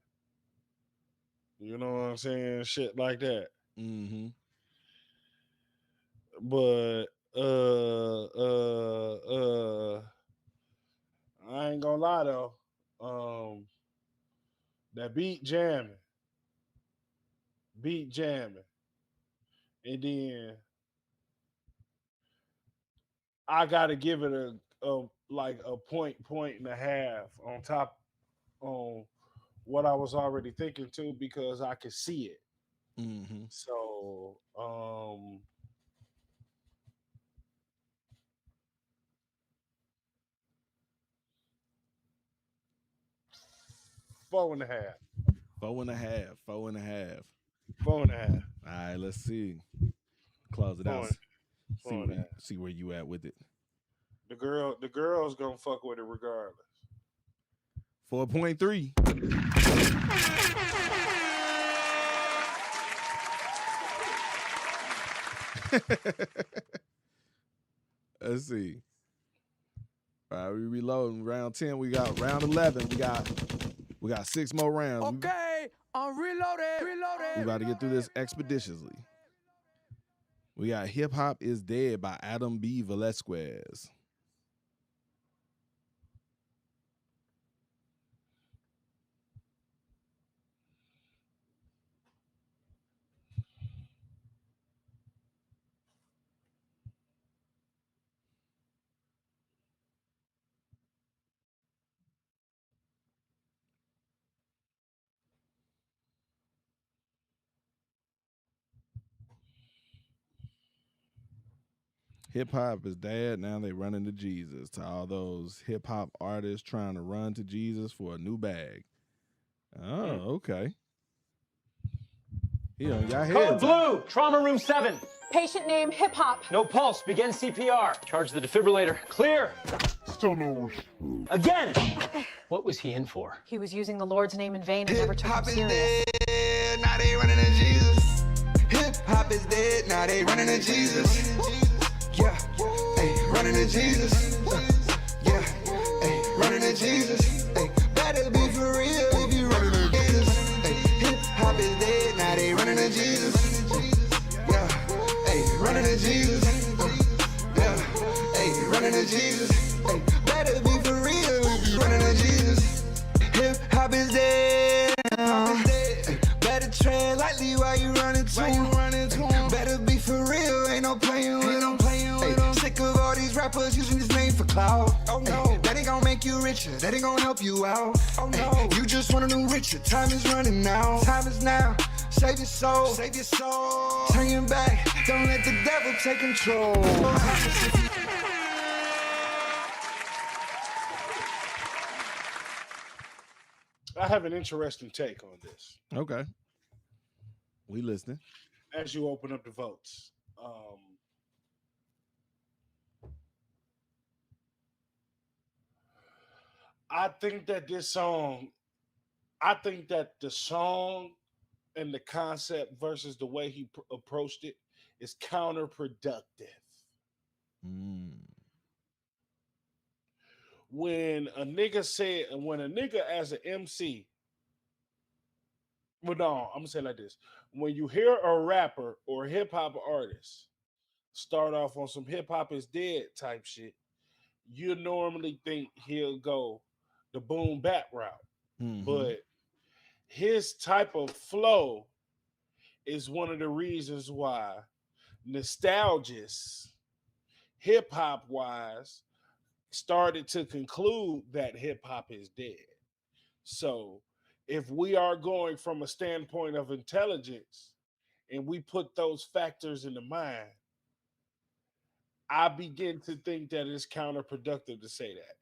You know what I'm saying? Shit like that. Mm-hmm. But I ain't gonna lie though. That beat jamming. And then I gotta give it a point and a half on top on what I was already thinking too, because I could see it. Mm-hmm. So 4.5. 4.5. 4.5. 4.5. All right, let's see. Close it out. See where you at with it. The girl's gonna fuck with it regardless. 4.3. Let's see. All right, we reloading. Round 10. We got round 11. We got 6 more rounds. Okay, I'm reloaded. We about to get through this expeditiously. We got Hip Hop Is Dead by Adam B. Velasquez. Hip hop is dead. Now they running to Jesus. To all those hip hop artists trying to run to Jesus for a new bag. Oh, okay. He on y'all head. Code Blue, Trauma Room 7. Patient name, hip hop. No pulse. Begin CPR. Charge the defibrillator. Clear. Still no. Again. What was he in for? He was using the Lord's name in vain and never took him serious. Dead, now they running to Jesus. Hip hop is dead, now they running to Jesus. Yeah, hey, running to Jesus. Yeah, hey, running to Jesus. Hey, better be for real if you running to Jesus. Hey, hip hop is dead, now they running to Jesus. Yeah, hey, running to Jesus. Yeah, hey, running to Jesus. Hey, better be for real if you running to Jesus. Hip hop is dead. Hey, better tread lightly while you running to him. Better be for real, ain't no playing with him. Hey, sick of all these rappers using his name for clout. Oh no, hey, that ain't gonna make you richer, that ain't gonna help you out. Oh no, hey, you just wanna do richer, time is running now. Time is now, save your soul, save your soul. Turn your back, don't let the devil take control. I have an interesting take on this. Okay. We listening. As you open up the votes. I think that the song and the concept versus the way he approached it is counterproductive. When a nigga as an MC, well, no, I'm gonna say it like this. When you hear a rapper or hip hop artist start off on some hip hop is dead type shit, you normally think he'll go the boom bap route. But his type of flow is one of the reasons why nostalgists, hip hop wise, started to conclude that hip hop is dead. So if we are going from a standpoint of intelligence and we put those factors in the mind, I begin to think that it's counterproductive to say that.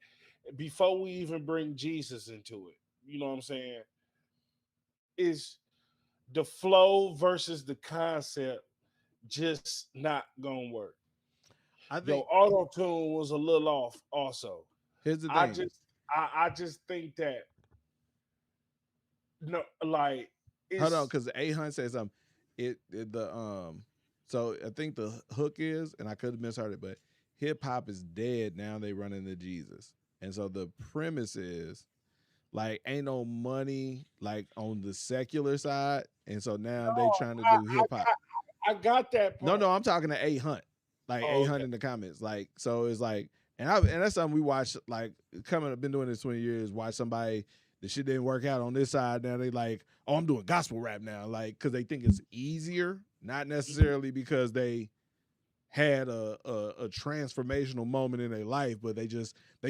Before we even bring Jesus into it, you know what I'm saying? Is the flow versus the concept just not gonna work? I think auto tune was a little off. Also, here's the thing. I just think that no, like hold on, because A Hunt said something. So I think the hook is, and I could have misheard it, but hip hop is dead now. They run into Jesus, and so the premise is like ain't no money like on the secular side, and so now they trying to do hip hop. I got that part. No, I'm talking to A Hunt. Like A Hunt in the comments, like so it's like, and that's something we watch. Like I've been doing this 20 years. Watch somebody, the shit didn't work out on this side. Now they like, oh, I'm doing gospel rap now, like because they think it's easier, not necessarily because they had a transformational moment in their life, but they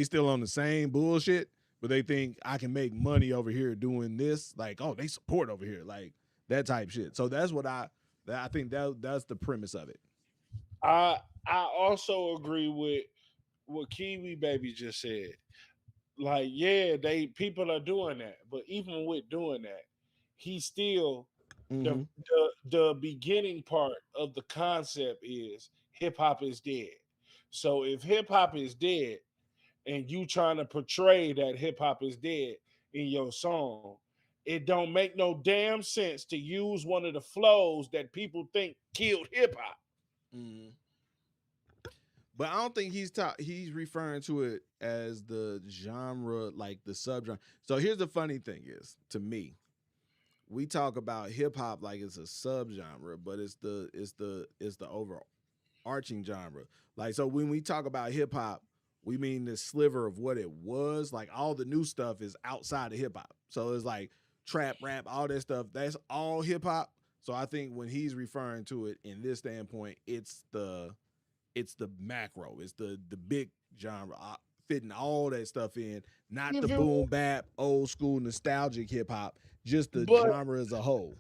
still on the same bullshit. But they think I can make money over here doing this. Like, oh, they support over here, like that type shit. So that's what I think that's the premise of it. I also agree with what Kiwi Baby just said. Like, yeah, people are doing that, but even with doing that, he's still the beginning part of the concept is hip hop is dead. So if hip hop is dead, and you trying to portray that hip hop is dead in your song, it don't make no damn sense to use one of the flows that people think killed hip hop. But I don't think he's referring to it as the genre, like the subgenre. So here's the funny thing is, to me, we talk about hip hop like it's a subgenre, but it's the overarching genre. Like, so when we talk about hip hop, we mean the sliver of what it was. Like all the new stuff is outside of hip hop. So it's like trap, rap, all that stuff. That's all hip hop. So I think when he's referring to it in this standpoint, it's the macro. It's the big genre, fitting all that stuff in, not the boom bap, old school nostalgic hip hop, just the genre as a whole.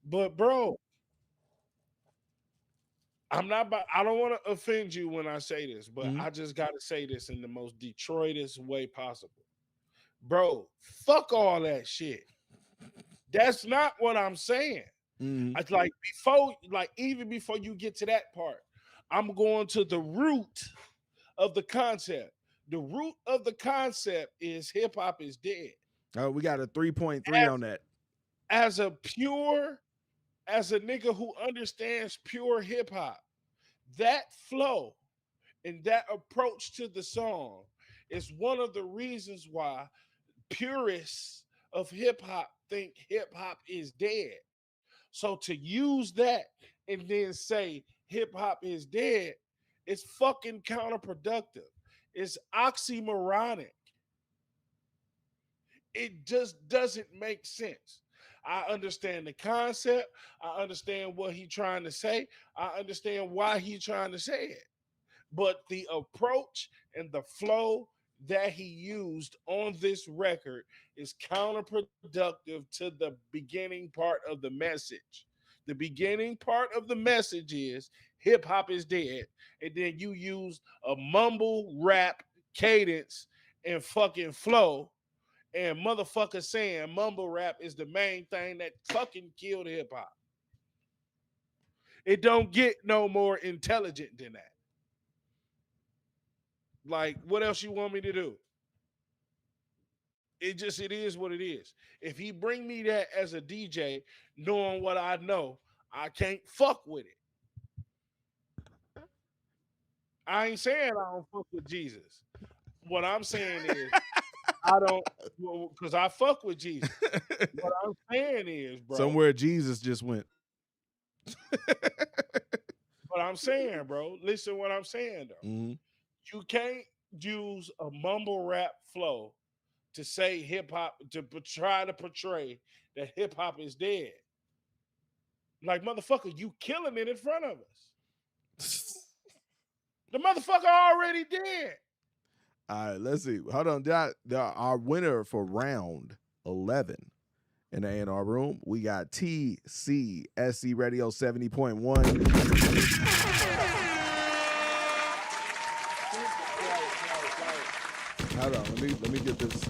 But bro, I don't want to offend you when I say this, but I just got to say this in the most Detroitist way possible. Bro, fuck all that shit. That's not what I'm saying. It's like even before you get to that part, I'm going to the root of the concept. The root of the concept is hip hop is dead. Oh, we got a 3.3 on that. As a nigga who understands pure hip hop, that flow and that approach to the song is one of the reasons why purists of hip hop think hip hop is dead. So to use that and then say hip hop is dead, it's fucking counterproductive. It's oxymoronic. It just doesn't make sense. I understand the concept. I understand what he's trying to say. I understand why he's trying to say it. But the approach and the flow that he used on this record is counterproductive to the beginning part of the message. The beginning part of the message is hip hop is dead. And then you use a mumble rap cadence and fucking flow. And motherfucker saying mumble rap is the main thing that fucking killed hip hop. It don't get no more intelligent than that. Like, what else you want me to do? It is what it is. If he bring me that as a DJ, knowing what I know, I can't fuck with it. I ain't saying I don't fuck with Jesus. What I'm saying is I don't, because I fuck with Jesus. What I'm saying is, bro. Somewhere Jesus just went. What I'm saying, bro. Listen what I'm saying, though. Mm-hmm. You can't use a mumble rap flow to say hip hop, to try to portray that hip hop is dead. Like, motherfucker, you killing it in front of us. The motherfucker already dead. All right, let's see. Hold on. Our winner for round 11 in the A&R room, we got TCSC Radio 70.1. Hold on, let me get this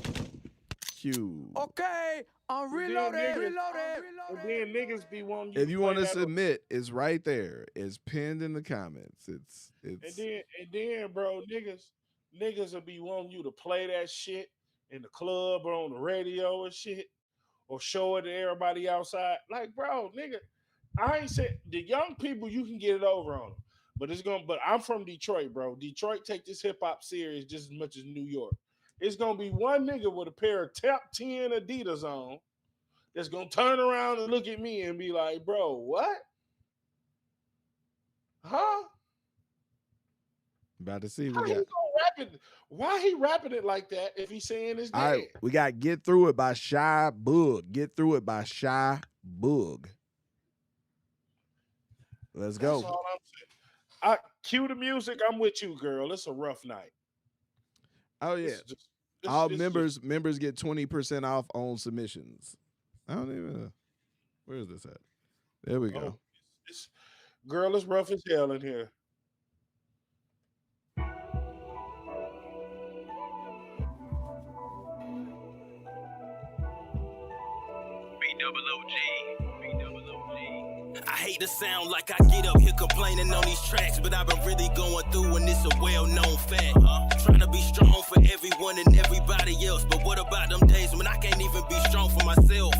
cue. Okay, I'm reloaded. And then niggas be wanting you. If you want to submit, it's right there. It's pinned in the comments. It's. And then, bro, niggas will be wanting you to play that shit in the club or on the radio and shit, or show it to everybody outside. Like, bro, nigga, I ain't said the young people, you can get it over on them. But I'm from Detroit, bro. Detroit take this hip hop serious just as much as New York. It's gonna be one nigga with a pair of top 10 Adidas on that's gonna turn around and look at me and be like, bro, what? Huh? About to see. Why he rapping it like that if he's saying it's dead? All right, we got Get Through It by Shy Boog. Get Through It by Shy Boog. Let's go. That's all I'm saying. Cue the music. I'm with you, girl. It's a rough night. Oh yeah. All members get 20% off on submissions. I don't even. Where is this at? There we go. Girl, it's rough as hell in here. I hate to sound like I get up here complaining on these tracks, but I've been really going through and it's a well-known fact. Trying to be strong for everyone and everybody else, but what about them days when I can't even be strong for myself?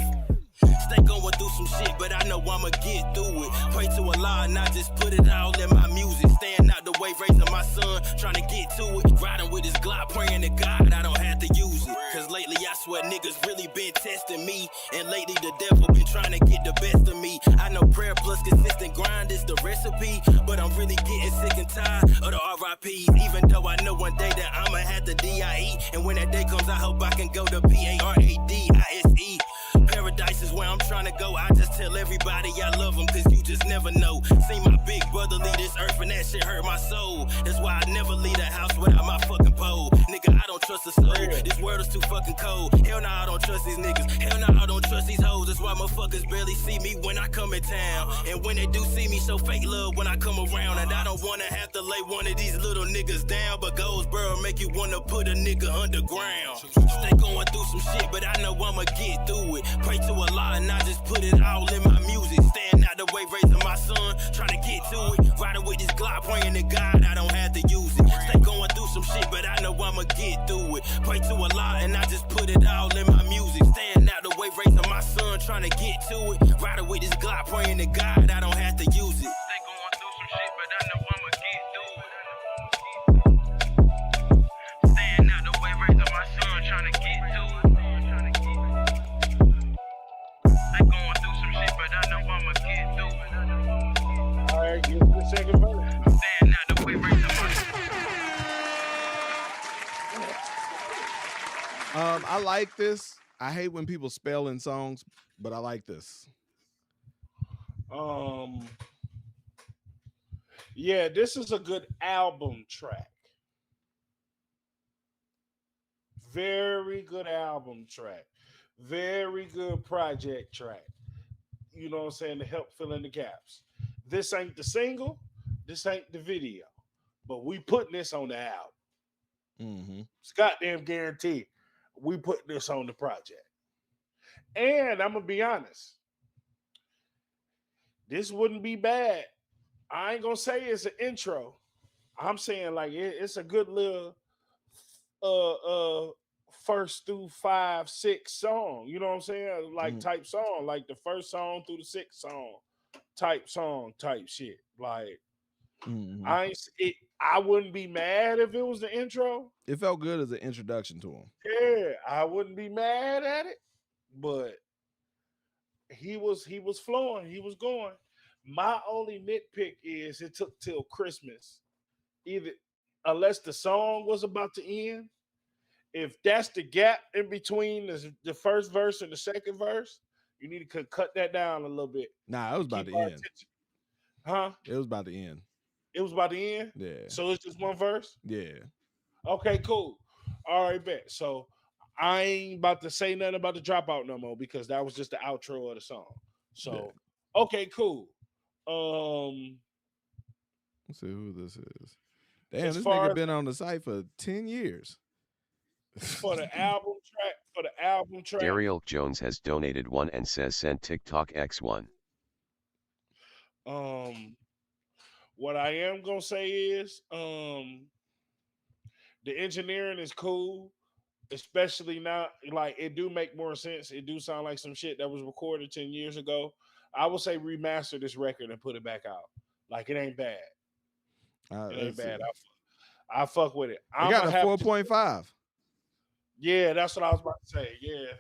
Stay going through some shit, but I know I'ma get through it. Pray to Allah and I just put it all in my music. Staying out the way, raising my son, trying to get to it. Riding with his Glock, praying to God I don't have to use it. Cause lately I swear niggas really been testing me. And lately the devil been trying to get the best of me. I know prayer plus consistent grind is the recipe, but I'm really getting sick and tired of the RIPs. Even though I know one day that I'ma have the DIE. And when that day comes I hope I can go to PARADISE. Paradise is where I'm trying to go. I just tell everybody I love them, cause you just never know. See my big brother leave this earth and that shit hurt my soul. That's why I never leave the house without my fucking pole. Nigga, I don't trust a soul. This world is too fucking cold. Hell nah, I don't trust these niggas. Hell nah, I don't trust these hoes. That's why motherfuckers barely see me when I come in town. And when they do see me, show fake love when I come around. And I don't wanna have to lay one of these little niggas down, but Goldsboro make you wanna put a nigga underground. Stay going through some shit, but I know I'ma get through it. Pray to Allah and I just put it all in my music. Staying out the way, raising my son, trying to get to it. Riding with this Glock, praying to God I don't have to use it. Stay going through some shit, but I know I'ma get through it. Pray to Allah and I just put it all in my music. Staying out the way, raising my son, trying to get to it. Riding with this Glock, praying to God I don't have to use it. Stay going through some shit, but I know I'ma get through it. Staying out the way, raising my son, trying to get to it. Stay going through some shit, but I know I'ma get through it. All right, give me the second verse. Staying out the way, raising my I like this. I hate when people spell in songs, but I like this. Yeah, this is a good album track. Very good album track. Very good project track. You know what I'm saying? To help fill in the gaps. This ain't the single. This ain't the video. But we putting this on the album. Mm-hmm. It's goddamn guaranteed. We put this on the project. And I'm going to be honest. This wouldn't be bad. I ain't going to say it's an intro. I'm saying like it's a good little first through 5, 6 song. You know what I'm saying? Like type song. Like the first song through the 6th song. Type song, type shit. Like I wouldn't be mad if it was the intro. It felt good as an introduction to him. Yeah, I wouldn't be mad at it, but he was flowing, he was going. My only nitpick is it took till Christmas, either unless the song was about to end. If that's the gap in between the first verse and the second verse, you need to cut that down a little bit. Nah, it was about to end. Huh? It was about to end. It was about to end? Yeah. So it's just one verse? Yeah. Okay, cool. All right, bet. So I ain't about to say nothing about the dropout no more because that was just the outro of the song. So, okay, cool. Let's see who this is. Damn, this nigga been on the site for 10 years. For the album track, Daryl Jones has donated 1 and says send TikTok X1. What I am gonna say is the engineering is cool, especially now. Like it do make more sense. It do sound like some shit that was recorded 10 years ago. I would say remaster this record and put it back out. Like it ain't bad. It ain't bad. I fuck with it. I got a 4.5. Yeah, that's what I was about to say. Yeah.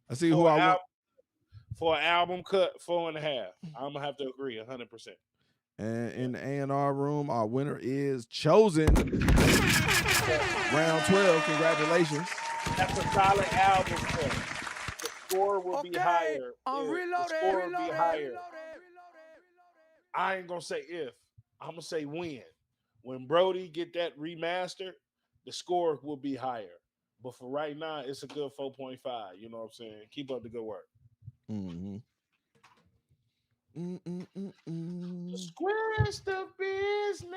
I see who I want. For an album cut, 4.5. I'm gonna have to agree 100%. And in the A&R room, our winner is chosen. Round 12. Congratulations. That's a solid album cut. The score will be higher. The score will be higher. I ain't gonna say if. I'm gonna say when. When Brody get that remastered, the score will be higher. But for right now, it's a good 4.5. You know what I'm saying? Keep up the good work. Mm-hmm. Square's the business.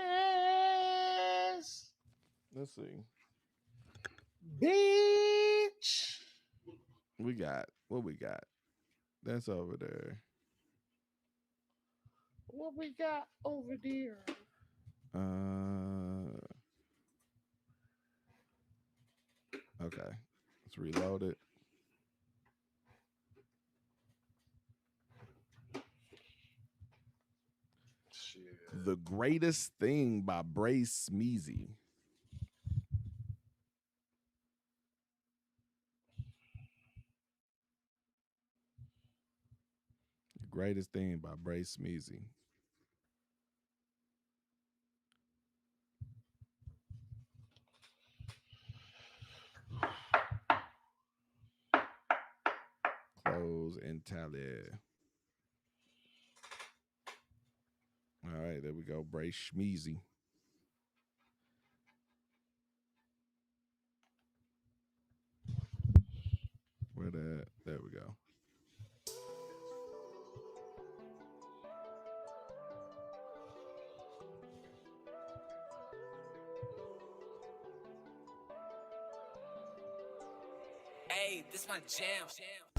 Let's see. Bitch. We got what we got. That's over there. What we got over there? Okay. Let's reload it. The Greatest Thing by Brace Smeezy. The Greatest Thing by Brace Smeezy. Close and tally. All right, there we go. Brace Smeezy. Where that? There we go. Hey, this my jam.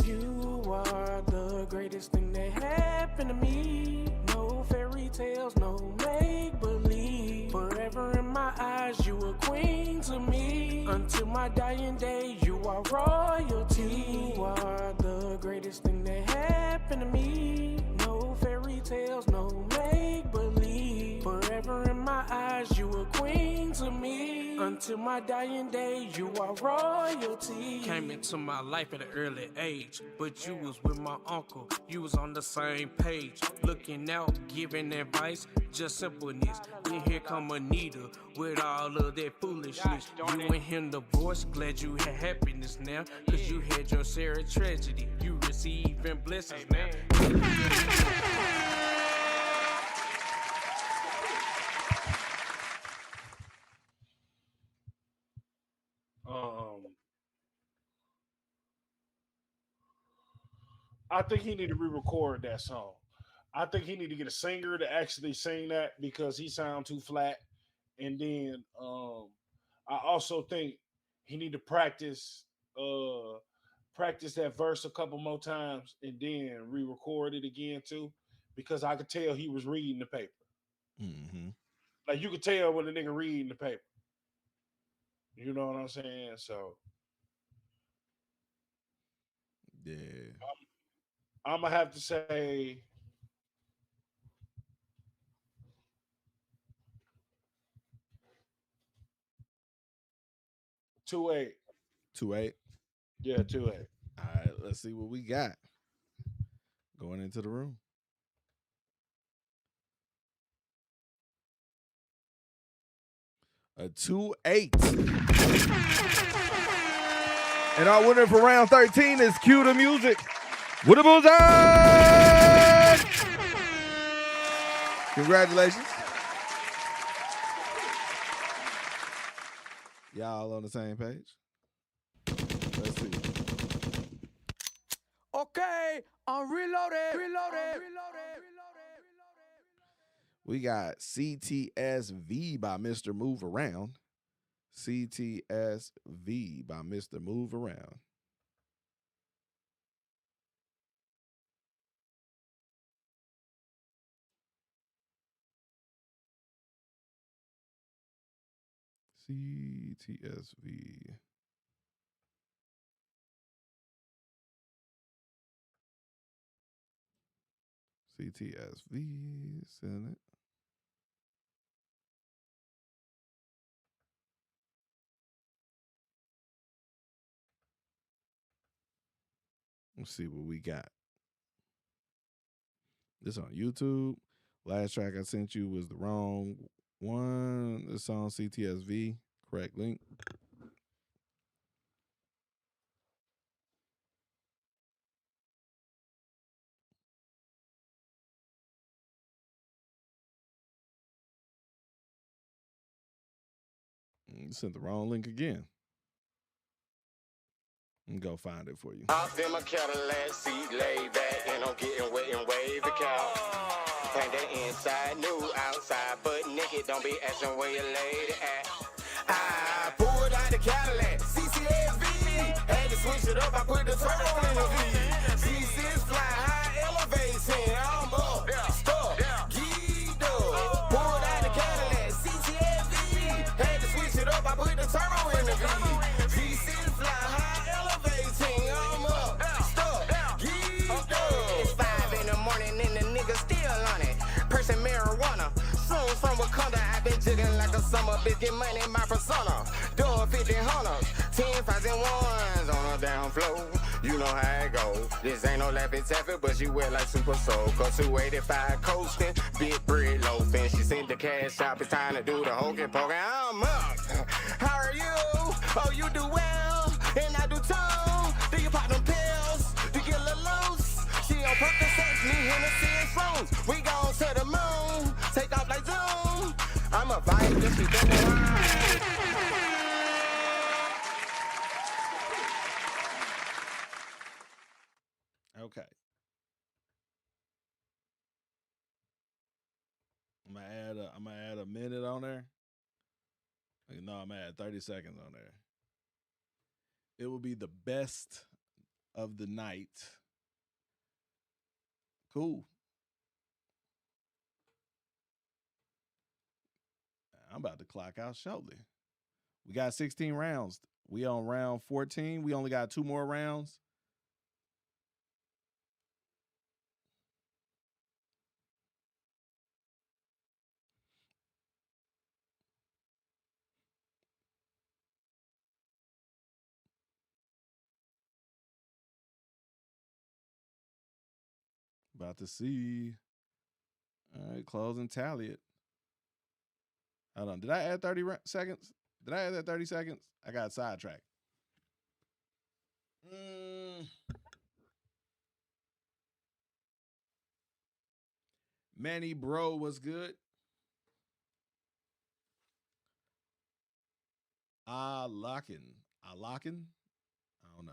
You are the greatest thing that happened to me. No fairy tales, no make believe. Forever in my eyes, you a queen to me. Until my dying day, you are royalty. You are the greatest thing that happened to me. No fairy tales, no make believe. Forever in my eyes, you a queen to me. Until my dying day, you are royalty. Came into my life at an early age, but you was with my uncle. You was on the same page, looking out, giving advice, just simpleness. Then here come Anita with all of that foolishness. You and him divorced, glad you had happiness now, cause you had your share of tragedy. You receiving blessings now. I think he need to re-record that song. I think he need to get a singer to actually sing that because he sound too flat. And then I also think he need to practice that verse a couple more times and then re-record it again too, because I could tell he was reading the paper. Mm-hmm. Like you could tell when the nigga reading the paper. You know what I'm saying? So yeah, I'm gonna have to say 2-8. 2-8. Yeah, 2-8. All right, let's see what we got going into the room. A 2-8. And our winner for round 13 is Cue the Music with a bullseye. Congratulations. Y'all on the same page? Let's see. Okay, I'm reloaded. We got CTSV by Mr. Move Around. CTSV by Mr. Move Around. CTSV. CTSV, send it. Let's see what we got. This on YouTube. Last track I sent you was the wrong one. This on CTSV. Correct link. You sent the wrong link again. And go find it for you. Out in my Cadillac, seat laid back, and I'm getting wet and wave the cow. Paint that inside, new outside, but naked, don't be asking where your lady at. I pulled out the Cadillac, CCSV. Had to switch it up, I put the turbo in the V. C6 fly high, elevation, I'm up, stuck, geeked up. Pulled out the Cadillac, CCSV. Had to switch it up, I put the turbo in the V. C6 fly high, elevation, I'm up, stuck, geeked up. It's 5 in the morning and the nigga still on it. Person marijuana, soon from Wakanda. I been jigging like a summer bitch, get money in my persona. Door 50 hunters, 10 5s and 1s on a down flow. You know how it go. This ain't no Laffy Taffy, but she wet like Super Soul. Go 285 coasting, big bread loafing. She sent the cash out, it's time to do the hokey pokey. I'm up. How are you? Oh, you do well, and I do too. Do you pop them pills? Do you get a little loose? She on purpose, sex me, Hennessy and phones. We gon' to the moon, take off like Zoom. I'm a vibe, just be doing right. Okay. I'm gonna add a minute on there. No, I'm gonna add 30 seconds on there. It will be the best of the night Cool. I'm about to clock out shortly. We got 16 rounds. We on round 14. We only got 2 more rounds. About to see. All right, closing tally it. Hold on. Did I add 30 seconds? Did I add that 30 seconds? I got sidetracked. Manny Bro was good. Lockin'. I don't know.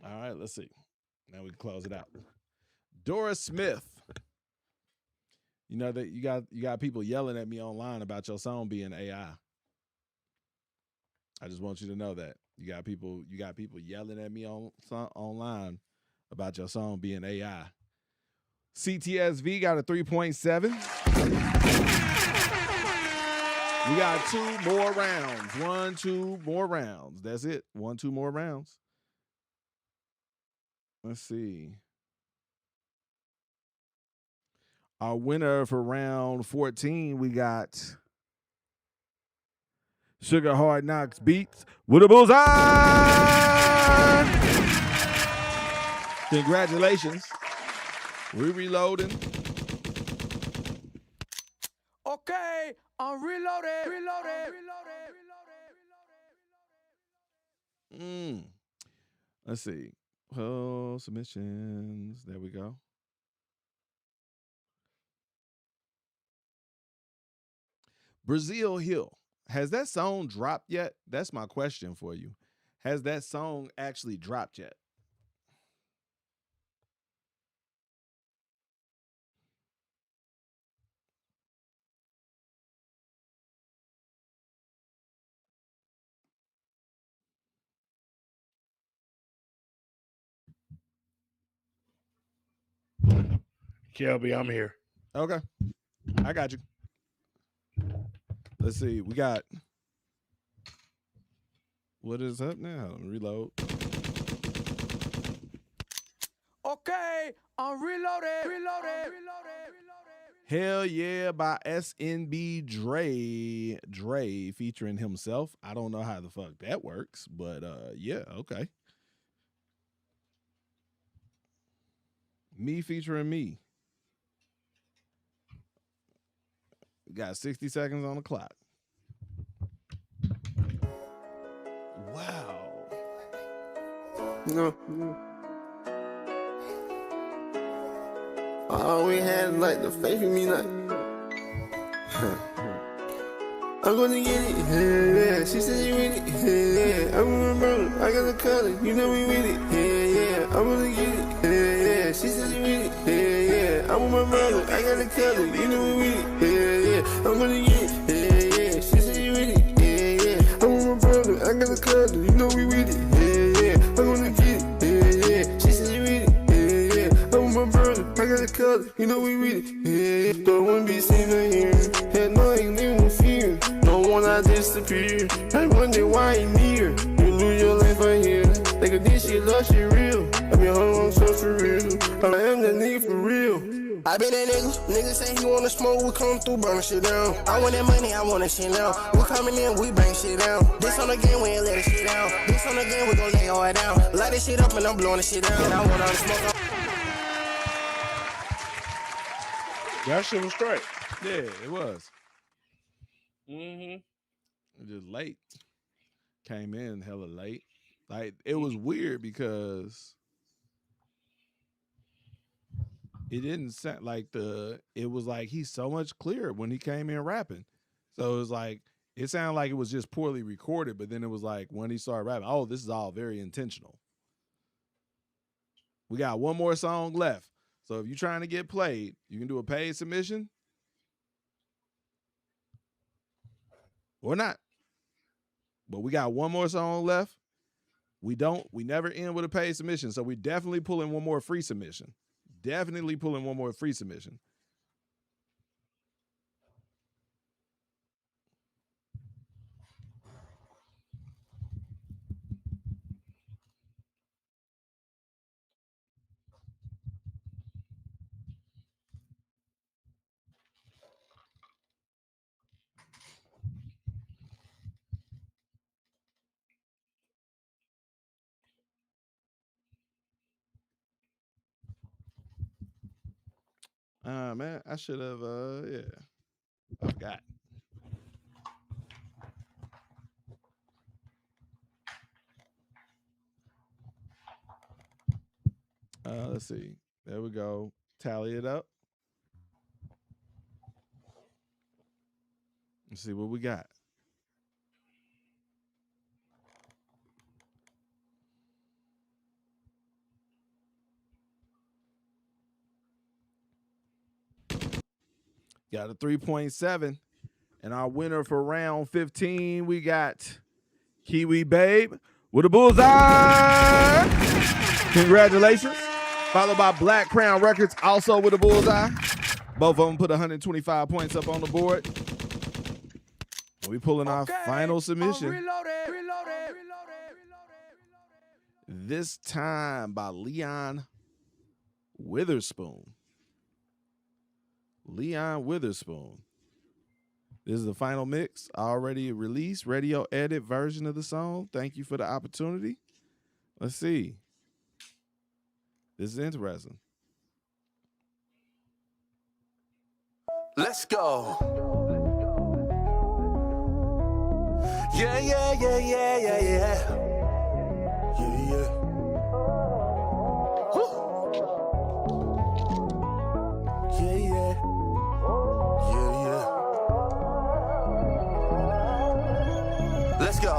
All right, let's see. Now we can close it out. Doris Smith. You know that you got people yelling at me online about your song being AI. I just want you to know that. You got people yelling at me online about your song being AI. CTSV got a 3.7. We got 2 more rounds. 2 more rounds. That's it. 2 more rounds. Let's see. Our winner for round 14, we got Sugar Hard Knocks Beats with a bullseye. Congratulations. We're reloading. Okay, I'm reloaded. Let's see. Oh, submissions. There we go. Brazil Hill. Has that song dropped yet? That's my question for you. Has that song actually dropped yet? Kelby, I'm here. Okay. I got you. Let's see. We got. What is up now? Reload. Okay, I'm reloaded. Hell Yeah by SNB Dre. Dre featuring himself. I don't know how the fuck that works, but yeah, okay. Me featuring me. We got 60 seconds on the clock. Wow. No. I always had like the faith in me, like I'm gonna get it, yeah. She said you with it, yeah. I'm with my brother, I got the color, you know we with it, yeah. I'm gonna get it, yeah. She said you with it, yeah. I'm with my brother, I got the color, you know we with it, yeah. I'm gonna get it, yeah. She said you with it, yeah. I'm with my brother, I got the color, you know we with it, yeah. I'm gonna get it, yeah. She said you with it, yeah. I'm with my brother, I got the color, you know we with it, yeah. Don't wanna be seen right here, had no ain't living with fear. When I disappear, I wonder why I'm here. You lose your life right here. Like a dish, you lost he wanna smoke, we come through, burn shit down. I want that money, I want that shit now. We coming in, we bang shit down. This on the game, we ain't let it shit down. This on the game, we gon' lay all it down. Light this shit up and I'm blowing the shit down. And I want all the smoke. That shit was straight. Yeah, it was. Mm-hmm. Just late. Came in hella late. Like, it was weird because it didn't sound like it was like he's so much clearer when he came in rapping. So it was like, it sounded like it was just poorly recorded, but then it was like when he started rapping, oh, this is all very intentional. We got one more song left. So if you're trying to get played, you can do a paid submission or not. But we got one more song left. We never end with a paid submission. So we definitely pulling one more free submission. Definitely pulling one more free submission. Man, I should have, I forgot. Let's see. There we go. Tally it up. Let's see what we got. Got a 3.7. And our winner for round 15, we got Kiwi Babe with a bullseye. Congratulations. Followed by Black Crown Records, also with a bullseye. Both of them put 125 points up on the board. We pulling our final submission. This time by Leon Witherspoon. Leon Witherspoon. This is the final mix, already released, radio edit version of the song. Thank you for the opportunity. Let's see. This is interesting. Let's go. Yeah, yeah, yeah, yeah, yeah, yeah. Yeah, yeah. Woo. Yeah, yeah. Yeah, yeah. Let's go.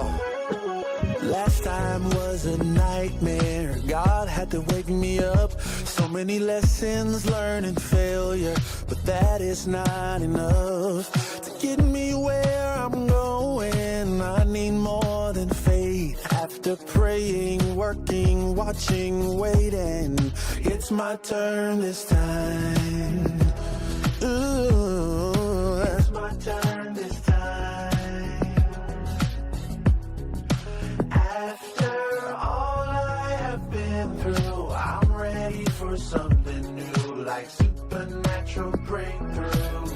Last time was a nightmare. God had to wake me up. So many lessons learned in failure, but that is not enough to get me where I'm going. I need more than faith. After praying, working, watching, waiting, it's my turn this time. Ooh, it's my turn this time. After all I have been through, I'm ready for something new, like supernatural breakthrough.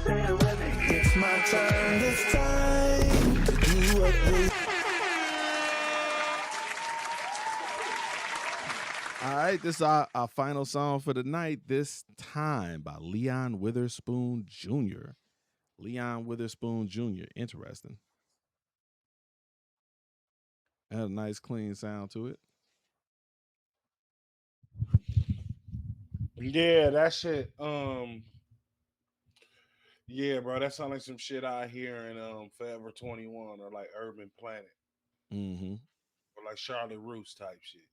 Say it with me. It's my turn this time to do what we. All right, this is our final song for the night. This time by Leon Witherspoon Jr. Leon Witherspoon Jr. Interesting. It had a nice, clean sound to it. Yeah, that shit. Yeah, bro, that sounds like some shit I hear in Forever 21 or like Urban Planet. Mm-hmm. Or like Charlotte Roos type shit.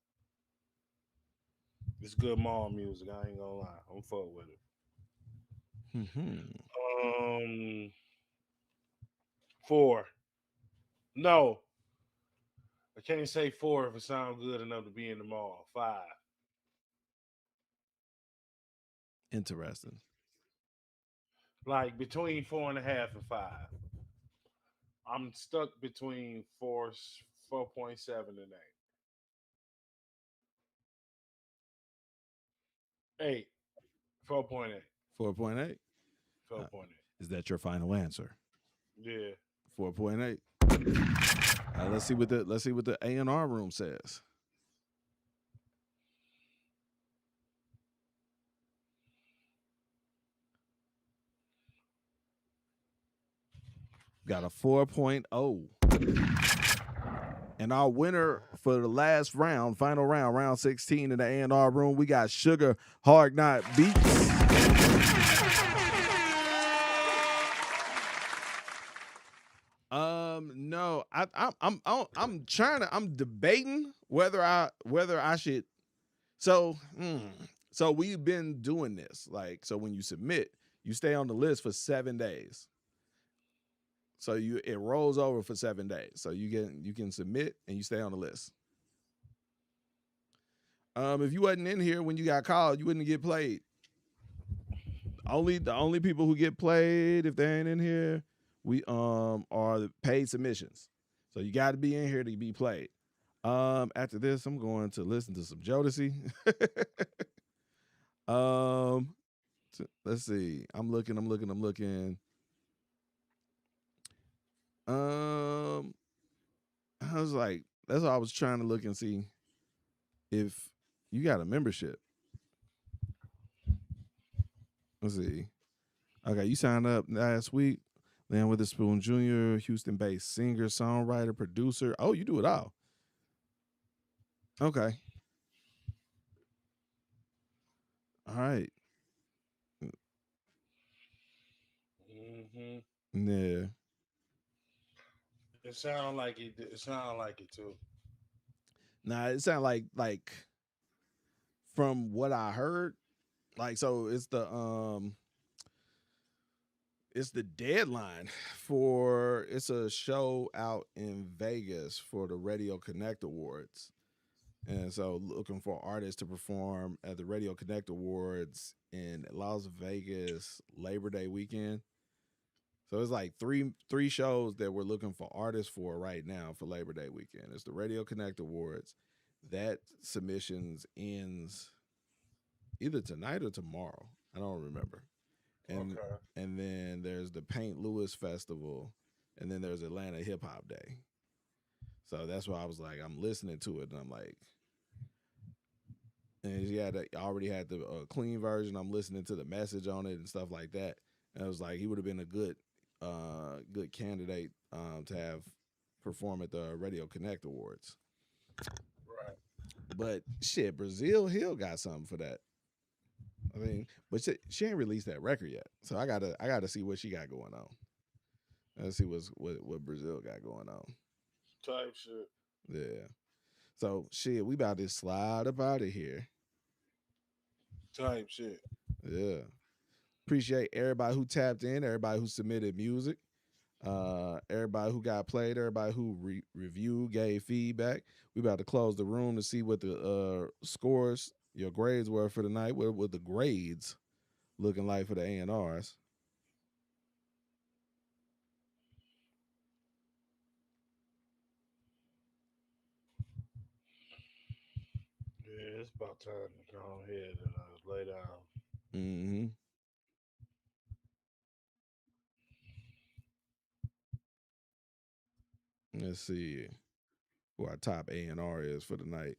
It's good mom music, I ain't gonna lie. I'm fuck with it. Mm-hmm. 4. No. I can't say 4 if it sounds good enough to be in the mall. 5. Interesting. Like between 4.5 and 5. I'm stuck between 4.7 and 8. 8. 4.8. 4.8. 4.8. Is that your final answer? Yeah. 4.8. Let's see what the A&R room says. Got a 4.0. And our winner for the last round, final round, round 16 in the A&R room, we got Sugar Hard Knock Beats. No, I'm debating whether I should. So we've been doing this. Like, so when you submit, you stay on the list for 7 days. So it rolls over for 7 days. So you can submit and you stay on the list. If you wasn't in here when you got called, you wouldn't get played. The only people who get played if they ain't in here, we are the paid submissions. So you got to be in here to be played. After this, I'm going to listen to some Jodeci. Let's see. I'm looking. I was like, that's what I was trying to look and see if you got a membership. Let's see. Okay, you signed up last week. Land Witherspoon Jr., Houston-based singer, songwriter, producer. Oh, you do it all. Okay. All right. Mm-hmm. Yeah. It sound like it. It sound like it too. Nah, it sound like from what I heard, like, so it's the deadline for, it's a show out in Vegas for the Radio Connect Awards. And so looking for artists to perform at the Radio Connect Awards in Las Vegas Labor Day weekend. So it's like three shows that we're looking for artists for right now for Labor Day weekend. It's the Radio Connect Awards. That submissions ends either tonight or tomorrow. I don't remember. And then there's the Paint Lewis Festival, and then there's Atlanta Hip Hop Day. So that's why I was like, I'm listening to it, and I'm like, and I already had the clean version. I'm listening to the message on it and stuff like that. And I was like, he would have been a good candidate to have perform at the Radio Connect Awards. Right. But shit, Brazil Hill got something for that. I mean, but she ain't released that record yet, so I gotta see what she got going on. Let's see what Brazil got going on. Type shit. Yeah. So shit, we about to slide up out of here. Type shit. Yeah. Appreciate everybody who tapped in, everybody who submitted music, everybody who got played, everybody who reviewed, gave feedback. We about to close the room to see what the scores, your grades were for the night. What the grades looking like for the A&Rs. Yeah, it's about time to go ahead and lay down. Mm-hmm. Let's see who our top A&R is for the night.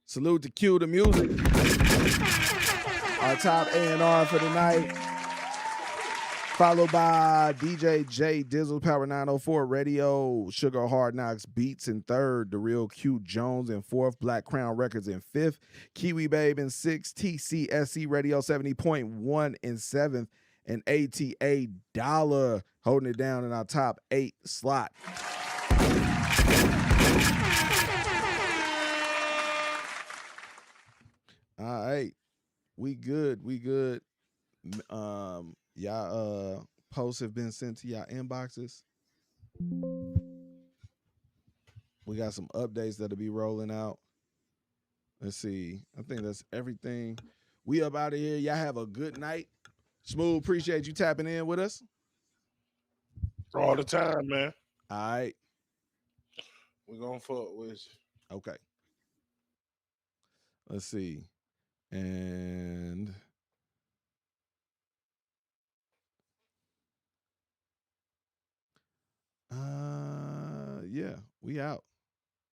Salute to Q the Music. Our top A&R for the night. Followed by DJ J Dizzle, Power 904 Radio, Sugar Hard Knocks Beats in third, The Real Q Jones in fourth, Black Crown Records in fifth, Kiwi Babe in sixth, TCSC Radio 70.1 in seventh, and ATA Dollar holding it down in our top 8 slot. All right, we good. Y'all posts have been sent to y'all inboxes. We got some updates that'll be rolling out. Let's see. I think that's everything. We up out of here. Y'all have a good night. Smooth, appreciate you tapping in with us. All the time, man. All right. We're gonna fuck with you. Okay. Let's see. And yeah, we out.